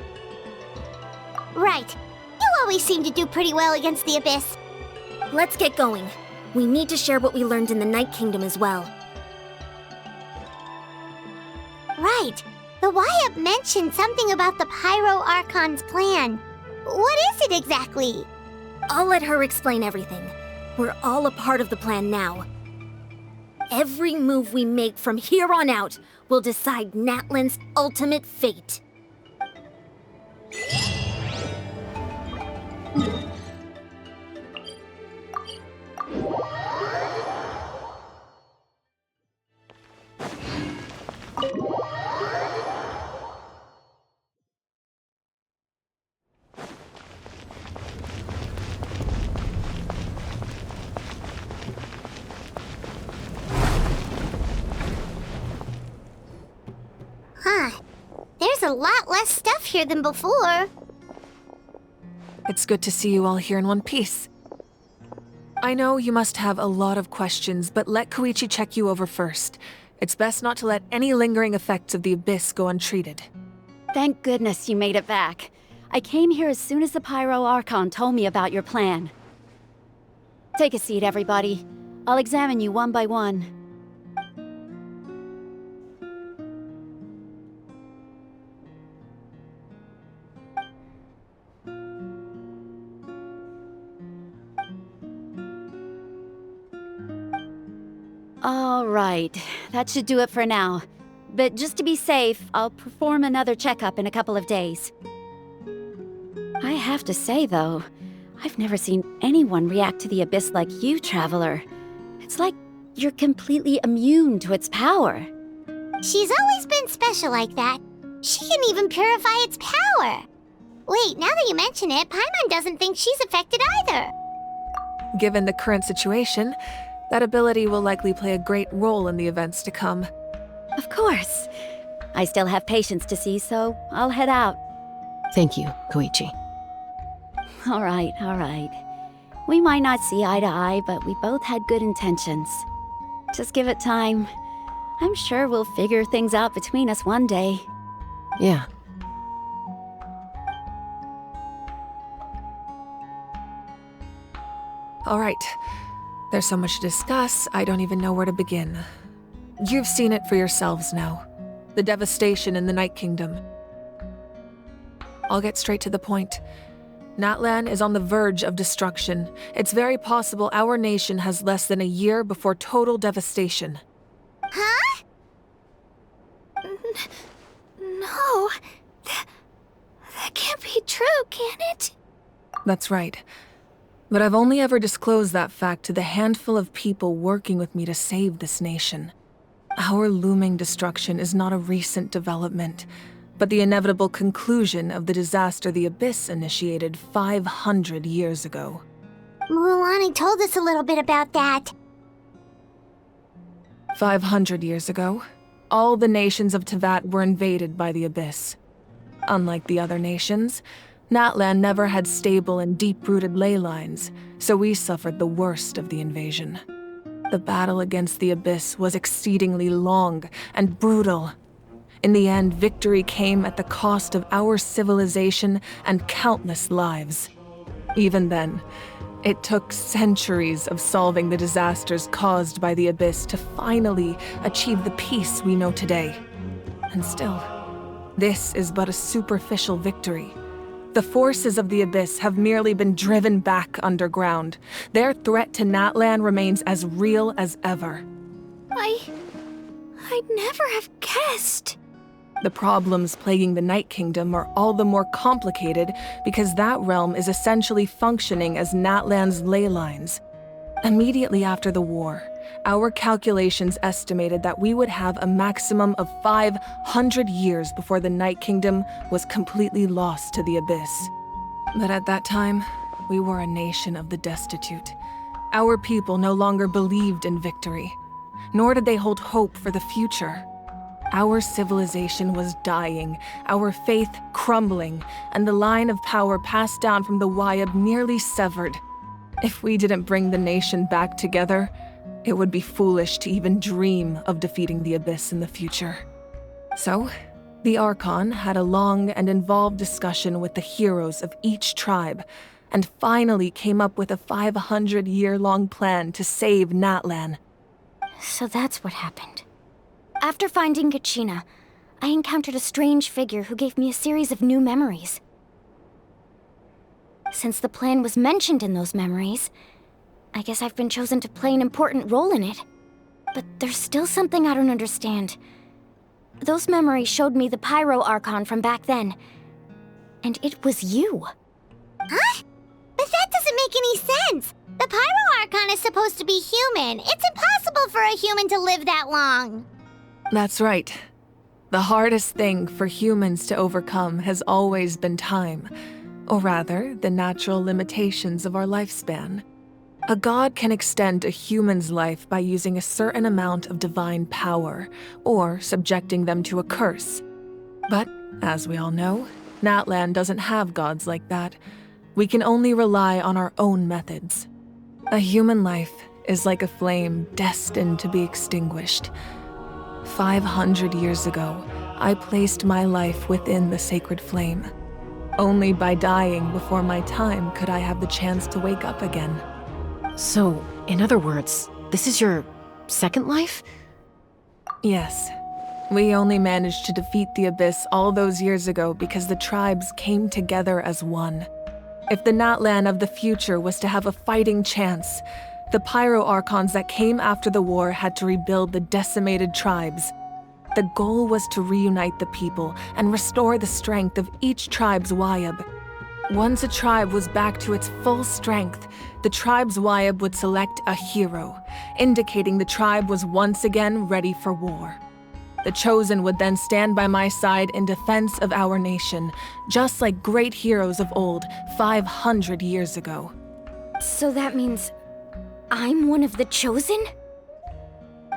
S1: Right. You always seem to do pretty well against the Abyss.
S16: Let's get going. We need to share what we learned in the Night Kingdom as well.
S1: Right. The Y-Up mentioned something about the Pyro Archon's plan. What is it exactly?
S16: I'll let her explain everything. We're all a part of the plan now. Every move we make from here on out will decide Natlan's ultimate fate.
S1: Huh. There's a lot less stuff here than before.
S6: It's good to see you all here in one piece. I know you must have a lot of questions, but let Koichi check you over first. It's best not to let any lingering effects of the Abyss go untreated.
S15: Thank goodness you made it back. I came here as soon as the Pyro Archon told me about your plan. Take a seat, everybody. I'll examine you one by one. All right, that should do it for now. But just to be safe, I'll perform another checkup in a couple of days. I have to say, though, I've never seen anyone react to the Abyss like you, Traveler. It's like you're completely immune to its power.
S1: She's always been special like that. She can even purify its power. Wait, now that you mention it, Paimon doesn't think she's affected either.
S6: Given the current situation, that ability will likely play a great role in the events to come.
S15: Of course. I still have patients to see, so I'll head out.
S9: Thank you, Koichi.
S15: All right. We might not see eye to eye, but we both had good intentions. Just give it time. I'm sure we'll figure things out between us one day.
S9: Yeah.
S6: All right. There's so much to discuss, I don't even know where to begin. You've seen it for yourselves now. The devastation in the Night Kingdom. I'll get straight to the point. Natlan is on the verge of destruction. It's very possible our nation has less than a year before total devastation.
S1: Huh?
S10: No. That can't be true, can it?
S6: That's right. But I've only ever disclosed that fact to the handful of people working with me to save this nation. Our looming destruction is not a recent development, but the inevitable conclusion of the disaster the Abyss initiated 500 years ago.
S1: Mualani told us a little bit about that.
S6: 500 years ago, all the nations of Teyvat were invaded by the Abyss. Unlike the other nations, Natlan never had stable and deep-rooted ley lines, so we suffered the worst of the invasion. The battle against the Abyss was exceedingly long and brutal. In the end, victory came at the cost of our civilization and countless lives. Even then, it took centuries of solving the disasters caused by the Abyss to finally achieve the peace we know today. And still, this is but a superficial victory. The forces of the Abyss have merely been driven back underground. Their threat to Natlan remains as real as ever.
S10: I'd never have guessed.
S6: The problems plaguing the Night Kingdom are all the more complicated because that realm is essentially functioning as Natlan's ley lines. Immediately after the war, our calculations estimated that we would have a maximum of 500 years before the Night Kingdom was completely lost to the Abyss. But at that time, we were a nation of the destitute. Our people no longer believed in victory, nor did they hold hope for the future. Our civilization was dying, our faith crumbling, and the line of power passed down from the Wayab nearly severed. If we didn't bring the nation back together, it would be foolish to even dream of defeating the Abyss in the future. So, the Archon had a long and involved discussion with the heroes of each tribe, and finally came up with a 500-year-long plan to save Natlan.
S2: So that's what happened. After finding Kachina, I encountered a strange figure who gave me a series of new memories. Since the plan was mentioned in those memories, I guess I've been chosen to play an important role in it. But there's still something I don't understand. Those memories showed me the Pyro Archon from back then. And it was you.
S1: Huh? But that doesn't make any sense! The Pyro Archon is supposed to be human. It's impossible for a human to live that long.
S6: That's right. The hardest thing for humans to overcome has always been time. Or rather, the natural limitations of our lifespan. A god can extend a human's life by using a certain amount of divine power, or subjecting them to a curse. But, as we all know, Natlan doesn't have gods like that. We can only rely on our own methods. A human life is like a flame destined to be extinguished. 500 years ago, I placed my life within the sacred flame. Only by dying before my time could I have the chance to wake up again.
S9: So, in other words, this is your second life?
S6: Yes. We only managed to defeat the Abyss all those years ago because the tribes came together as one. If the Natlan of the future was to have a fighting chance, the Pyro Archons that came after the war had to rebuild the decimated tribes. The goal was to reunite the people and restore the strength of each tribe's Wayab. Once a tribe was back to its full strength, the tribe's Wayab would select a hero, indicating the tribe was once again ready for war. The Chosen would then stand by my side in defense of our nation, just like great heroes of old 500 years ago.
S2: So that means I'm one of the Chosen?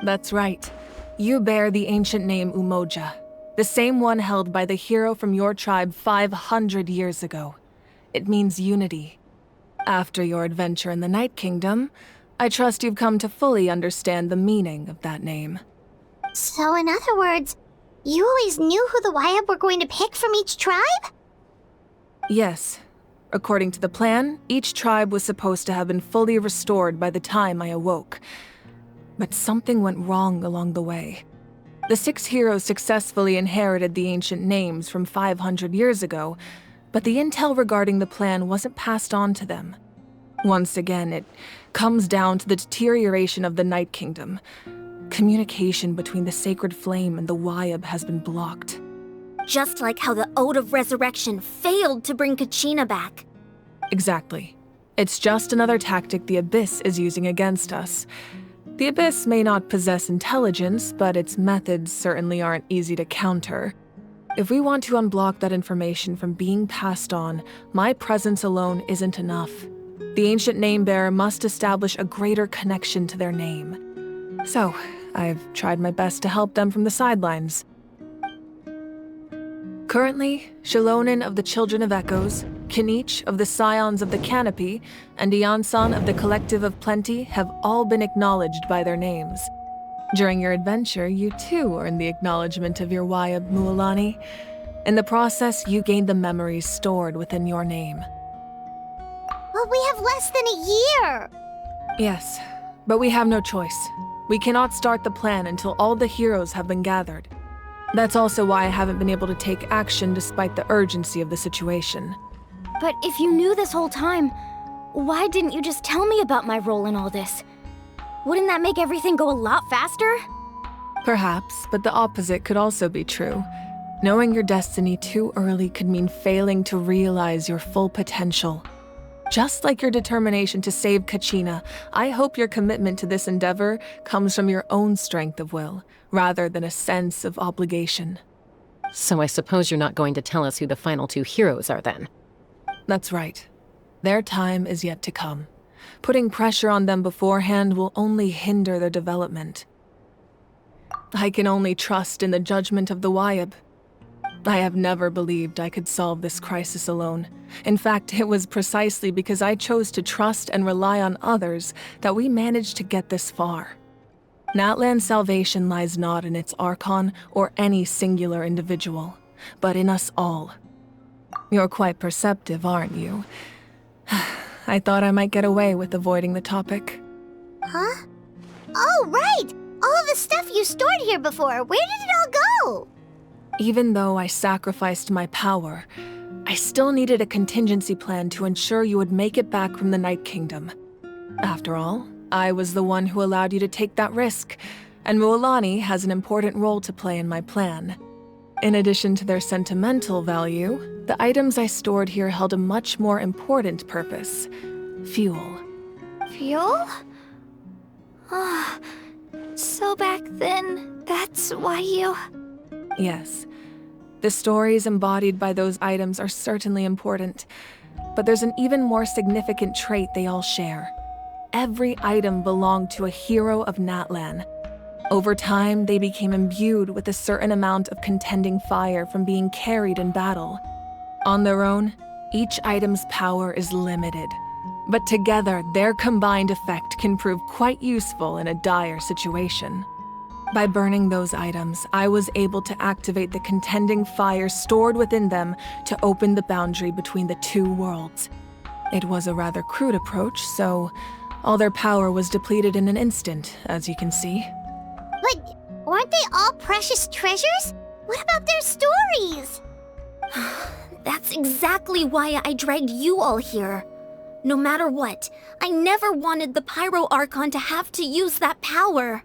S6: That's right. You bear the ancient name Umoja, the same one held by the hero from your tribe 500 years ago. It means unity. After your adventure in the Night Kingdom, I trust you've come to fully understand the meaning of that name.
S1: So in other words, you always knew who the Wayab were going to pick from each tribe?
S6: Yes. According to the plan, each tribe was supposed to have been fully restored by the time I awoke. But something went wrong along the way. The 6 heroes successfully inherited the ancient names from 500 years ago, but the intel regarding the plan wasn't passed on to them. Once again, it comes down to the deterioration of the Night Kingdom. Communication between the Sacred Flame and the Wyab has been blocked.
S16: Just like how the Ode of Resurrection failed to bring Kachina back.
S6: Exactly. It's just another tactic the Abyss is using against us. The Abyss may not possess intelligence, but its methods certainly aren't easy to counter. If we want to unblock that information from being passed on, my presence alone isn't enough. The ancient name-bearer must establish a greater connection to their name. So, I've tried my best to help them from the sidelines. Currently, Shilonen of the Children of Echoes, Kinich of the Scions of the Canopy, and Iansan of the Collective of Plenty have all been acknowledged by their names. During your adventure, you too earned the acknowledgement of your Wyab, Mualani. In the process, you gained the memories stored within your name.
S1: But we have less than a year!
S6: Yes, but we have no choice. We cannot start the plan until all the heroes have been gathered. That's also why I haven't been able to take action despite the urgency of the situation.
S2: But if you knew this whole time, why didn't you just tell me about my role in all this? Wouldn't that make everything go a lot faster?
S6: Perhaps, but the opposite could also be true. Knowing your destiny too early could mean failing to realize your full potential. Just like your determination to save Kachina, I hope your commitment to this endeavor comes from your own strength of will, rather than a sense of obligation.
S9: So I suppose you're not going to tell us who the final two heroes are then?
S6: That's right. Their time is yet to come. Putting pressure on them beforehand will only hinder their development. I can only trust in the judgment of the Wyab. I have never believed I could solve this crisis alone. In fact, it was precisely because I chose to trust and rely on others that we managed to get this far. Natlan's salvation lies not in its Archon or any singular individual, but in us all. You're quite perceptive, aren't you? I thought I might get away with avoiding the topic.
S1: Huh? Oh, right! All of the stuff you stored here before, where did it all go?
S6: Even though I sacrificed my power, I still needed a contingency plan to ensure you would make it back from the Night Kingdom. After all, I was the one who allowed you to take that risk, and Mualani has an important role to play in my plan. In addition to their sentimental value, the items I stored here held a much more important purpose: fuel.
S1: Fuel? So back then, that's why you...
S6: Yes. The stories embodied by those items are certainly important, but there's an even more significant trait they all share. Every item belonged to a hero of Natlan. Over time, they became imbued with a certain amount of contending fire from being carried in battle. On their own, each item's power is limited, but together, their combined effect can prove quite useful in a dire situation. By burning those items, I was able to activate the contending fire stored within them to open the boundary between the two worlds. It was a rather crude approach, so all their power was depleted in an instant, as you can see.
S1: But weren't they all precious treasures? What about their stories?
S16: That's exactly why I dragged you all here. No matter what, I never wanted the Pyro Archon to have to use that power.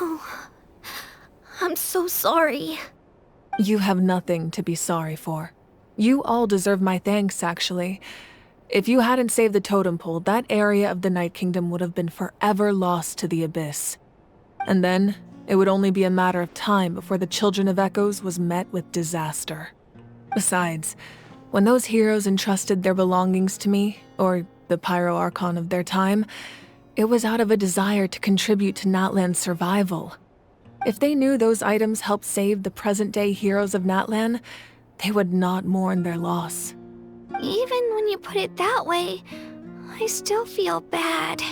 S16: Oh, I'm so sorry.
S6: You have nothing to be sorry for. You all deserve my thanks, actually. If you hadn't saved the totem pole, that area of the Night Kingdom would have been forever lost to the Abyss. And then, it would only be a matter of time before the Children of Echoes was met with disaster. Besides, when those heroes entrusted their belongings to me, or the Pyro Archon of their time, it was out of a desire to contribute to Natlan's survival. If they knew those items helped save the present-day heroes of Natlan, they would not mourn their loss.
S1: Even when you put it that way, I still feel bad.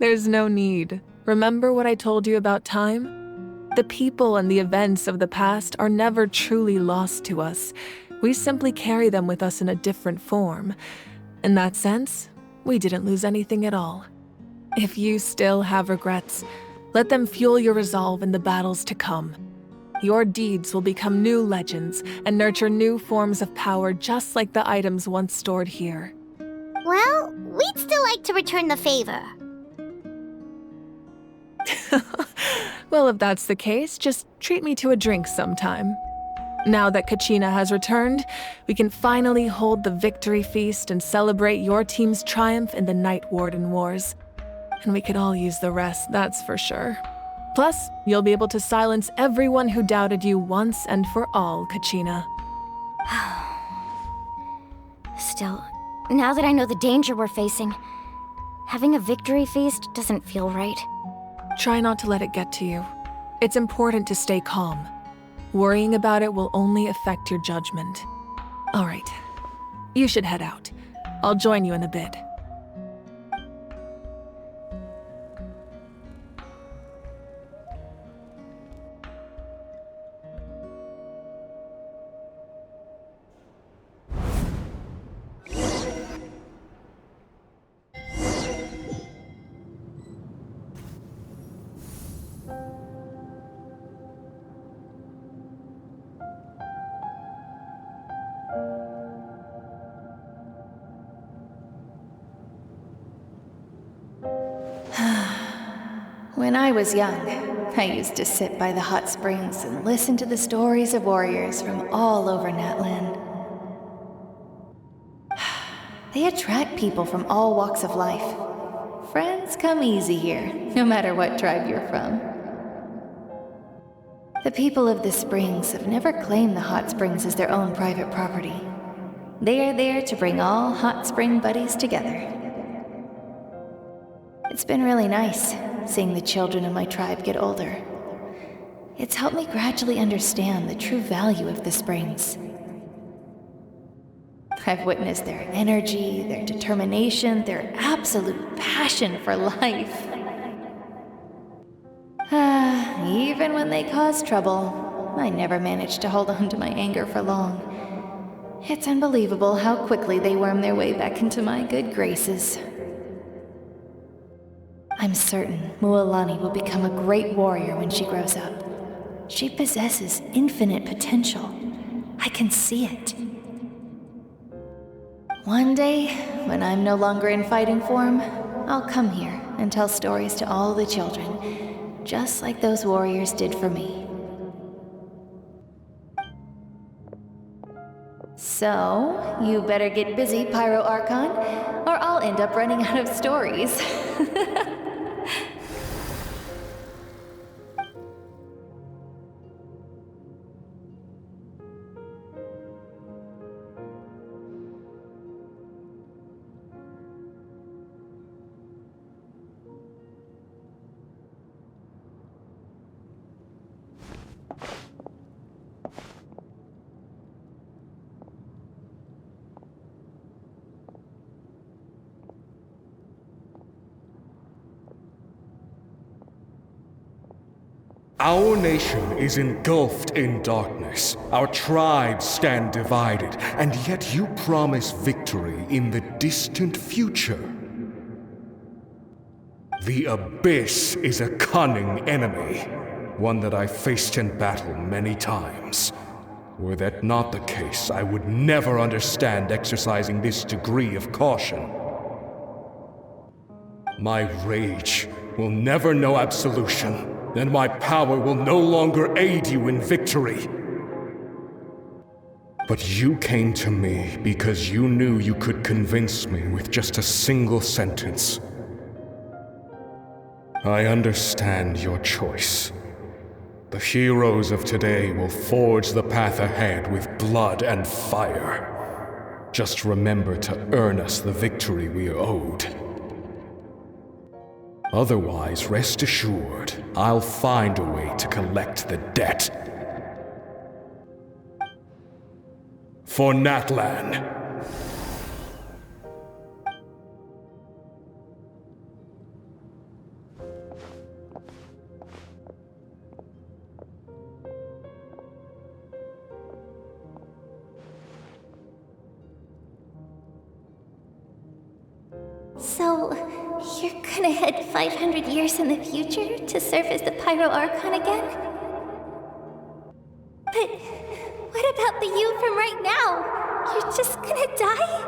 S6: There's no need. Remember what I told you about time? The people and the events of the past are never truly lost to us. We simply carry them with us in a different form. In that sense, we didn't lose anything at all. If you still have regrets, let them fuel your resolve in the battles to come. Your deeds will become new legends and nurture new forms of power just like the items once stored here.
S1: Well, we'd still like to return the favor.
S6: Well, if that's the case, just treat me to a drink sometime. Now that Kachina has returned, we can finally hold the victory feast and celebrate your team's triumph in the Night Warden Wars. And we could all use the rest, that's for sure. Plus, you'll be able to silence everyone who doubted you once and for all, Kachina.
S2: Still, now that I know the danger we're facing, having a victory feast doesn't feel right.
S6: Try not to let it get to you. It's important to stay calm. Worrying about it will only affect your judgment. All right, you should head out. I'll join you in a bit.
S20: When I was young, I used to sit by the hot springs and listen to the stories of warriors from all over Natlan. They attract people from all walks of life. Friends come easy here, no matter what tribe you're from. The people of the springs have never claimed the hot springs as their own private property. They are there to bring all hot spring buddies together. It's been really nice, seeing the children of my tribe get older. It's helped me gradually understand the true value of the springs. I've witnessed their energy, their determination, their absolute passion for life. Even when they cause trouble, I never managed to hold on to my anger for long. It's unbelievable how quickly they worm their way back into my good graces. I'm certain Mualani will become a great warrior when she grows up. She possesses infinite potential. I can see it. One day, when I'm no longer in fighting form, I'll come here and tell stories to all the children, just like those warriors did for me. So, you better get busy, Pyro Archon, or I'll end up running out of stories.
S5: Our nation is engulfed in darkness. Our tribes stand divided, and yet you promise victory in the distant future. The Abyss is a cunning enemy, one that I faced in battle many times. Were that not the case, I would never understand exercising this degree of caution. My rage will never know absolution. Then my power will no longer aid you in victory. But you came to me because you knew you could convince me with just a single sentence. I understand your choice. The heroes of today will forge the path ahead with blood and fire. Just remember to earn us the victory we are owed. Otherwise, rest assured, I'll find a way to collect the debt. For Natlan.
S15: So, you're gonna head 500 years in the future to serve as the Pyro Archon again? But what about the you from right now? You're just gonna die?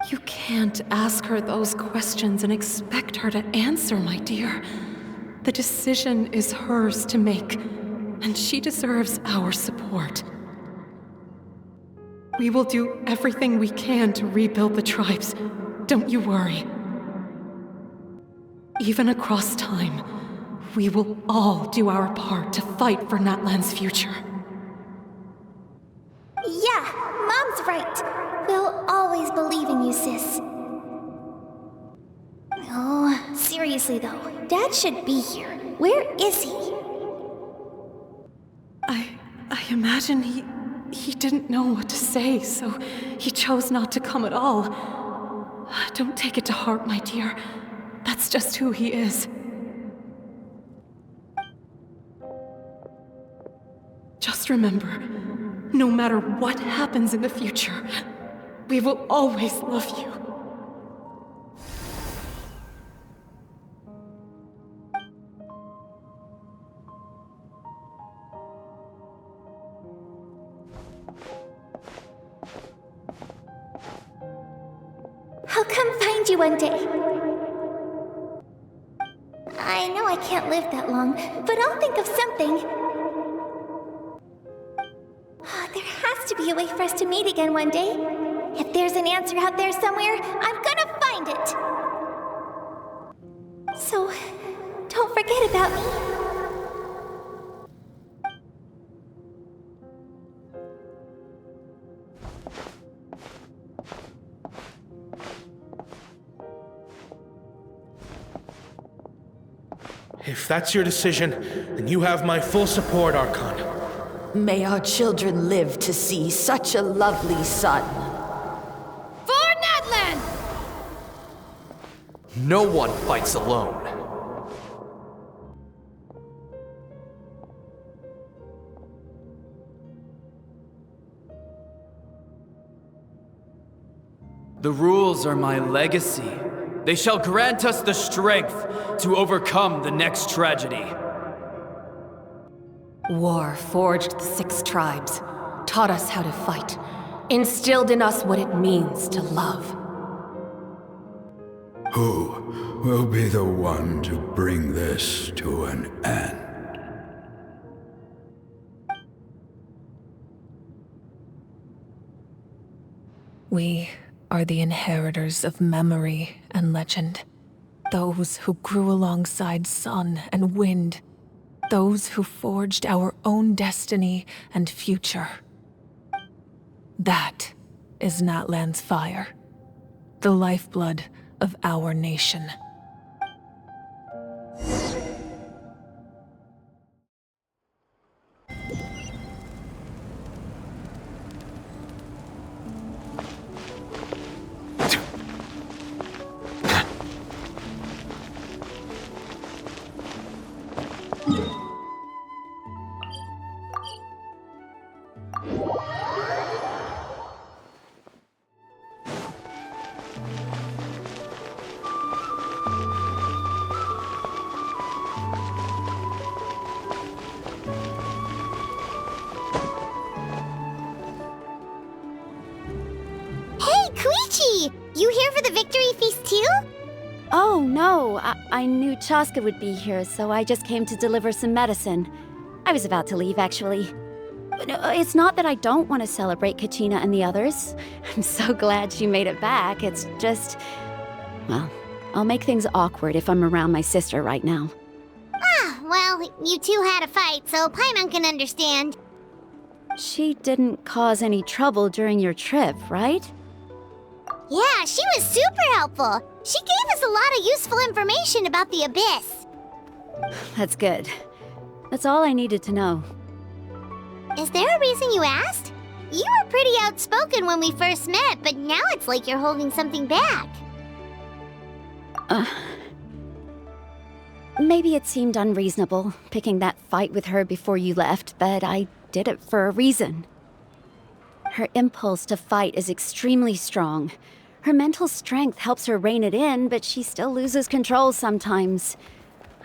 S20: You can't ask her those questions and expect her to answer, my dear. The decision is hers to make, and she deserves our support. We will do everything we can to rebuild the tribes. Don't you worry. Even across time, we will all do our part to fight for Natlan's future.
S16: Yeah, Mom's right. We'll always believe in you, sis. Oh, seriously though, Dad should be here. Where is he?
S20: I imagine he didn't know what to say, so he chose not to come at all. Don't take it to heart, my dear. That's just who he is. Just remember, no matter what happens in the future, we will always love you.
S16: I'll come find you one day. I know I can't live that long, but I'll think of something. There has to be a way for us to meet again one day. If there's an answer out there somewhere, I'm gonna find it. So, don't forget about me.
S21: If that's your decision, then you have my full support, Archon.
S22: May our children live to see such a lovely son.
S23: For Natlan!
S24: No one fights alone.
S25: The rules are my legacy. They shall grant us the strength to overcome the next tragedy.
S20: War forged the 6 tribes, taught us how to fight, instilled in us what it means to love.
S19: Who will be the one to bring this to an end?
S6: We are the inheritors of memory and legend. Those who grew alongside sun and wind. Those who forged our own destiny and future. That is Natlan's fire. The lifeblood of our nation.
S1: You here for the victory feast too?
S2: Oh, no. I knew Chaska would be here, so I just came to deliver some medicine. I was about to leave, actually. But it's not that I don't want to celebrate Kachina and the others. I'm so glad she made it back. It's just... well, I'll make things awkward if I'm around my sister right now.
S1: Ah, well, you two had a fight, so Paimon can understand.
S2: She didn't cause any trouble during your trip, right?
S1: Yeah, she was super helpful. She gave us a lot of useful information about the Abyss.
S2: That's good. That's all I needed to know.
S1: Is there a reason you asked? You were pretty outspoken when we first met, but now it's like you're holding something back.
S2: Maybe it seemed unreasonable, picking that fight with her before you left, but I did it for a reason. Her impulse to fight is extremely strong. Her mental strength helps her rein it in, but she still loses control sometimes.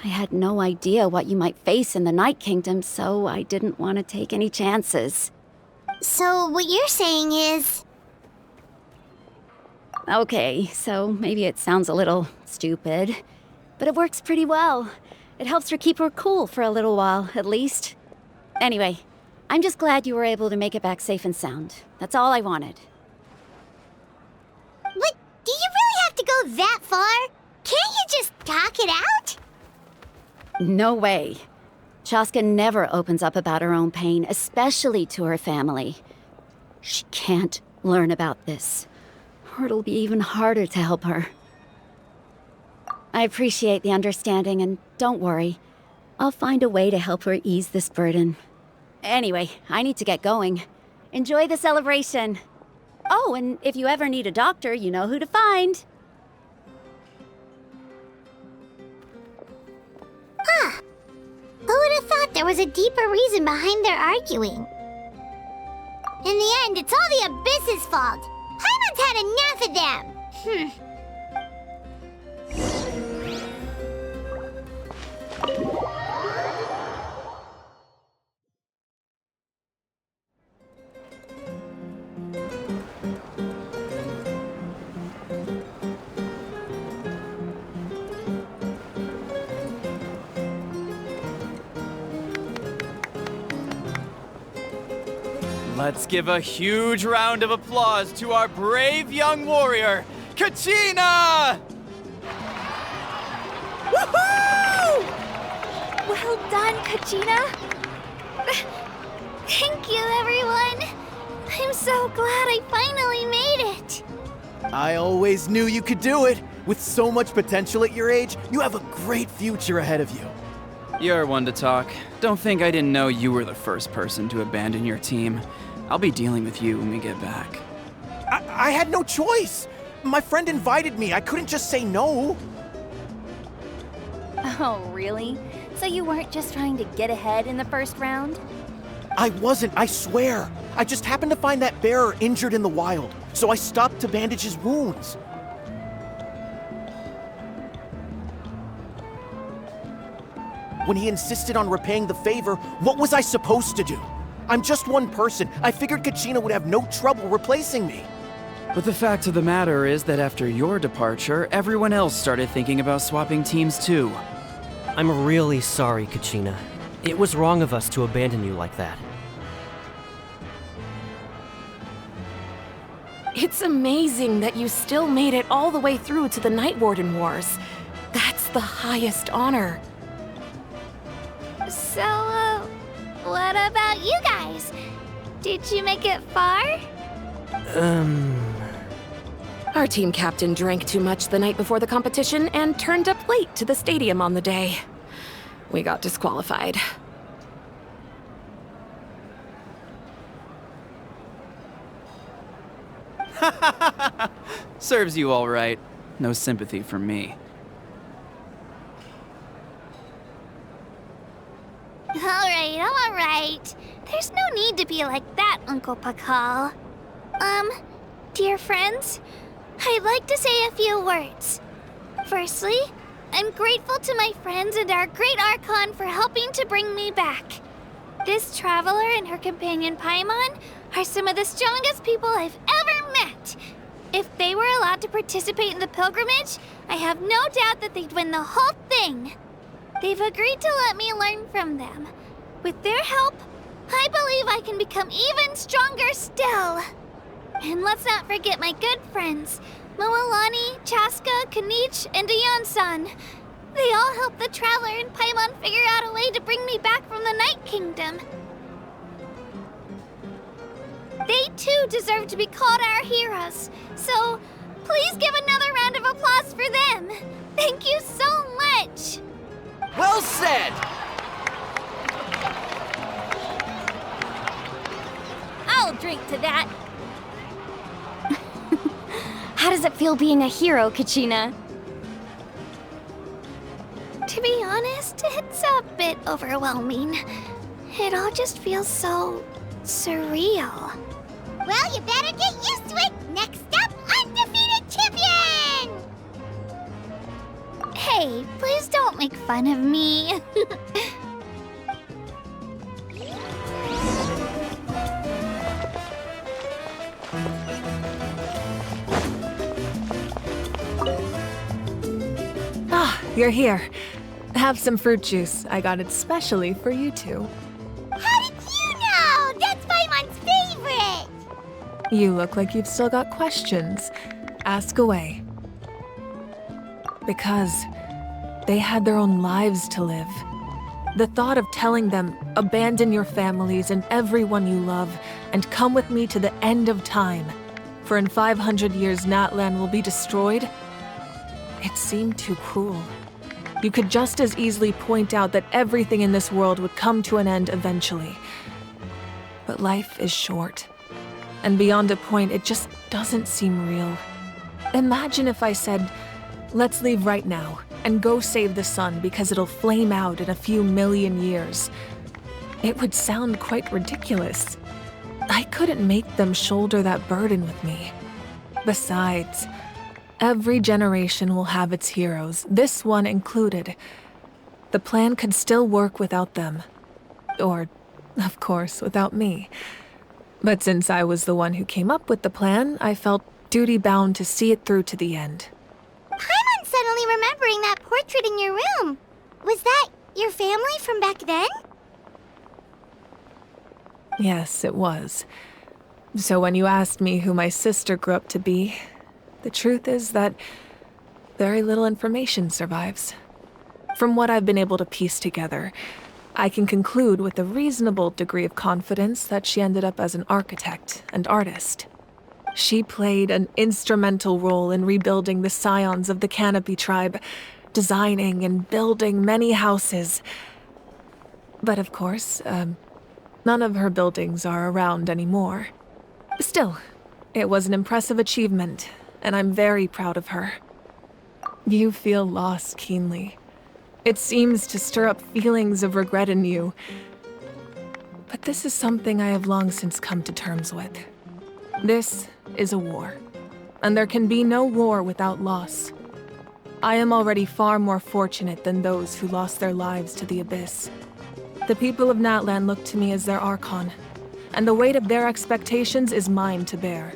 S2: I had no idea what you might face in the Night Kingdom, so I didn't want to take any chances.
S1: So what you're saying is...
S15: Okay, so maybe it sounds a little stupid, but it works pretty well. It helps her keep her cool for a little while, at least. Anyway, I'm just glad you were able to make it back safe and sound. That's all I wanted.
S1: What? Do you really have to go that far? Can't you just talk it out?
S15: No way. Chaska never opens up about her own pain, especially to her family. She can't learn about this, or it'll be even harder to help her. I appreciate the understanding, and don't worry. I'll find a way to help her ease this burden. Anyway, I need to get going. Enjoy the celebration. Oh, and if you ever need a doctor, you know who to find.
S1: Huh. Who would have thought there was a deeper reason behind their arguing? In the end, it's all the Abyss's fault. Paimon's had enough of them.
S25: Let's give a huge round of applause to our brave young warrior, Kachina!
S16: Woohoo! Well done, Kachina. Thank you, everyone. I'm so glad I finally made it.
S3: I always knew you could do it. With so much potential at your age, you have a great future ahead of you.
S25: You're one to talk. Don't think I didn't know you were the first person to abandon your team. I'll be dealing with you when we get back.
S3: I had no choice. My friend invited me. I couldn't just say no.
S4: Oh, really? So you weren't just trying to get ahead in the first round?
S3: I wasn't, I swear. I just happened to find that bearer injured in the wild, so I stopped to bandage his wounds. When he insisted on repaying the favor, what was I supposed to do? I'm just one person. I figured Kachina would have no trouble replacing me.
S25: But the fact of the matter is that after your departure, everyone else started thinking about swapping teams too.
S17: I'm really sorry, Kachina. It was wrong of us to abandon you like that.
S10: It's amazing that you still made it all the way through to the Night Warden Wars. That's the highest honor.
S16: So, what about you guys? Did you make it far?
S10: Our team captain drank too much the night before the competition and turned up late to the stadium on the day. We got disqualified.
S25: Serves you all right. No sympathy from me.
S16: All right. There's no need to be like that, Uncle Pakal. Dear friends, I'd like to say a few words. Firstly, I'm grateful to my friends and our great Archon for helping to bring me back. This traveler and her companion Paimon are some of the strongest people I've ever met. If they were allowed to participate in the pilgrimage, I have no doubt that they'd win the whole thing. They've agreed to let me learn from them. With their help, I believe I can become even stronger still. And let's not forget my good friends, Mualani, Chaska, Kanich, and Ayan-san. They all helped the Traveler and Paimon figure out a way to bring me back from the Night Kingdom. They too deserve to be called our heroes, so please give another round of applause for them. Thank you so much.
S3: Well said!
S4: I'll drink to that. How does it feel being a hero, Kachina?
S16: To be honest, it's a bit overwhelming. It all just feels so surreal.
S1: Well, you better get used to it. Next up, undefeated champion!
S16: Hey, please don't make fun of me.
S6: you're here. Have some fruit juice. I got it specially for you two.
S1: How did you know? That's Paimon's favorite!
S6: You look like you've still got questions. Ask away. Because they had their own lives to live. The thought of telling them, abandon your families and everyone you love, and come with me to the end of time, for in 500 years Natlan will be destroyed, it seemed too cruel. You could just as easily point out that everything in this world would come to an end eventually. But life is short, and beyond a point, it just doesn't seem real. Imagine if I said, let's leave right now, and go save the sun because it'll flame out in a few million years. It would sound quite ridiculous. I couldn't make them shoulder that burden with me. Besides, every generation will have its heroes, this one included. The plan could still work without them. Or, of course, without me. But since I was the one who came up with the plan, I felt duty-bound to see it through to the end.
S1: Paimon's suddenly remembering that portrait in your room. Was that your family from back then?
S6: Yes, it was. So when you asked me who my sister grew up to be, the truth is that very little information survives. From what I've been able to piece together, I can conclude with a reasonable degree of confidence that she ended up as an architect and artist. She played an instrumental role in rebuilding the scions of the Canopy tribe, designing and building many houses. But of course, none of her buildings are around anymore. Still, it was an impressive achievement, and I'm very proud of her. You feel loss keenly. It seems to stir up feelings of regret in you. But this is something I have long since come to terms with. This is a war, and there can be no war without loss. I am already far more fortunate than those who lost their lives to the Abyss. The people of Natlan look to me as their Archon, and the weight of their expectations is mine to bear.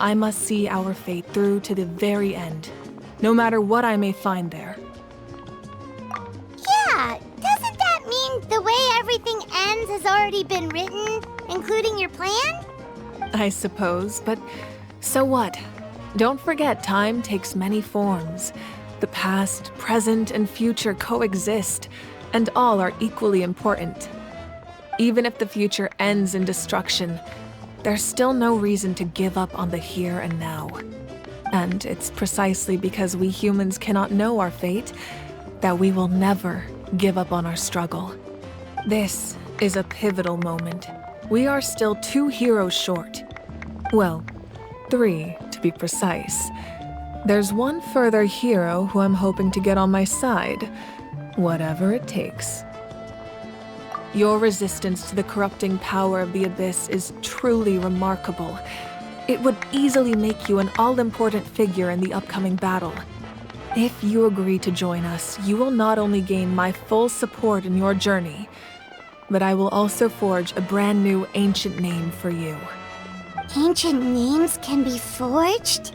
S6: I must see our fate through to the very end, no matter what I may find there.
S1: Yeah, doesn't that mean the way everything ends has already been written, including your plan?
S6: I suppose, but so what? Don't forget, time takes many forms. The past, present, and future coexist, and all are equally important. Even if the future ends in destruction, there's still no reason to give up on the here and now. And it's precisely because we humans cannot know our fate that we will never give up on our struggle. This is a pivotal moment. We are still 2 heroes short. Well, 3 to be precise. There's one further hero who I'm hoping to get on my side, whatever it takes. Your resistance to the corrupting power of the Abyss is truly remarkable. It would easily make you an all-important figure in the upcoming battle. If you agree to join us, you will not only gain my full support in your journey, but I will also forge a brand new ancient name for you.
S1: Ancient names can be forged?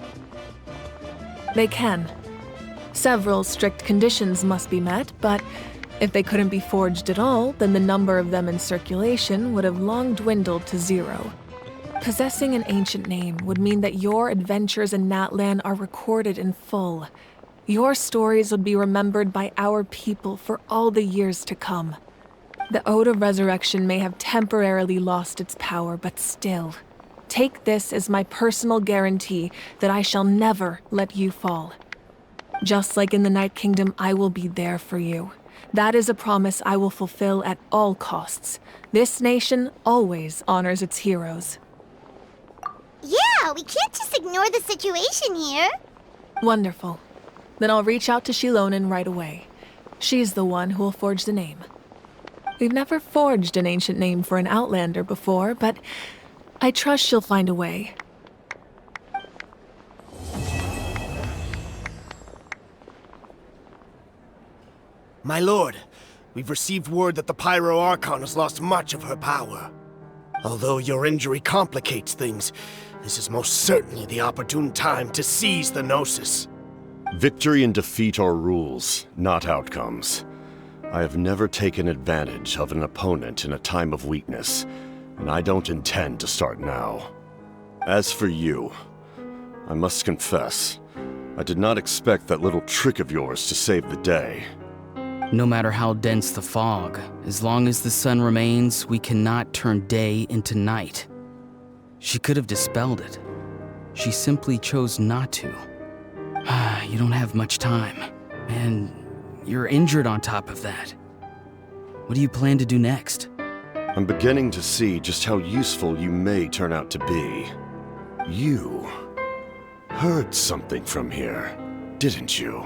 S6: They can. Several strict conditions must be met, but if they couldn't be forged at all, then the number of them in circulation would have long dwindled to 0. Possessing an ancient name would mean that your adventures in Natlan are recorded in full. Your stories would be remembered by our people for all the years to come. The Ode of Resurrection may have temporarily lost its power, but still, take this as my personal guarantee that I shall never let you fall. Just like in the Night Kingdom, I will be there for you. That is a promise I will fulfill at all costs. This nation always honors its heroes.
S1: Yeah, we can't just ignore the situation here.
S6: Wonderful. Then I'll reach out to Shilonen right away. She's the one who will forge the name. We've never forged an ancient name for an Outlander before, but I trust she'll find a way.
S7: My lord, we've received word that the Pyro Archon has lost much of her power. Although your injury complicates things, this is most certainly the opportune time to seize the Gnosis.
S8: Victory and defeat are rules, not outcomes. I have never taken advantage of an opponent in a time of weakness, and I don't intend to start now. As for you, I must confess, I did not expect that little trick of yours to save the day.
S11: No matter how dense the fog, as long as the sun remains, we cannot turn day into night. She could have dispelled it. She simply chose not to. You don't have much time, and you're injured on top of that. What do you plan to do next?
S8: I'm beginning to see just how useful you may turn out to be. You heard something from here, didn't you?